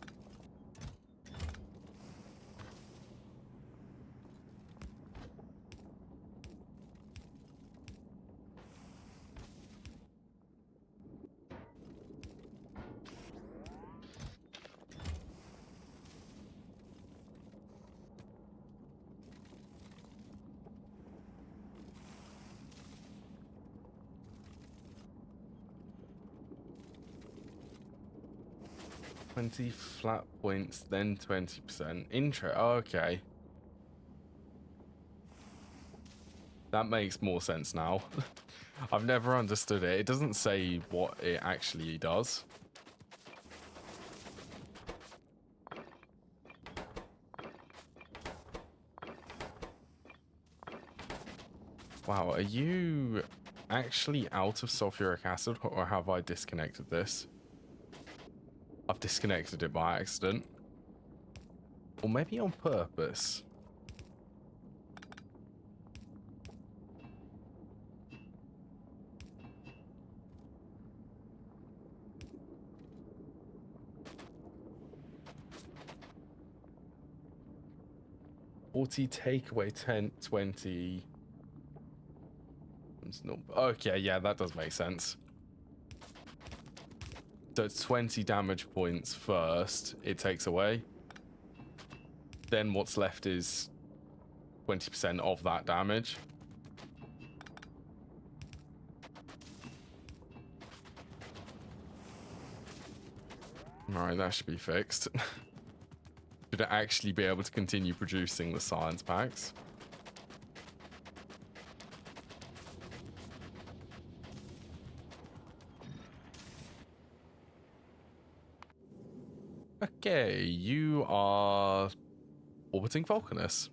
20 flat points, then 20%. Okay. That makes more sense now. I've never understood it. It doesn't say what it actually does. Wow, are you actually out of sulfuric acid, or have I disconnected this? I've disconnected it by accident. Or maybe on purpose. Takeaway 10, 20. It's not, okay, yeah, that does make sense. So it's 20 damage points first, it takes away. Then what's left is 20% of that damage. Alright, that should be fixed. Should it actually be able to continue producing the science packs? Okay, you are orbiting Vulcanus.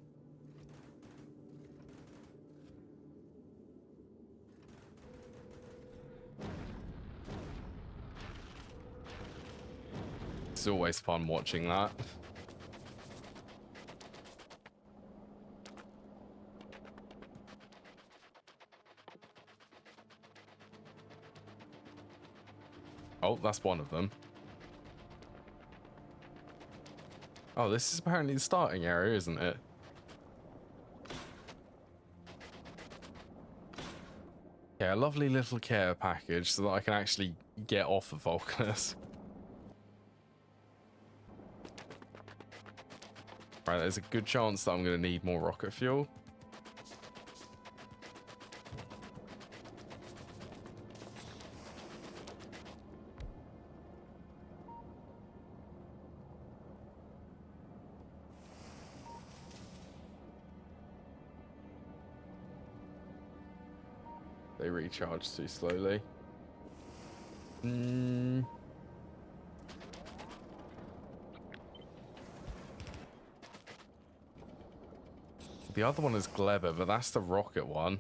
It's always fun watching that. Oh, that's one of them. Oh, this is apparently the starting area, isn't it? Yeah, a lovely little care package so that I can actually get off of Vulcanus. Right, there's a good chance that I'm going to need more rocket fuel. They recharge too slowly. The other one is Gleba, but that's the rocket one.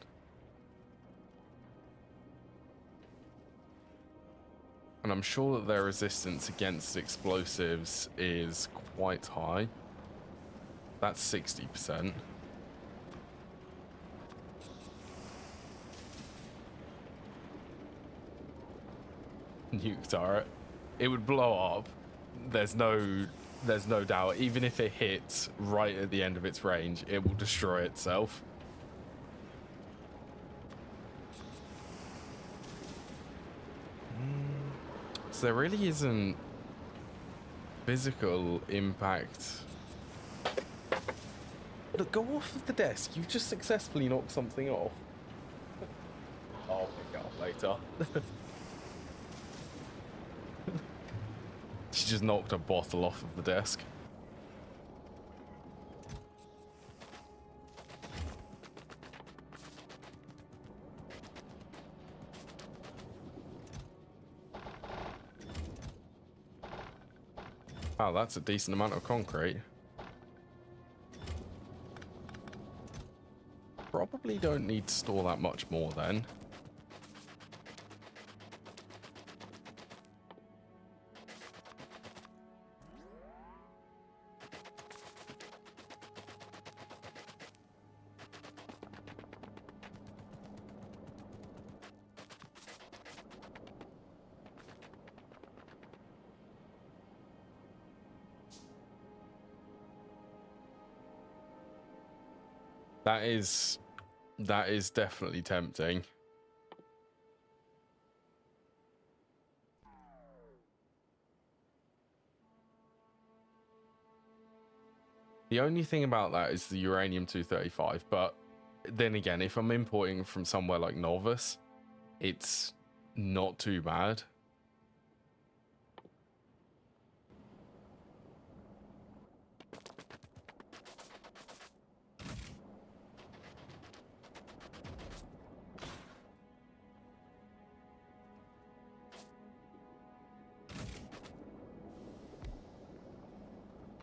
And I'm sure that their resistance against explosives is quite high. That's 60%. Nuke turret. It would blow up. There's no doubt. Even if it hits right at the end of its range, it will destroy itself. So there really isn't physical impact. Look, go off of the desk. You've just successfully knocked something off. I'll pick it up later. She just knocked a bottle off of the desk. Wow, that's a decent amount of concrete. Probably don't need to store that much more then. That is definitely tempting. The only thing about that is the uranium-235, but then again, if I'm importing from somewhere like Novus, it's not too bad.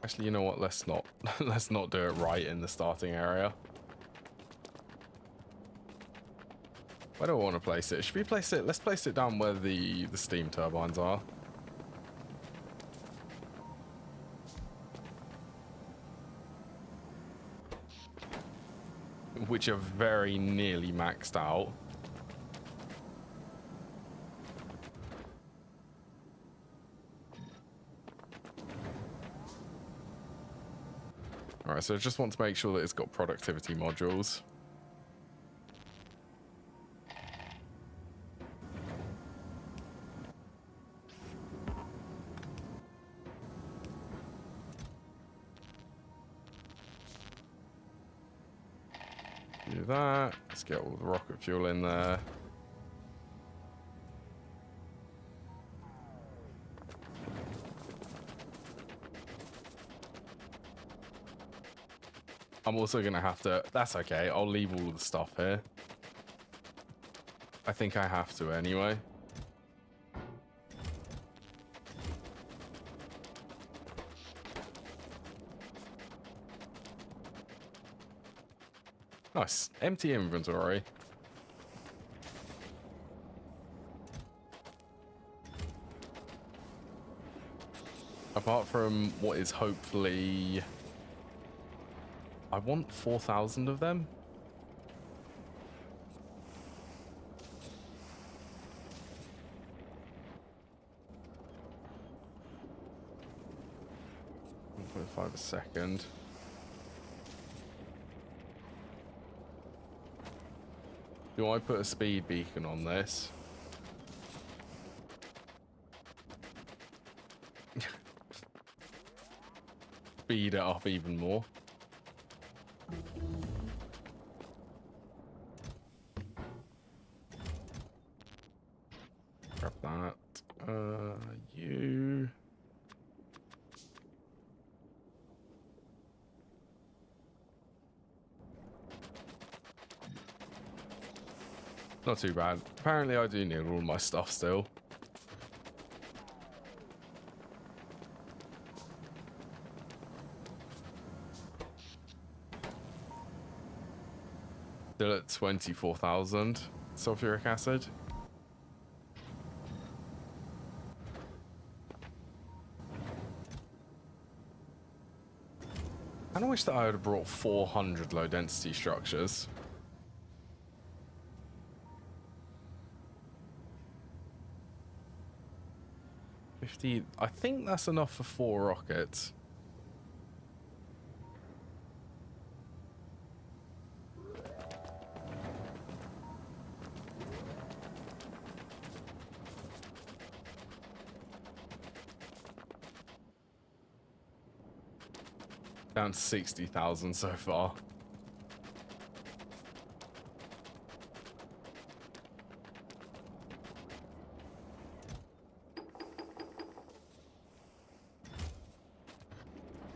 Actually, you know what? Let's not let's not do it right in the starting area. Where do I want to place it? Should we place it? Let's place it down where the steam turbines are. Which are very nearly maxed out. Alright, so I just want to make sure that it's got productivity modules. Do that. Let's get all the rocket fuel in there. I'm also going to have to... That's okay. I'll leave all of the stuff here. I think I have to anyway. Nice. Empty inventory. Apart from what is hopefully... I want 4,000 of them. $1.5 a second. Do I put a speed beacon on this? Speed it up even more. Grab that. You. Not too bad. Apparently I do need all my stuff still. Still at 24,000 sulfuric acid. I kind of wish that I would have brought 400 low density structures. I think that's enough for 4 rockets. Down to 60,000 so far.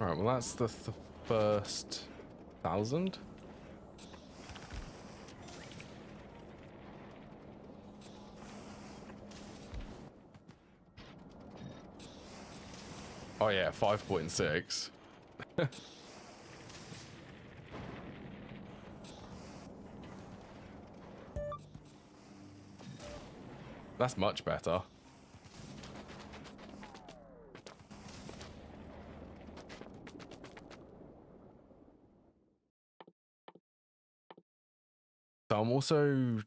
Right, well that's the first 1,000. Oh yeah, 5.6. That's much better. So I'm also...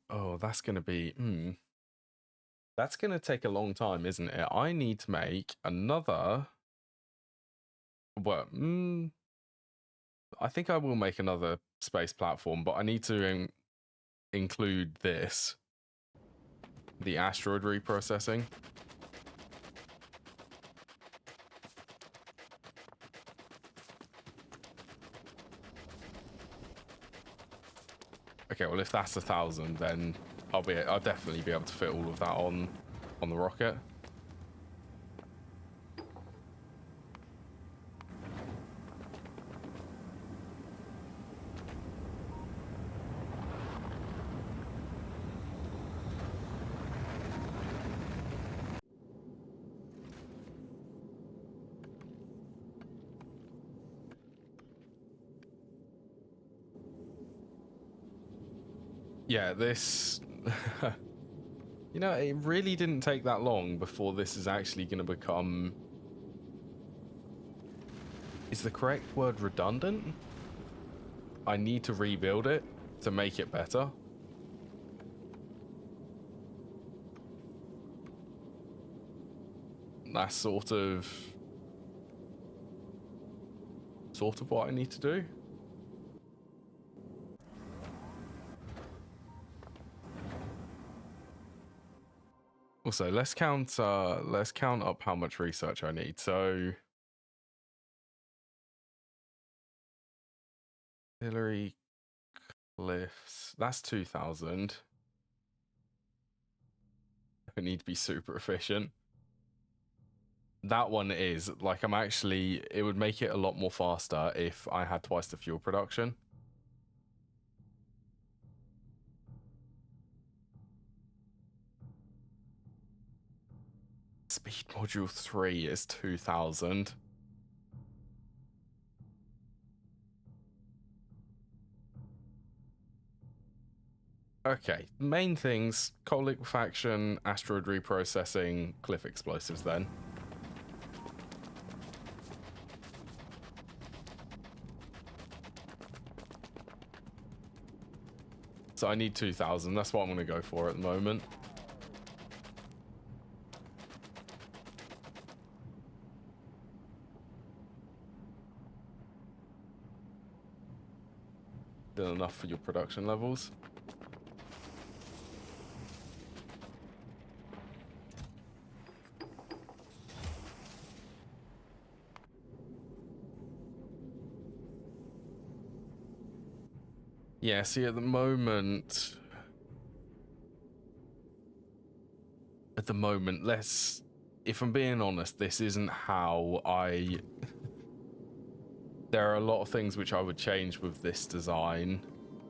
oh, that's going to be... That's going to take a long time, isn't it? I need to make another... Well, I think I will make another space platform, but I need to include this. The asteroid reprocessing. Okay, well if that's 1,000, then I'll definitely be able to fit all of that on the rocket. Yeah, this... You know, it really didn't take that long before this is actually going to become... Is the correct word redundant? I need to rebuild it to make it better. That's sort of what I need to do. Also, let's count up how much research I need. So Hillary Cliffs, that's 2,000. I need to be super efficient. That one is, like, it would make it a lot more faster if I had twice the fuel production. Speed module 3 is 2,000. Okay, main things, coal liquefaction, asteroid reprocessing, cliff explosives then. So I need 2,000, that's what I'm going to go for at the moment. Still enough for your production levels. Yeah, see, at the moment, if I'm being honest, this isn't how there are a lot of things which I would change with this design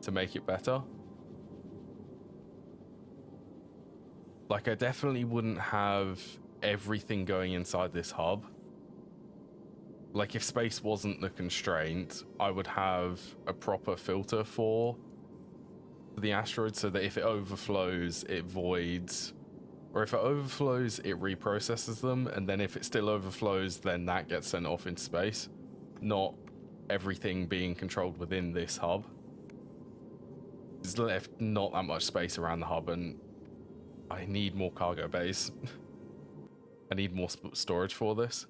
to make it better. Like, I definitely wouldn't have everything going inside this hub. Like, if space wasn't the constraint, I would have a proper filter for the asteroid so that if it overflows, it voids. Or if it overflows, it reprocesses them. And then if it still overflows, then that gets sent off into space. Not everything being controlled within this hub. There's left not that much space around the hub, and I need more cargo bays. I need more storage for this.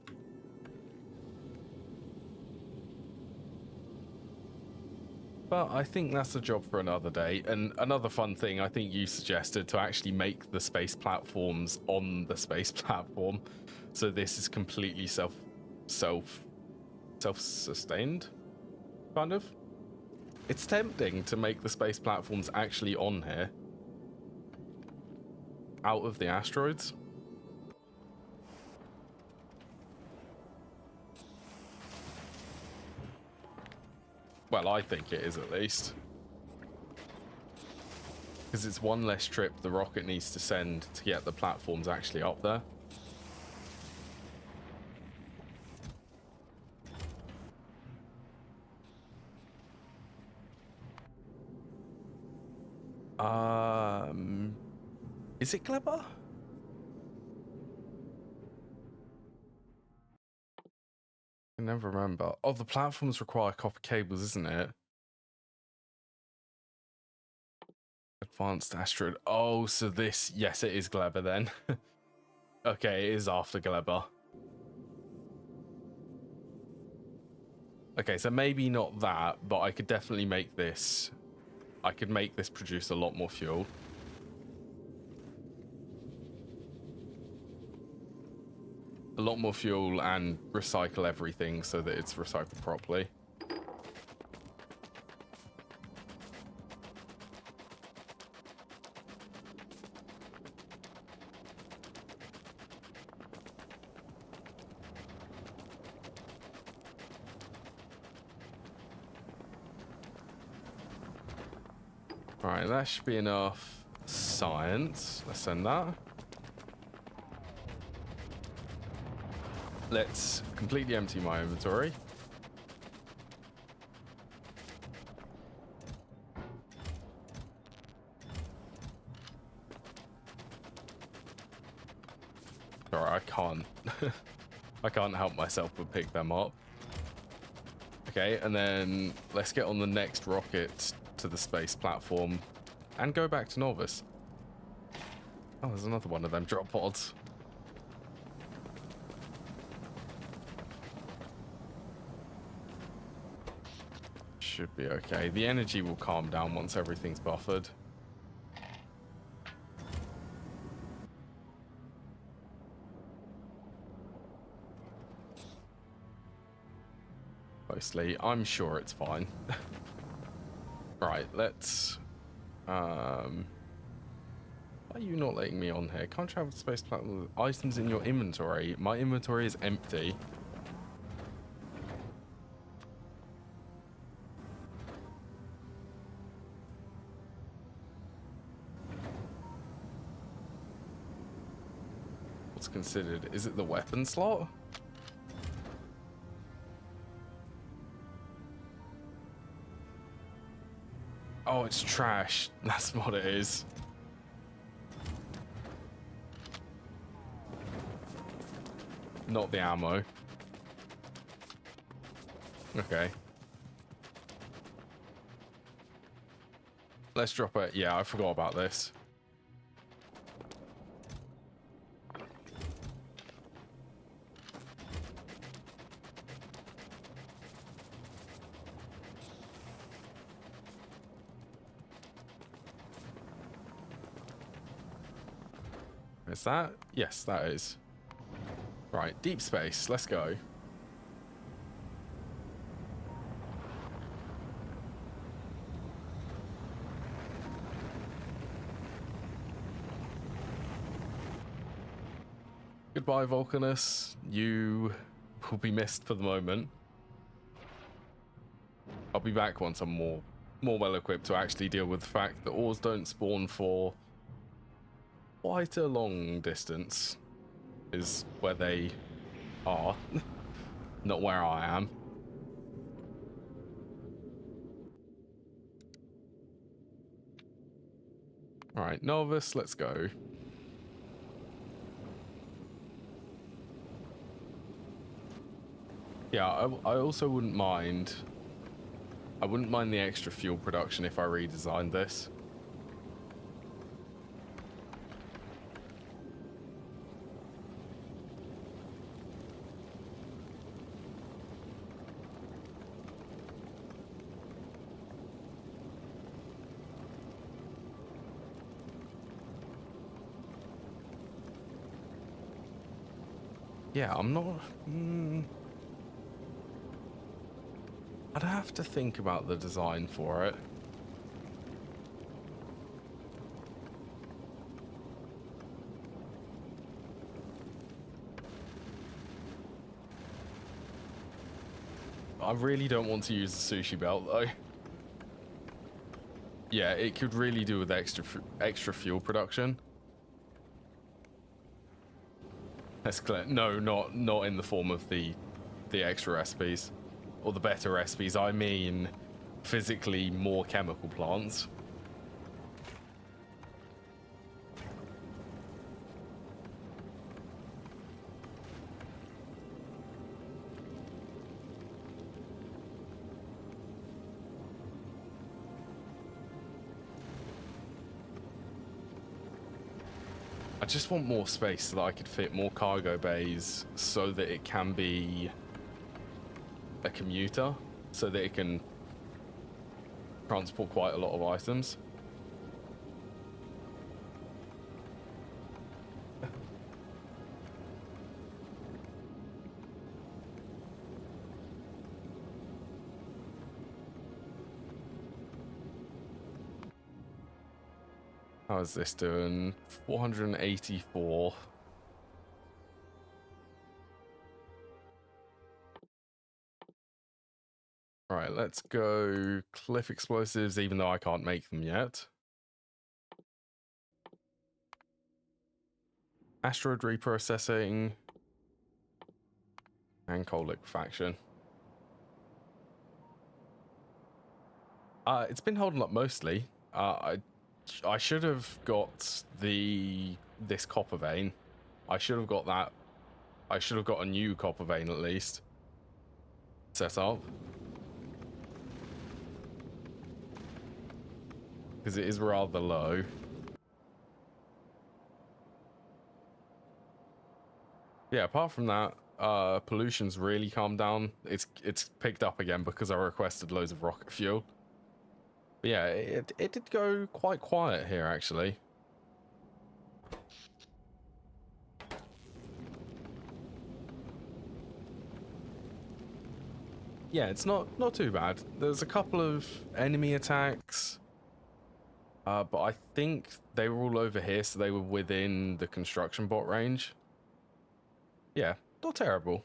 But I think that's a job for another day. And another fun thing, I think you suggested to actually make the space platforms on the space platform. So this is completely self-sustained, kind of. It's tempting to make the space platforms actually on here, out of the asteroids. Well, I think it is, at least. Because it's one less trip the rocket needs to send to get the platforms actually up there. Is it Kleber? I never remember. Oh, the platforms require copper cables, isn't it? Advanced asteroid. Oh, so this... Yes, it is Gleber then. Okay, it is after Gleber. Okay, so maybe not that, but I could definitely make this... I could make this produce a lot more fuel. A lot more fuel and recycle everything so that it's recycled properly. Alright, that should be enough science. Let's send that. Let's completely empty my inventory. Sorry, I can't. I can't help myself but pick them up. Okay, and then let's get on the next rocket to the space platform and go back to Novice. Oh, there's another one of them drop pods. Should be okay. The energy will calm down once everything's buffered. Mostly, I'm sure it's fine. Right, let's... Why are you not letting me on here? Can't travel to space platform with items in your inventory. My inventory is empty. What's considered? Is it the weapon slot? Oh, it's trash. That's what it is. Not the ammo. Okay. Let's drop it. Yeah, I forgot about this. Is that? Yes, that is. Right, deep space. Let's go. Goodbye, Vulcanus. You will be missed for the moment. I'll be back once I'm more well equipped to actually deal with the fact that ores don't spawn for quite a long distance. Is where they are, not where I am. All right, Novice, let's go. Yeah, I also wouldn't mind. I wouldn't mind the extra fuel production if I redesigned this. Yeah, I'm not... I'd have to think about the design for it. I really don't want to use the sushi belt, though. Yeah, it could really do with extra fuel production. That's clear. No, not in the form of the extra recipes or the better recipes. I mean, physically more chemical plants. I just want more space so that I could fit more cargo bays so that it can be a commuter, so that it can transport quite a lot of items. How is this doing? 484. Right, let's go cliff explosives, even though I can't make them yet. Asteroid reprocessing. And coal liquefaction. It's been holding up mostly. I should have got this copper vein I should have got that. I should have got a new copper vein at least set up. Because it is rather low. Yeah, apart from that, pollution's really calmed down. It's picked up again because I requested loads of rocket fuel. But yeah, it did go quite quiet here actually. Yeah, it's not too bad. There's a couple of enemy attacks. But I think they were all over here, so they were within the construction bot range. Yeah, not terrible.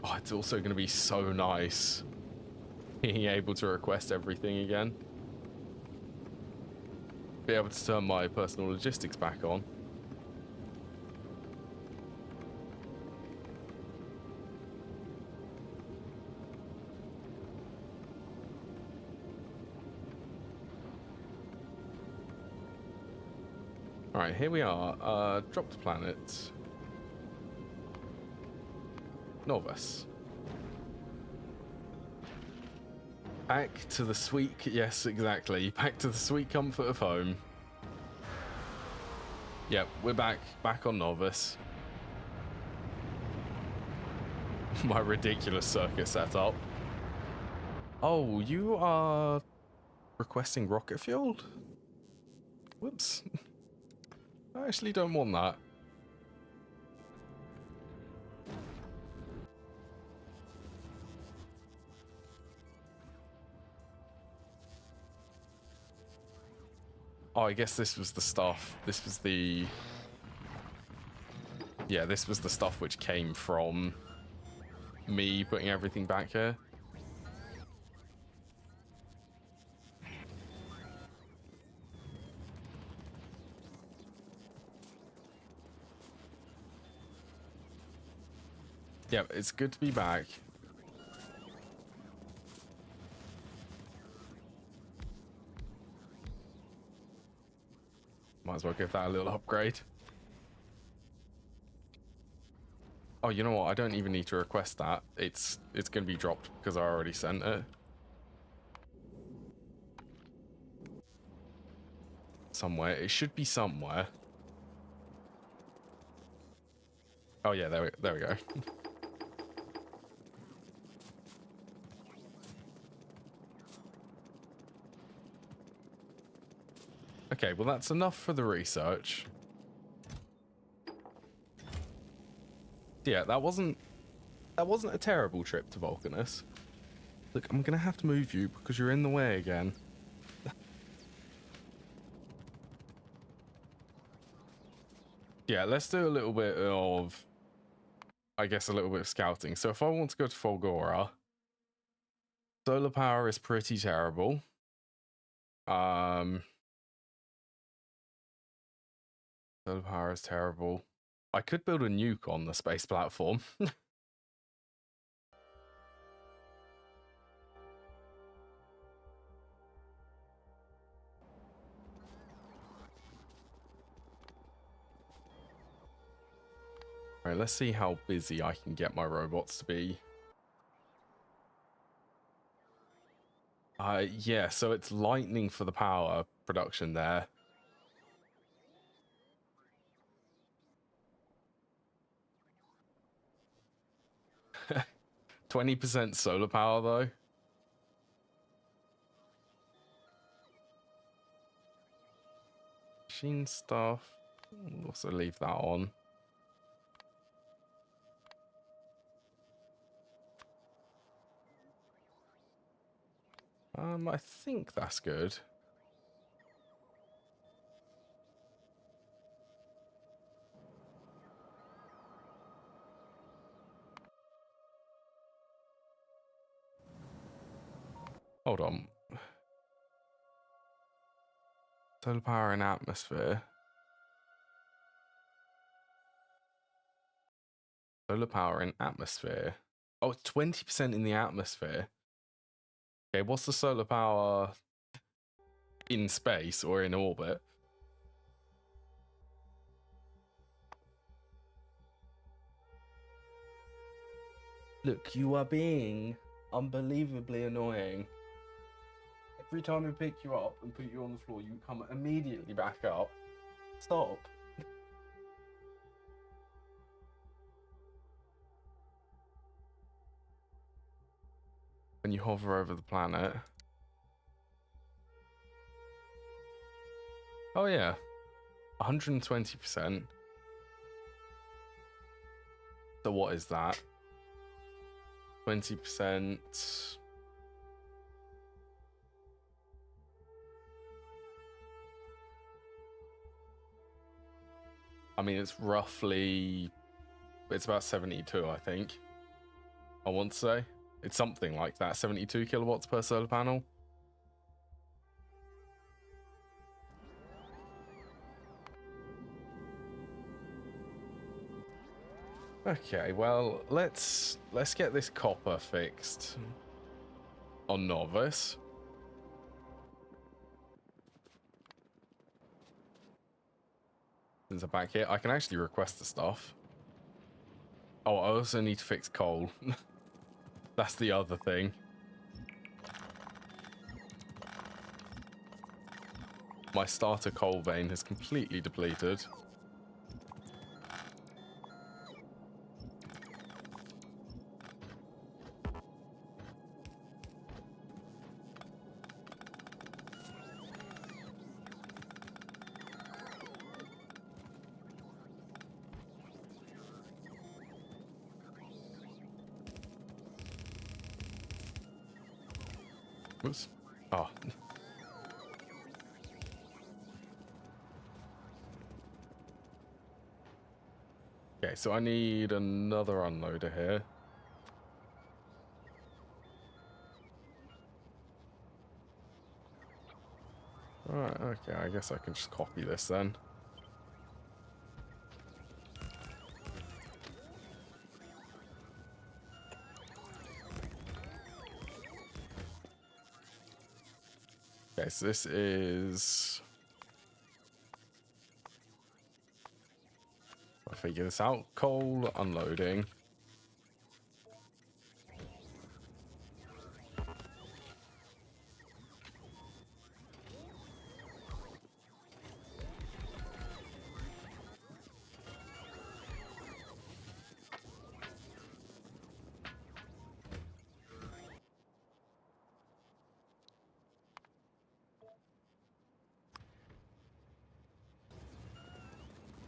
Oh, it's also going to be so nice being able to request everything again. Be able to turn my personal logistics back on. Alright, here we are. Drop the planet. Novus. Back to the sweet... Yes, exactly. Back to the sweet comfort of home. Yep, we're back on Novus. My ridiculous circuit setup. Oh, you are requesting rocket fuel? Whoops. I actually don't want that. Oh, I guess this was the stuff. This was the... Yeah, this was the stuff which came from me putting everything back here. Yeah, it's good to be back. Might as well give that a little upgrade. Oh, you know what? I don't even need to request that. It's going to be dropped because I already sent it. Somewhere. It should be somewhere. Oh yeah, there we go. Okay, well that's enough for the research. Yeah, that wasn't a terrible trip to Vulcanus. Look, I'm gonna have to move you because you're in the way again. Yeah, let's do a little bit of, I guess, a little bit of scouting. So if I want to go to Folgora, solar power is pretty terrible. Solar power is terrible. I could build a nuke on the space platform. Right, let's see how busy I can get my robots to be. Yeah, so it's lightning for the power production there. 20% solar power though. Machine stuff. We'll also leave that on. I think that's good. Hold on. Solar power in atmosphere. Solar power in atmosphere. Oh, it's 20% in the atmosphere. Okay, what's the solar power in space or in orbit? Look, you are being unbelievably annoying. Every time I pick you up and put you on the floor, you come immediately back up. Stop. When you hover over the planet. Oh yeah, 120%. So what is that? 20%. I mean, it's about 72, I think. I want to say. It's something like that, 72 kilowatts per solar panel. Okay, well, let's get this copper fixed on Novice. Since I'm back here, I can actually request the stuff. Oh, I also need to fix coal. That's the other thing. My starter coal vein has completely depleted. Oops. Oh. Okay, so I need another unloader here. Alright, okay, I guess I can just copy this then. Okay, so this is... I figure this out. Coal unloading.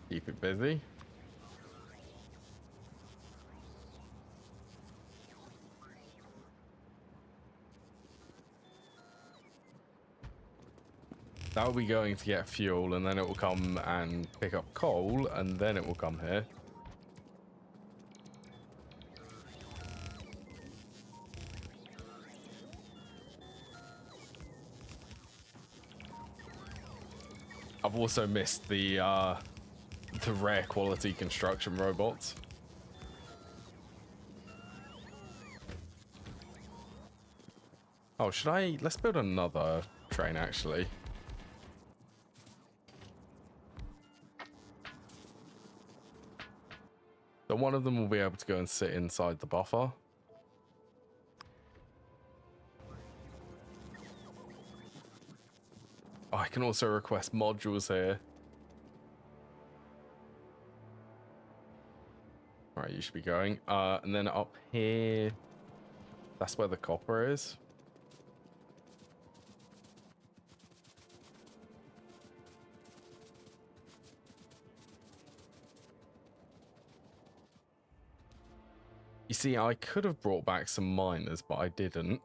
Keep it busy. That will be going to get fuel, and then it will come and pick up coal, and then it will come here. I've also missed the rare quality construction robots. Oh, should I? Let's build another train, actually. So one of them will be able to go and sit inside the buffer. Oh, I can also request modules here. Right, you should be going. And then up here, that's where the copper is. You see, I could have brought back some miners, but I didn't.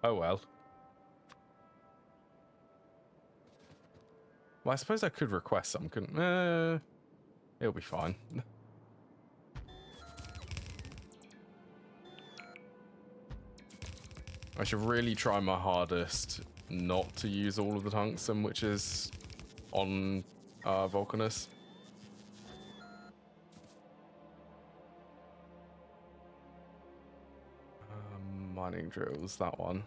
Oh well. Well, I suppose I could request some, couldn't? It'll be fine. I should really try my hardest not to use all of the tungsten, which is on Vulcanus. Mining drills, that one.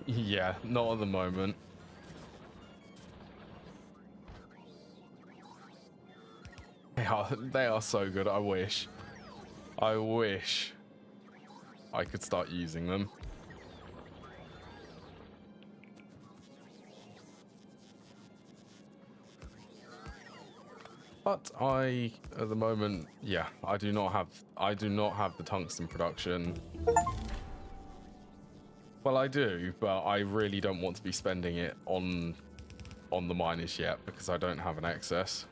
Yeah, not at the moment. They are so good. I wish I could start using them. But at the moment, yeah, I do not have the tungsten production. Well, I do, but I really don't want to be spending it on the miners yet because I don't have an excess.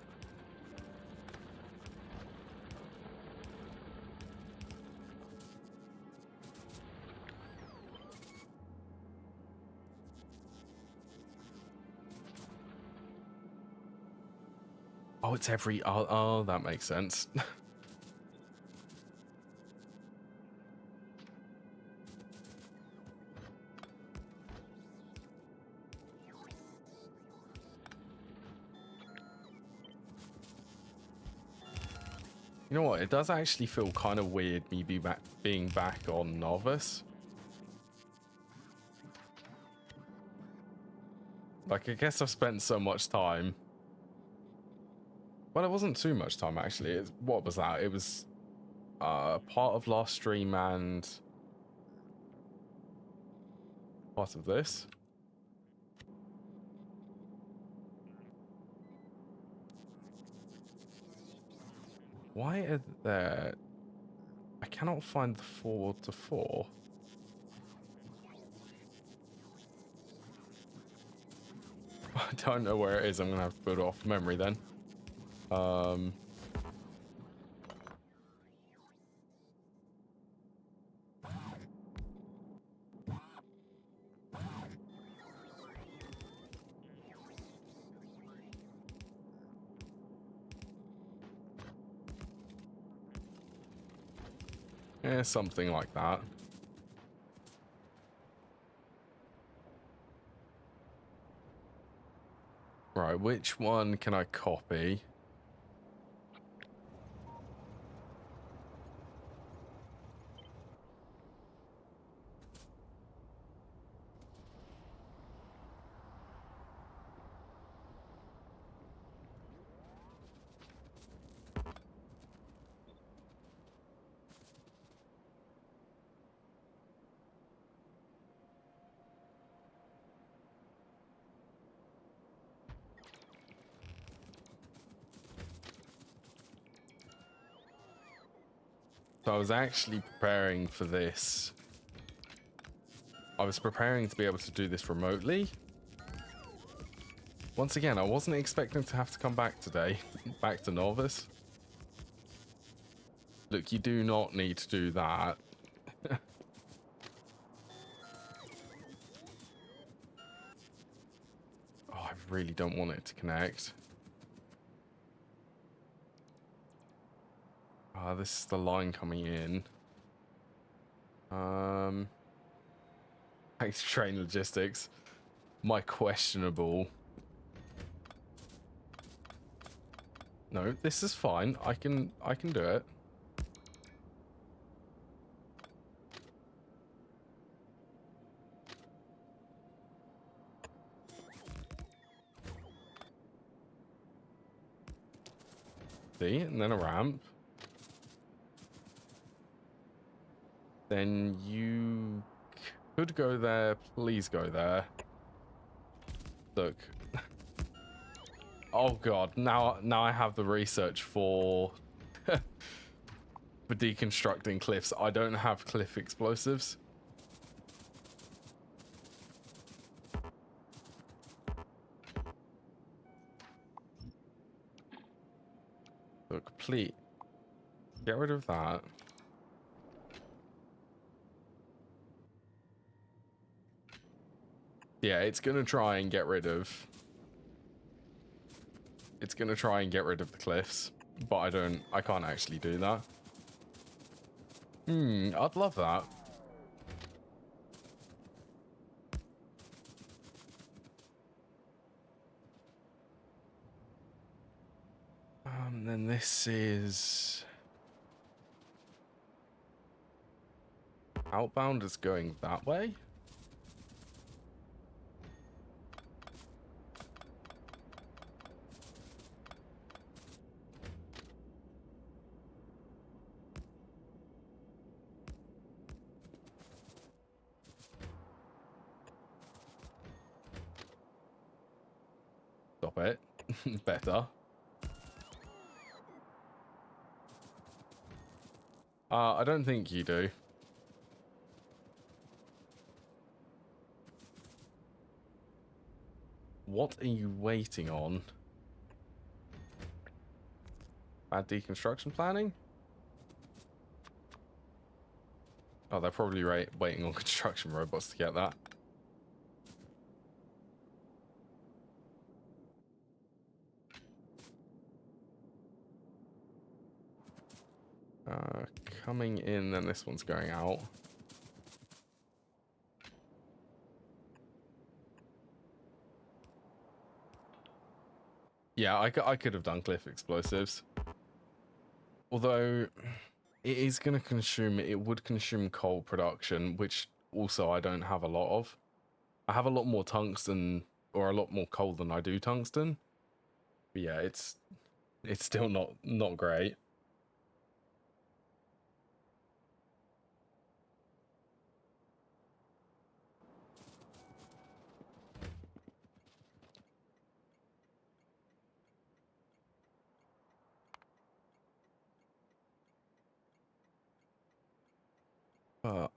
Oh, it's every... Oh, that makes sense. You know what? It does actually feel kind of weird me being back on Novice. Like, I guess I've spent so much time. Well, it wasn't too much time, actually. What was that? It was part of last stream and part of this. Why are there... I cannot find the 4 to 4. I don't know where it is. I'm going to have to put it off memory then. Yeah, something like that. Right, which one can I copy? So I was actually preparing for this. I was preparing to be able to do this remotely. Once again, I wasn't expecting to have to come back today, back to Novice. Look, you do not need to do that. Oh, I really don't want it to connect. Ah, this is the line coming in. Thanks, train logistics. My questionable. No, this is fine. I can do it. See, and then a ramp. Then you could go there. Please go there. Look. Oh god, now I have the research for for deconstructing cliffs. I don't have cliff explosives. Look, please get rid of that. Yeah, it's gonna try and get rid of... It's gonna try and get rid of the cliffs, but I can't actually do that. I'd love that. Then this is... Outbound is going that way? Stop it. Better. I don't think you do. What are you waiting on? Bad deconstruction planning? Oh, they're probably waiting on construction robots to get that. Coming in, then this one's going out. Yeah, I could have done cliff explosives. Although, it would consume coal production, which also I don't have a lot of. I have a lot more tungsten, or a lot more coal than I do tungsten. But yeah, it's still not great.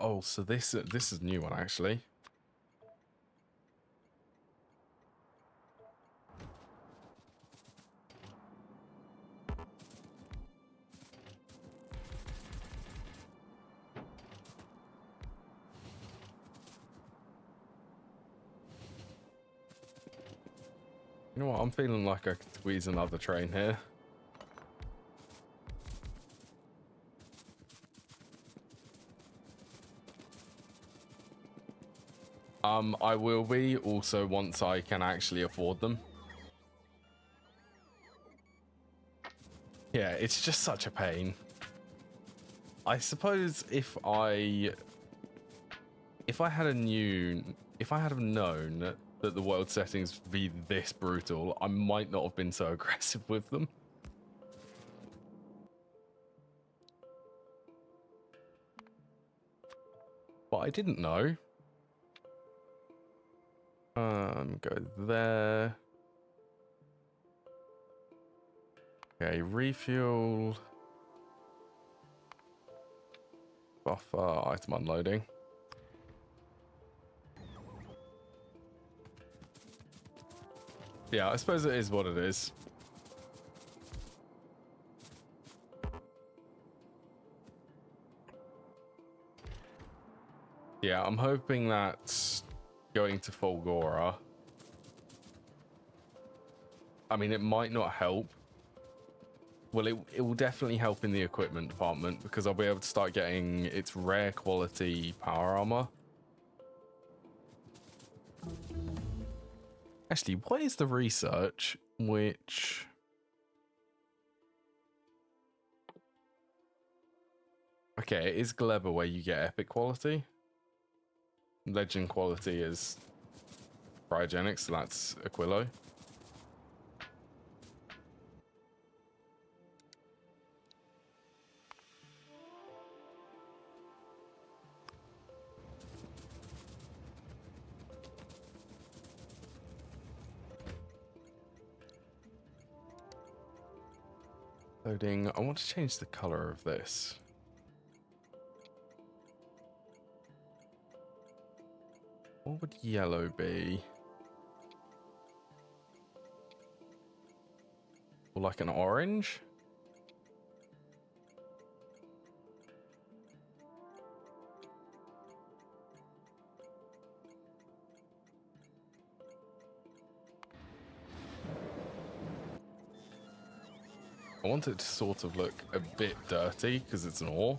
Oh, so this is a new one actually. You know what? I'm feeling like I could squeeze another train here. I will be also once I can actually afford them. Yeah, it's just such a pain. I suppose if I had known that the world settings would be this brutal, I might not have been so aggressive with them. But I didn't know. Go there. Okay, refuel. Buffer, item unloading. Yeah, I suppose it is what it is. Yeah, I'm hoping that going to Folgora... I mean, it might not help. Well, it will definitely help in the equipment department because I'll be able to start getting its rare quality power armor. Actually, what is the research which... Okay, it is Gleba where you get epic quality. Legend quality is cryogenics, so that's Aquilo. Loading. I want to change the color of this. What would yellow be? Or like an orange? I want it to sort of look a bit dirty because it's an ore.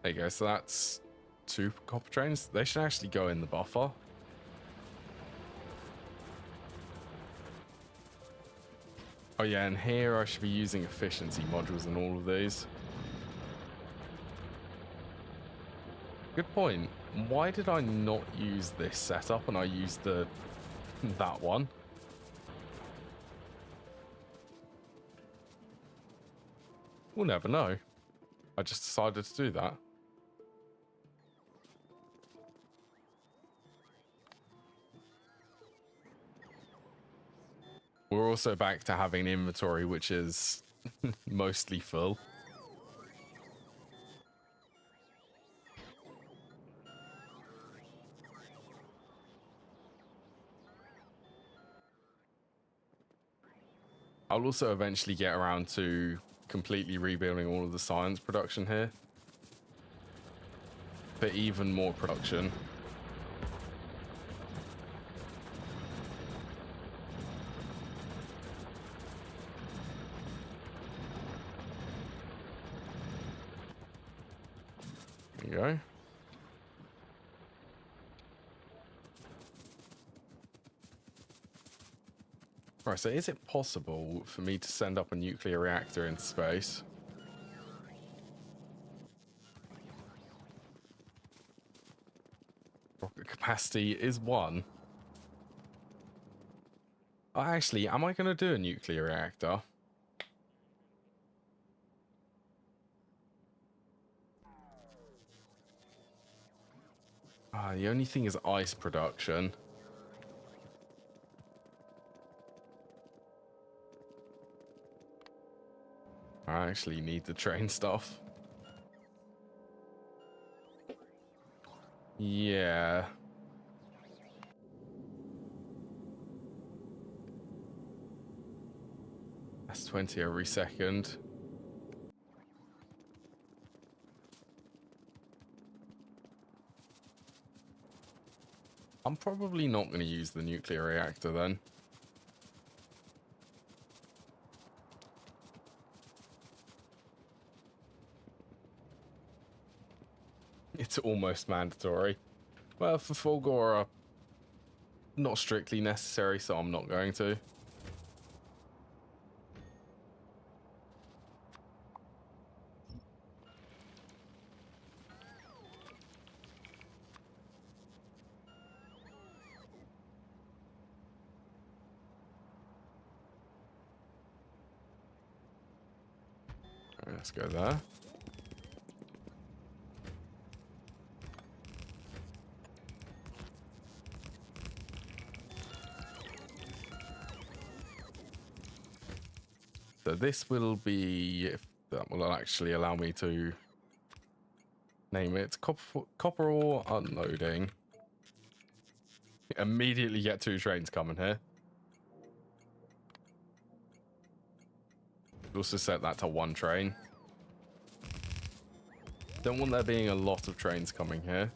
There you go, so that's 2 copper trains. They should actually go in the buffer. Oh yeah, and here I should be using efficiency modules in all of these. Good point. Why did I not use this setup and I used that one? We'll never know. I just decided to do that. We're also back to having an inventory which is mostly full. I'll also eventually get around to completely rebuilding all of the science production here for even more production. There you go. Right, so is it possible for me to send up a nuclear reactor into space? Rocket capacity is 1. Oh, actually, am I going to do a nuclear reactor? Ah, the only thing is ice production. I actually need the train stuff. Yeah. That's 20 every second. I'm probably not going to use the nuclear reactor then. It's almost mandatory. Well, for Fulgora, not strictly necessary, so I'm not going to. All right, let's go there. So this will be, if that will actually allow me to name it, copper ore unloading. Immediately get 2 trains coming here. Also set that to 1 train. Don't want there being a lot of trains coming here.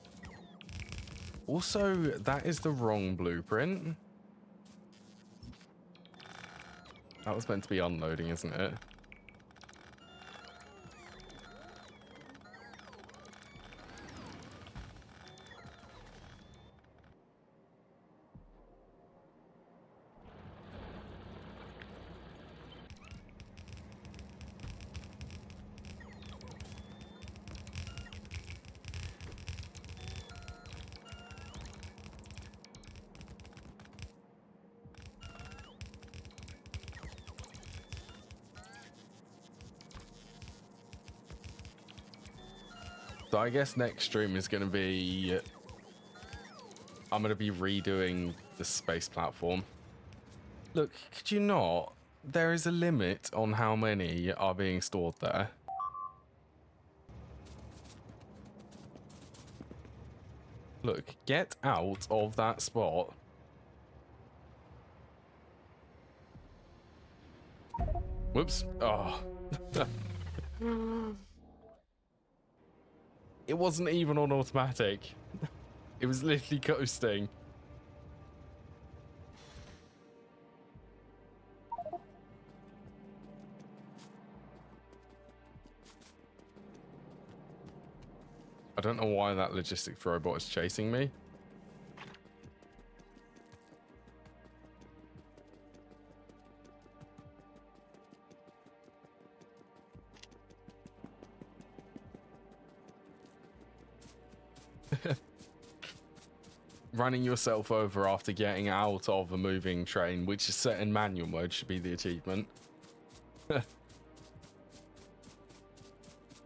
Also, that is the wrong blueprint. That was meant to be unloading, isn't it? So I guess next stream is going to be... I'm going to be redoing the space platform. Look, could you not? There is a limit on how many are being stored there. Look, get out of that spot. Whoops. Oh. It wasn't even on automatic. It was literally coasting. I don't know why that logistics robot is chasing me. Running yourself over after getting out of a moving train, which is set in manual mode, should be the achievement.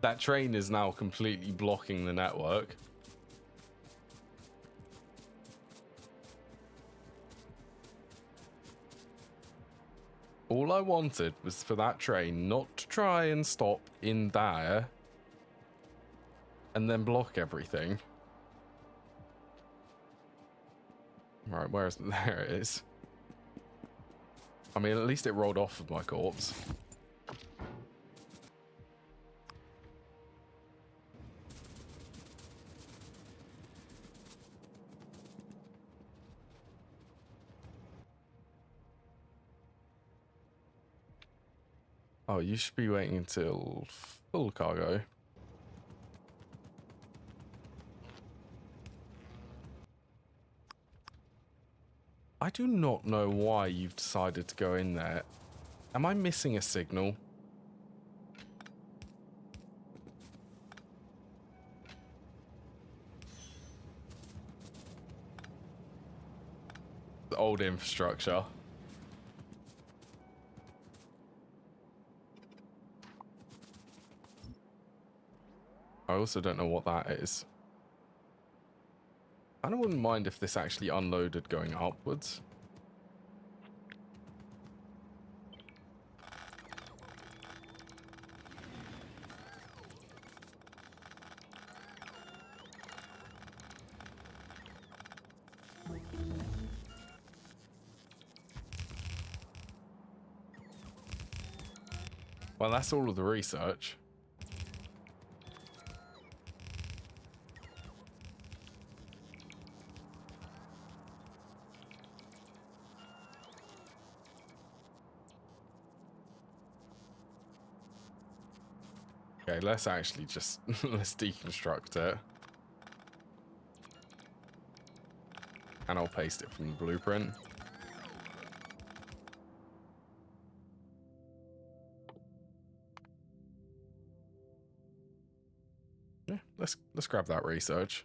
That train is now completely blocking the network. All I wanted was for that train not to try and stop in there and then block everything. Right, where is... There it is. I mean, at least it rolled off of my corpse. Oh, you should be waiting until full cargo. I do not know why you've decided to go in there. Am I missing a signal? The old infrastructure. I also don't know what that is. I wouldn't mind if this actually unloaded going upwards. Well, that's all of the research. Okay, let's actually just let's deconstruct it. And I'll paste it from the blueprint. Yeah, let's grab that research.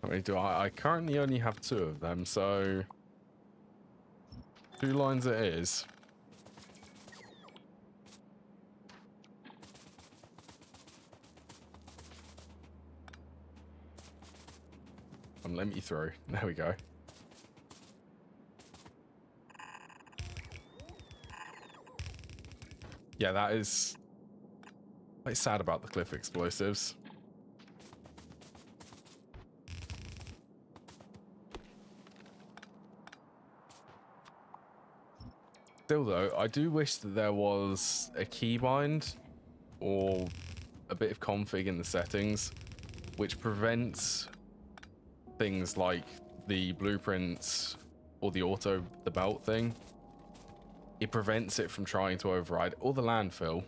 How many do I currently only have 2 of them, so 2 lines it is. Let me through. There we go. Yeah, that is quite sad about the cliff explosives. Still though, I do wish that there was a keybind or a bit of config in the settings which prevents things like the blueprints or the belt thing. It prevents it from trying to override, or the landfill.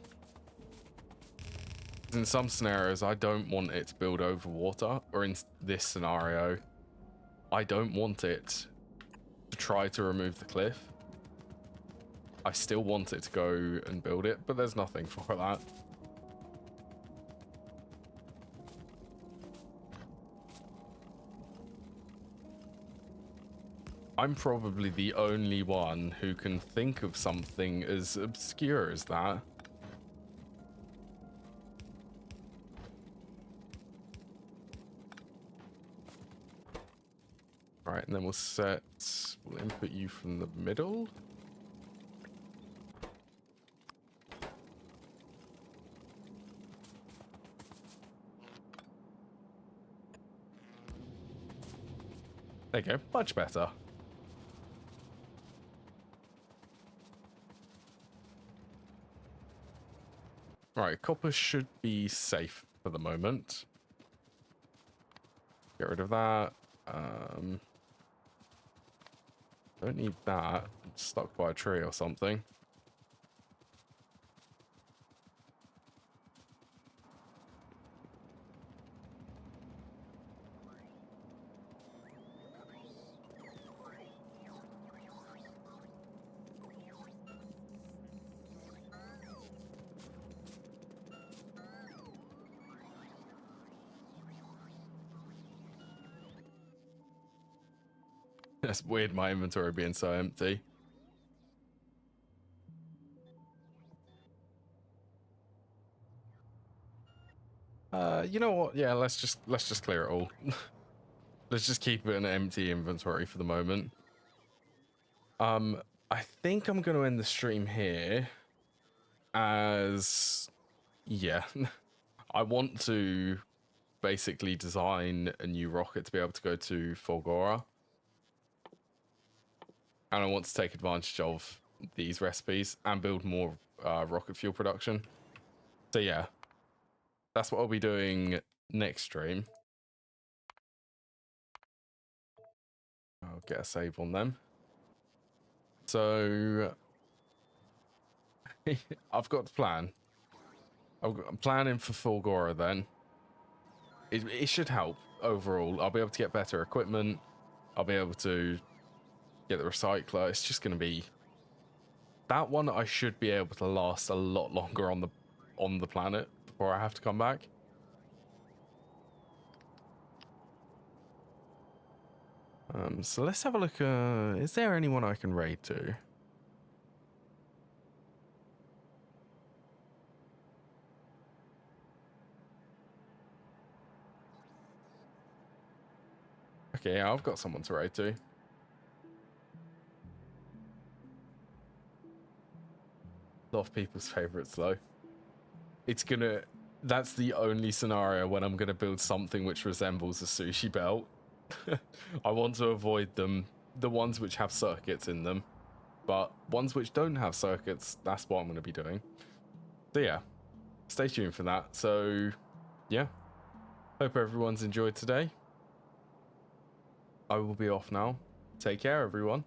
In some scenarios, I don't want it to build over water, or in this scenario, I don't want it to try to remove the cliff. I still want it to go and build it, but there's nothing for that. I'm probably the only one who can think of something as obscure as that. Right, and then we'll input you from the middle. There you go, much better. Right, copper should be safe for the moment. Get rid of that. Don't need that. It's stuck by a tree or something. That's weird, my inventory being so empty. You know what? Yeah, let's just clear it all. Let's just keep it an empty inventory for the moment. I think I'm going to end the stream here as, yeah, I want to basically design a new rocket to be able to go to Fulgora. And I want to take advantage of these recipes and build more rocket fuel production. So yeah, that's what I'll be doing next stream. I'll get a save on them. So I've got the plan. I'm planning for Fulgora then. It should help overall. I'll be able to get better equipment. I'll be able to get the recycler. It's just going to be that one. I should be able to last a lot longer on the planet before I have to come back. So let's have a look. Is there anyone I can raid to? Okay, yeah, I've got someone to raid to. A lot of people's favorites though. That's the only scenario when I'm gonna build something which resembles a sushi belt. I want to avoid them, the ones which have circuits in them, but ones which don't have circuits, that's what I'm going to be doing. So yeah, stay tuned for that. So yeah, hope everyone's enjoyed today. I will be off now. Take care, everyone.